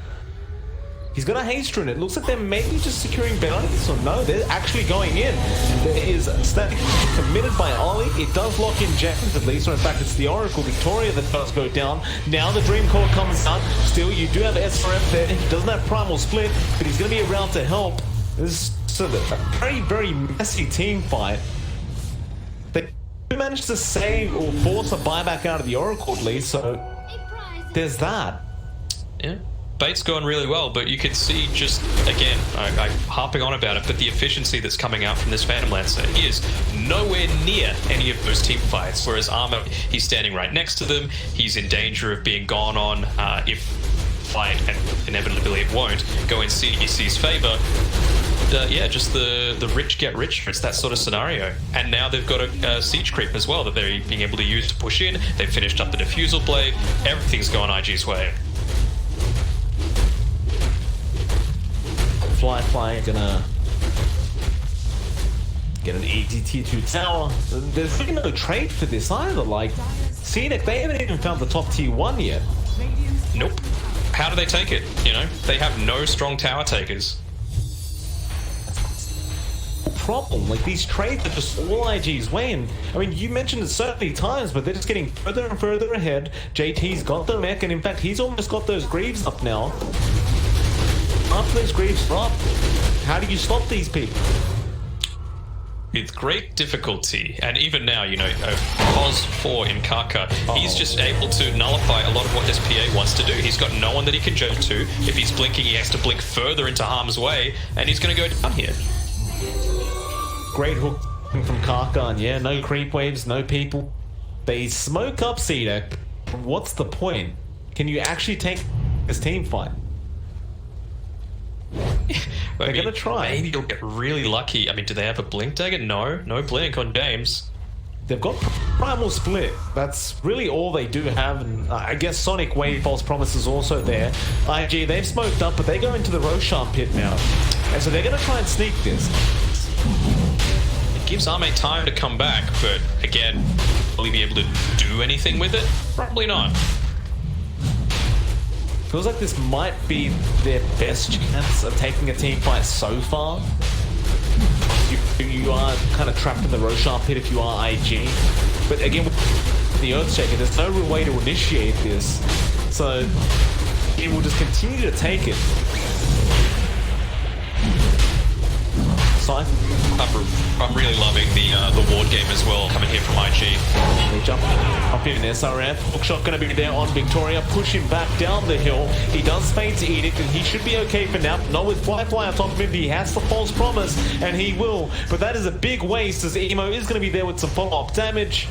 He's got a haste rune. It looks like they're maybe just securing bounties, or no, they're actually going in. There is a static committed by Ollie. It does lock in James at least, or in fact it's the Oracle Victoria that does go down. Now the Dream Core comes out. Still, you do have SRF there. He doesn't have Primal Split, but he's going to be around to help. This is a very, very messy team fight. They managed to save or force a buyback out of the Oracle at least, so there's that. Yeah. Bait's going really well, but you can see just, again, I'm harping on about it, but the efficiency that's coming out from this Phantom Lancer is nowhere near any of those team fights, whereas Armor, he's standing right next to them, he's in danger of being gone on if fight, and inevitably it won't, go in CDC's favor. Yeah, just the rich get richer. It's that sort of scenario. And now they've got a siege creep as well that they're being able to use to push in. They've finished up the Diffusal Blade. Everything's going IG's way. Fly gonna get an easy tier 2 tower. There's really no trade for this either. Like, CDEC, they haven't even found the top tier 1 yet. Nope. How do they take it? You know, they have no strong tower takers. Problem, like, these trades are just all IG's way, and I mean, you mentioned it so many times, but they're just getting further and further ahead. JT's got the mech, and in fact he's almost got those Greaves up now. After those Greaves are up, how do you stop these people? With great difficulty, and even now, you know, Pos 4 in Kaka, he's just able to nullify a lot of what this PA wants to do. He's got no one that he can jump to. If he's blinking, he has to blink further into harm's way, and he's going to go down here. Great hook from Karkan, yeah, no creep waves, no people. They smoke up CDEC. What's the point? Can you actually take this team fight? They're gonna try. Maybe you'll get really lucky. I mean, do they have a Blink Dagger? No, no Blink on James. They've got Primal Split. That's really all they do have, and I guess Sonic Wave False Promise is also there. IG, they've smoked up, but they go into the Roshan pit now. And so they're gonna try and sneak this. Gives Arme time to come back, but again, will he be able to do anything with it? Probably not. Feels like this might be their best chance of taking a team fight so far. You are kind of trapped in the Roshan pit if you are IG. But again, with the Earthshaker, there's no real way to initiate this. So he will just continue to take it. I'm really loving the ward game as well, coming here from IG. They jump up in SRF. Hookshot going to be there on Victoria. Push him back down the hill. He does fade to Edict, and he should be okay for now. Not with Fly on top of him. He has the False Promise, and he will. But that is a big waste, as Emo is going to be there with some follow-up damage.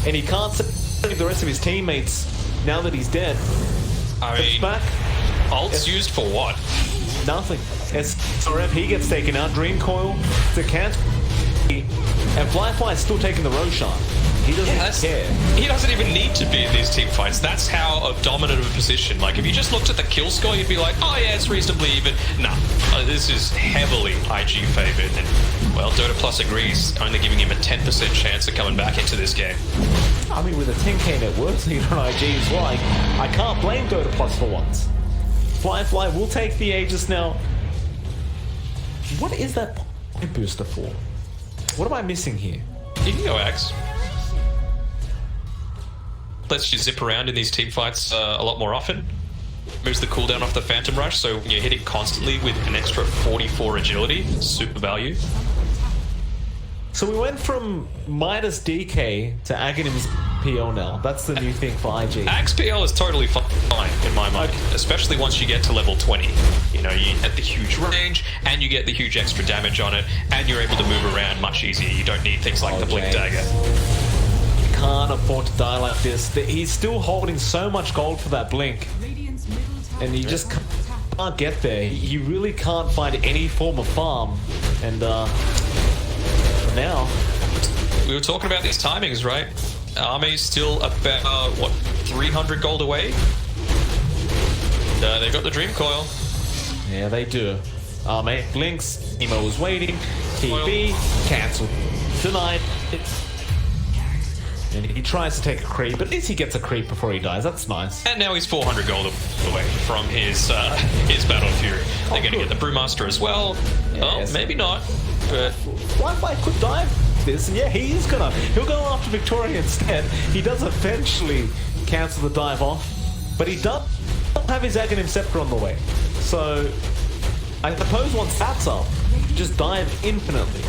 And he can't save the rest of his teammates now that he's dead. I mean, back. Ult's used for what? Nothing. SRF, he gets taken out. Dream Coil to cancel. And Fly is still taking the Roshan. He doesn't care. He doesn't even need to be in these team fights. That's how dominant of a position. Like, if you just looked at the kill score, you'd be like, oh yeah, it's reasonably even. Nah, this is heavily IG favored. And, well, Dota Plus agrees, only giving him a 10% chance of coming back into this game. I mean, with a 10k net worth lead on IG as well, I can't blame Dota Plus for once. Fly will take the Aegis now. What is that point booster for? What am I missing here? You can go Axe. Lets you zip around in these team fights a lot more often. Moves the cooldown off the Phantom Rush, so you're hitting constantly with an extra 44 agility. Super value. So we went from minus DK to Aghanim's PL now. That's the new thing for IG. Axe PL is totally fine in my mind, especially once you get to level 20. You know, you get the huge range, and you get the huge extra damage on it, and you're able to move around much easier. You don't need things like the Blink Dagger. Can't afford to die like this. He's still holding so much gold for that Blink, and he just can't get there. He really can't find any form of farm, and now we were talking about these timings, right? Army's still about what, 300 gold away. They've got the Dream Coil. Yeah, they do. Army blinks. Nemo was waiting. TB cancelled. Denied. And he tries to take a creep, but at least he gets a creep before he dies. That's nice. And now he's 400 gold away from his Battle Fury. They're going to get the Brewmaster as well. Well, maybe not, but Fly could die this, and yeah, he'll go after Victoria instead. He does eventually cancel the dive off, but he does have his Aghanim Scepter on the way. So I suppose once that's up, just dive infinitely.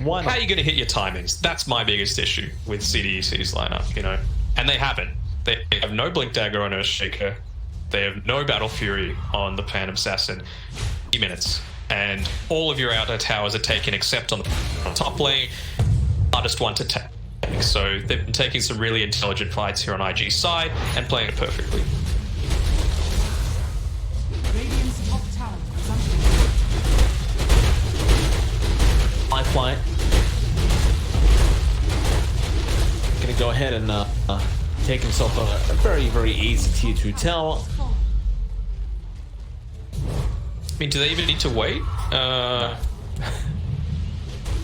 Why not? How are you going to hit your timings? That's my biggest issue with CDEC's lineup, you know. And they haven't. They have no Blink Dagger on Earthshaker. They have no Battle Fury on the Phantom Assassin. 3 minutes. And all of your outer towers are taken except on the top lane. Hardest one to take. So they've been taking some really intelligent fights here on IG's side and playing it perfectly. Radiant's top tower is under Fly. Gonna go ahead and take himself a very, very easy tier 2 tower. I mean, do they even need to wait?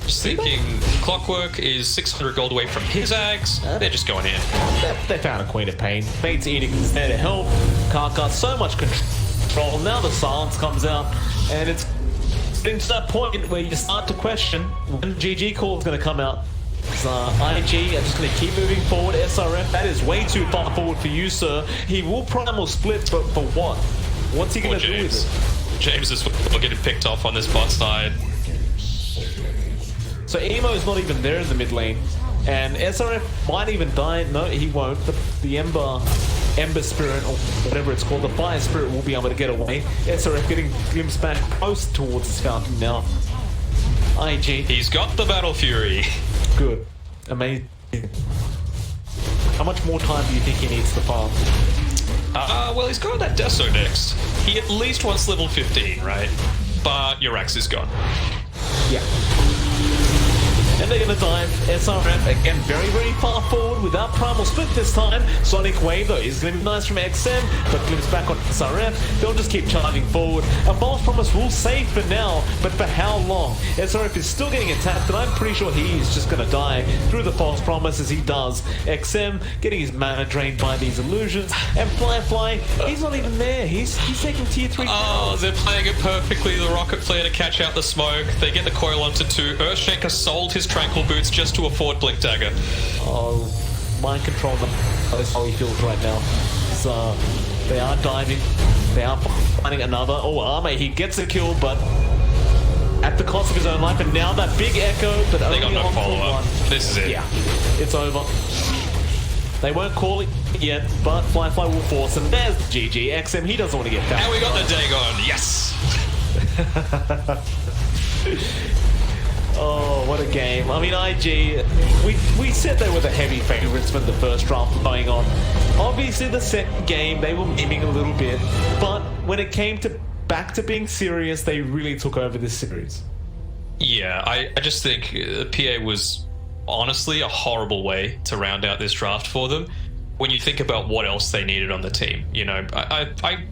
Just thinking, Clockwork is 600 gold away from his Ags. They're just going in. They found a Queen of Pain. Fate's Edict is there to help. Karka, so much control. Now the silence comes out, and it's getting to that point where you start to question when GG call is going to come out. IG are just going to keep moving forward. SRF, that is way too far forward for you, sir. He will primal split, but for what? What's he going to do with it? James is getting picked off on this bot side. So Emo's not even there in the mid lane, and SRF might even die. No, he won't. The Ember Spirit, or whatever it's called, the Fire Spirit will be able to get away. SRF getting glimpsed back close towards his fountain now. IG. He's got the Battle Fury. Good. Amazing. How much more time do you think he needs to farm? Well, he's got that Deso next. He at least wants level 15, right? But your Axe is gone. Yeah. And they're gonna dive. SRF again, very, very far forward without primal split this time. Sonic Wave though is gonna be nice from XM, but glimpse back on SRF. They'll just keep charging forward. A false promise will save for now, but for how long? SRF is still getting attacked, and I'm pretty sure he's just gonna die through the false promise as he does. XM getting his mana drained by these illusions, and Fly, he's not even there. He's taking tier 3. Oh, they're playing it perfectly. The Rocket Flare to catch out the smoke. They get the coil onto 2. Earthshaker sold his Tranquil Boots just to afford Blink Dagger. Oh, mind control them. That's how he feels right now. So they are diving. They are finding another. Oh, Arme, he gets a kill, but at the cost of his own life. And now that big echo, but They got only no on follow-up. one. This is it. Yeah, it's over. They won't call it yet, but Fly will force him. There's GG. XM, he doesn't want to get back. And we got the Dagon. Yes. Oh, what a game. I mean, IG, we said they were the heavy favorites when the first draft going on. Obviously, the second game, they were memeing a little bit. But when it came to back to being serious. They really took over this series. Yeah, I just think PA was honestly a horrible way to round out this draft for them. When you think about what else they needed on the team, you know, I